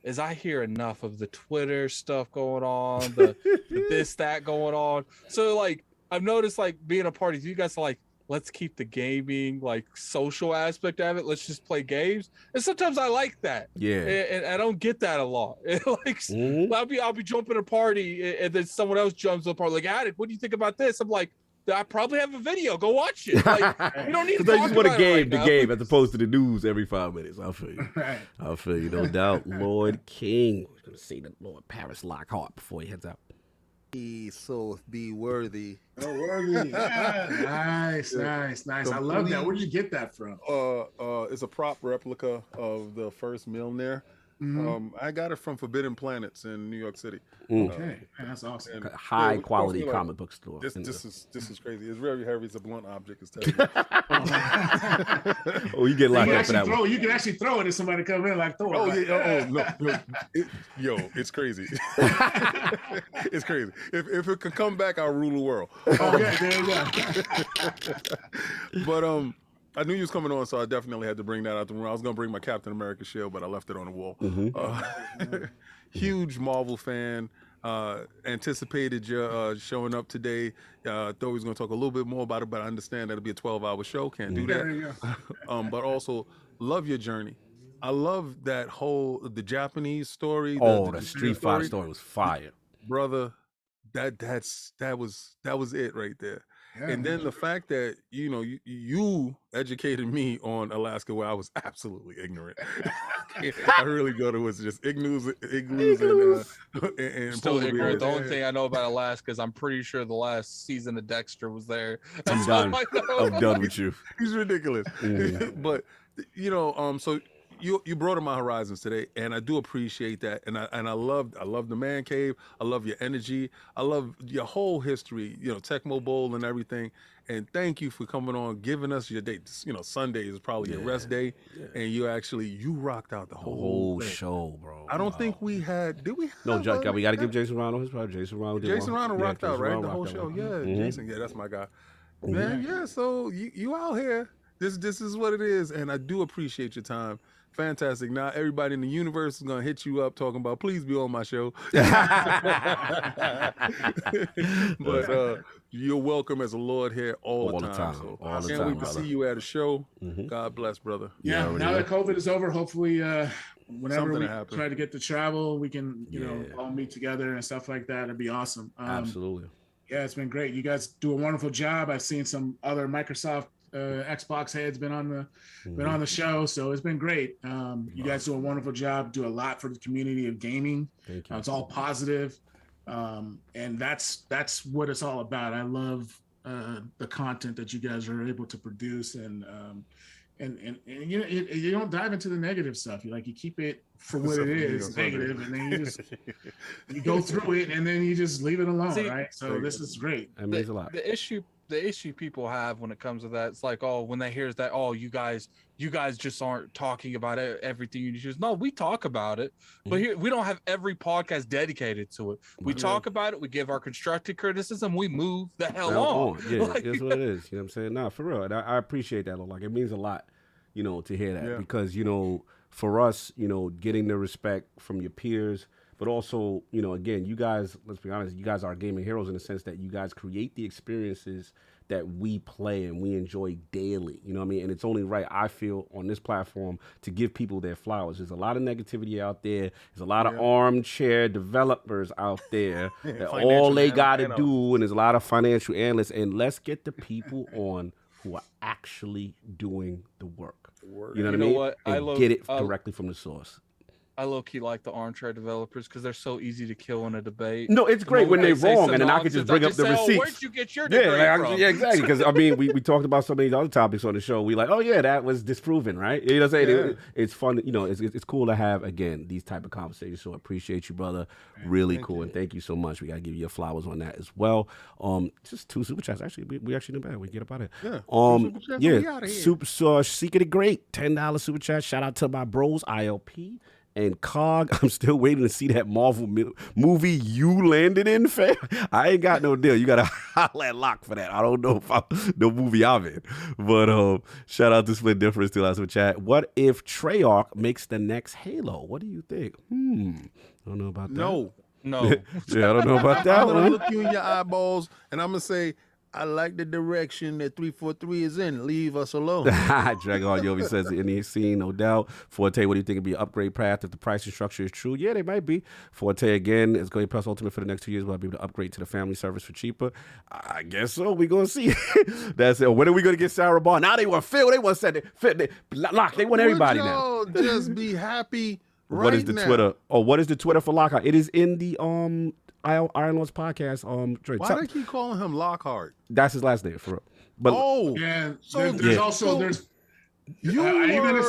is I hear enough of the Twitter stuff going on, the this, that going on. So, like, I've noticed, like, being a party, you guys are like, let's keep the gaming, like, social aspect of it. Let's just play games. And sometimes I like that. Yeah. And I don't get that a lot. I'll be jumping a party and then someone else jumps a party. Like, Addict, what do you think about this? I'm like, I probably have a video. Go watch it. Like, you don't need to talk just want about a game, it right the game, as opposed to the news every 5 minutes. I feel you. I feel you, no doubt. Lord King. I was going to say that Lord Paris Lockhart before he heads out. Be worthy. Oh, worthy. Yeah. Nice. I love that. Where did you get that from? It's a prop replica of the first Milner. I got it from Forbidden Planets in New York City. Okay, that's awesome. High quality comic book store. This is crazy. It's very heavy. It's a blunt object. It's oh, you get locked up for that one. You can actually throw it if somebody come in like throw it. It's crazy. It's crazy. If it could come back, I'll rule the world. Okay, there you go. But I knew you was coming on, so I definitely had to bring that out the room. I was gonna bring my Captain America shield, but I left it on the wall. Huge Marvel fan. Anticipated your showing up today. Thought we was gonna talk a little bit more about it, but I understand that'll be a 12-hour show. Can't do that. There you go. But also love your journey. I love that the Japanese story. The Street Fighter story was fire, brother. That was it right there. Yeah, and then the fact that you educated me on Alaska, where I was absolutely ignorant. I really thought it was just igloos and still ignorant. The only thing I know about Alaska is I'm pretty sure the last season of Dexter was there. I'm done. I'm done with you. He's ridiculous. But so you broadened my horizons today, and I do appreciate that. And I love the man cave. I love your energy. I love your whole history. Tecmo Bowl and everything. And thank you for coming on, giving us your date. Sunday is probably your rest day, and you rocked out the whole show, bro. I don't think we had. Did we? Have no, we got to give Jason Ronald his part. Jason Ronald rocked out, right? The whole show. Yeah, Jason. Yeah, that's my guy. Man, yeah. So you out here. This is what it is, and I do appreciate your time. Fantastic. Now everybody in the universe is gonna hit you up talking about, please be on my show. But you're welcome as a Lord here all the time. So all the can't time, wait to see you at a show. God bless, brother. Yeah. Now that COVID is over, hopefully whenever we try to get to travel, we can, you know, all meet together and stuff like that. It'd be awesome. Absolutely. Yeah, it's been great. You guys do a wonderful job. I've seen some other Microsoft Xbox heads been on the show, so it's been great. You guys do a wonderful job. Do a lot for the community of gaming. Thank you. It's all positive, and that's what it's all about. I love the content that you guys are able to produce, and you know, you don't dive into the negative stuff. You keep it for what it is, negative, and then you go through it, and then you just leave it alone, right? So this is great. That means a lot. The issue people have when it comes to that, it's like, oh, when they hear that, oh, you guys just aren't talking about everything you choose. No, we talk about it, but here we don't have every podcast dedicated to it. We talk about it, we give our constructive criticism, we move the hell on. Yeah, that's what it is. You know what I'm saying? Nah, for real. And I appreciate that. Like, it means a lot, you know, to hear that, because, you know, for us, you know, getting the respect from your peers, but also, you know, again, you guys, let's be honest, you guys are gaming heroes in the sense that you guys create the experiences that we play and we enjoy daily. You know what I mean? And it's only right, I feel, on this platform to give people their flowers. There's a lot of negativity out there. There's a lot of armchair developers out there that all they got to do, and there's a lot of financial analysts. And let's get the people on who are actually doing the work. You know what I mean? What? And get it directly from the source. I low-key like the armchair developers because they're so easy to kill in a debate. No, it's great when they're wrong, and then I can just bring up the receipts. Where'd you get your degree from? Yeah, exactly. Because, I mean, we talked about some of these other topics on the show. We like, oh, yeah, that was disproven, right? You know what I'm saying? It's fun. You know, it's cool to have, again, these type of conversations. So I appreciate you, brother. Really cool. And thank you so much. We got to give you your flowers on that as well. Just 2 super chats. Actually, we actually in the bag. We get up out of here. Super Secret of Great, $10 super chat. Shout out to my bros, ILP. And Cog, I'm still waiting to see that Marvel movie you landed in, fam. I ain't got no deal. You got to holler at Lock for that. I don't know if the movie I'm in. But shout out to Split Difference, still out of chat. What if Treyarch makes the next Halo? What do you think? I don't know about that. No. Yeah, I don't know about that I'm one. going to look you in your eyeballs, and I'm going to say, I like the direction that 343 is in. Leave us alone. Dragon Yovi says in the scene, no doubt. Forte, what do you think would be an upgrade path if the pricing structure is true? Yeah, they might be. Forte, again, is going to Plus Ultimate for the next 2 years. We'll be able to upgrade to the family service for cheaper. I guess so. We're going to see. That's it. When are we going to get Sarah Bond? Now they want Phil. They want Lock. They want everybody now. Just be happy right What is the now. Twitter? Oh, what is the Twitter for Lockhart? It is in the Iron Lords podcast. Why do they keep calling him Lockhart? That's his last name, for real. But Yeah, So there's also you were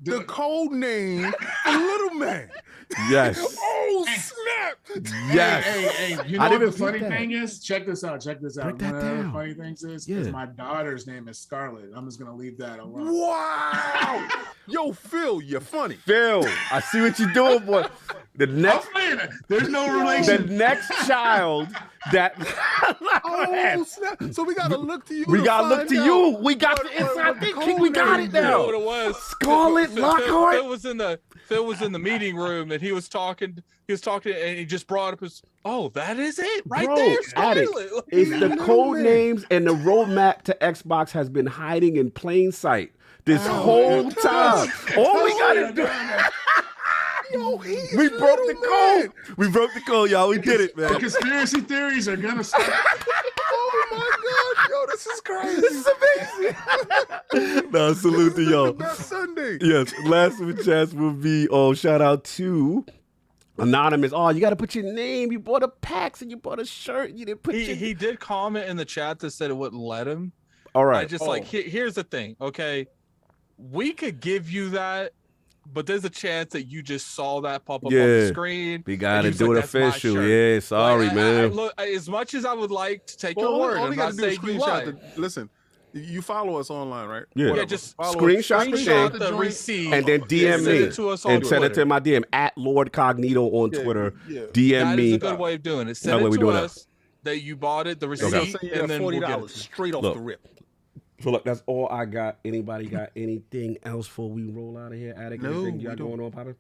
the code name for Little Man. yes. Oh snap! Yes. Hey, you I know what didn't the funny think that. thing is? Check this out. Break that One of the down. funny things is my daughter's name is Scarlett. I'm just gonna leave that alone. Wow! Yo, Phil, you're funny. Phil, I see what you're doing, boy. The next, There's no relation. the next child that. Oh snap! So we gotta look to you. We to gotta look find to out you. We got the what inside the thinking. We code got name it You know now. what it was? Scarlett Lockhart. Phil was in the meeting room and he was talking and he just brought up his, oh, that is it right Bro, there. Attic, Scarlett. it's the code names and the roadmap to Xbox has been hiding in plain sight this whole time. All we gotta do. Yo, We broke the code. We broke the code, y'all. We did it, The man. conspiracy theories are gonna start. Oh my God, yo, this is crazy. This is amazing. No, salute to y'all. Best Sunday. Yes, last super chats will be, shout out to Anonymous. Oh, you got to put your name. You bought a PAX and you bought a shirt. You didn't put your... He did comment in the chat that said it wouldn't let him. All right. I just here's the thing, okay? We could give you that, but there's a chance that you just saw that pop up on the screen. We got to and do it "That's my official. shirt." Yeah, sorry, Like, man. look, as much as I would like to take Well, your word, all and you not gotta do is say you screenshot lied. listen, you follow us online, right? Yeah. Whatever. just Follow us. screenshot the receipt and then DM send me it to us on and send it Twitter. to my DM at LordCognito on Twitter. DM That me. is a good way of doing it. Send That way it we to doing it. us that you bought it, the They'll receipt, send you and that then we'll get $40 it. straight off Look. the rip. So look, that's all I got. Anybody got anything else before we roll out of here? Attic, No, anything you we got don't. going on, Potter?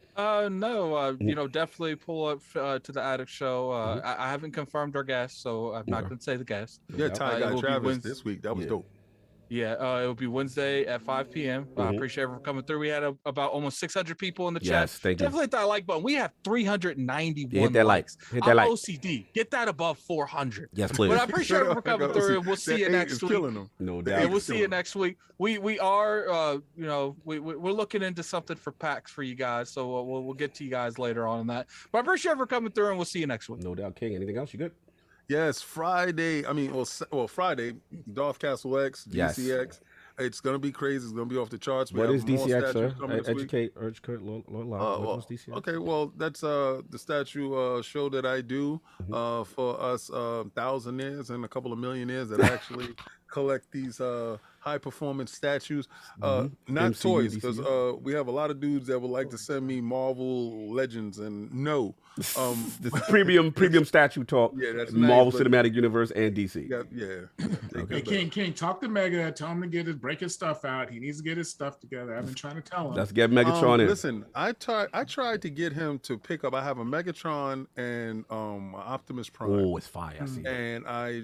No, definitely pull up to the Attic show. I haven't confirmed our guest, so I'm not going to say the guest. Yeah, Ty it got will be Travis Wednesday. this week. That was dope. Yeah, it will be Wednesday at 5 p.m. I appreciate everyone coming through. We had about almost 600 people in the chat. Yes, thank you. Definitely hit that like button. We have 391 hit that likes. Hit that I'm like. OCD. Get that above 400. Yes, please. But I appreciate everyone coming through, and we'll see you next week. No And doubt. we'll see you next week. We are, you know, we're looking into something for PAX for you guys, so we'll get to you guys later on in that. But I appreciate everyone coming through, and we'll see you next week. No doubt, King. Anything else? You good? Yes, Friday. I mean, well, Friday, Darth Castle X, DCX. Yes. It's gonna be crazy. It's gonna be off the charts. What is DCX, sir? Educate, Lord what's DCX? Okay, well, that's the statue show that I do for us thousandaires and a couple of millionaires that actually collect these high performance statues, not MCU, toys, because we have a lot of dudes that would like to send me Marvel Legends, and no, the premium statue talk. Yeah, that's Marvel nice, Cinematic Universe and DC. Yeah. Okay. Hey, King, talk to Mega. Tell him to break his stuff out. He needs to get his stuff together. I've been trying to tell him. Let's get Megatron in. Listen, I tried to get him to pick up. I have a Megatron and Optimus Prime. Oh, it's fire! I see. And I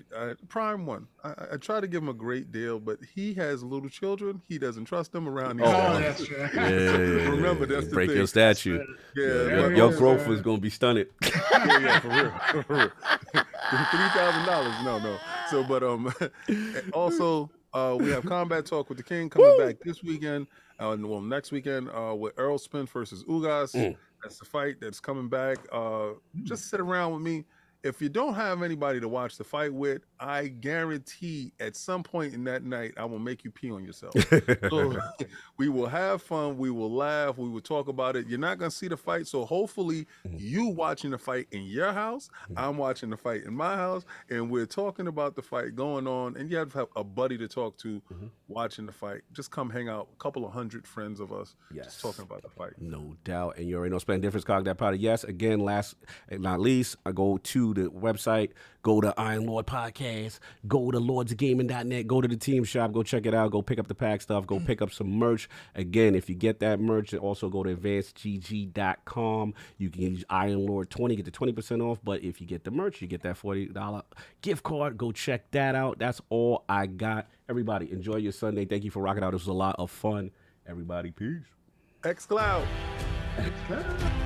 Prime one. I try to give him a great deal, but he has little children. He doesn't trust them around. That's right. Yeah, remember that's the break thing. your statue. Yeah, your growth is gonna be stunted. Yeah, for real. $3,000. No. So, but also we have Combat Talk with the King coming back this weekend. Next weekend with Earl Spence versus Ugas. That's the fight that's coming back. Just sit around with me. If you don't have anybody to watch the fight with, I guarantee at some point in that night, I will make you pee on yourself. So we will have fun. We will laugh. We will talk about it. You're not going to see the fight. So hopefully you watching the fight in your house. I'm watching the fight in my house. And we're talking about the fight going on. And you have to have a buddy to talk to watching the fight. Just come hang out. A couple of 100 friends of us just talking about the fight. No doubt. And you already know Splendid Difference, Cog that powder. Yes, again, last and not least, I go to the website, go to Iron Lord Podcast, go to lordsgaming.net, go to the team shop, go check it out, go pick up the pack stuff, go pick up some merch. Again, if you get that merch, also go to advancedgg.com. You can use Iron Lord 20, get the 20% off, but if you get the merch, you get that $40 gift card. Go check that out. That's all I got. Everybody, enjoy your Sunday. Thank you for rocking out. This was a lot of fun. Everybody, peace. xCloud. xCloud.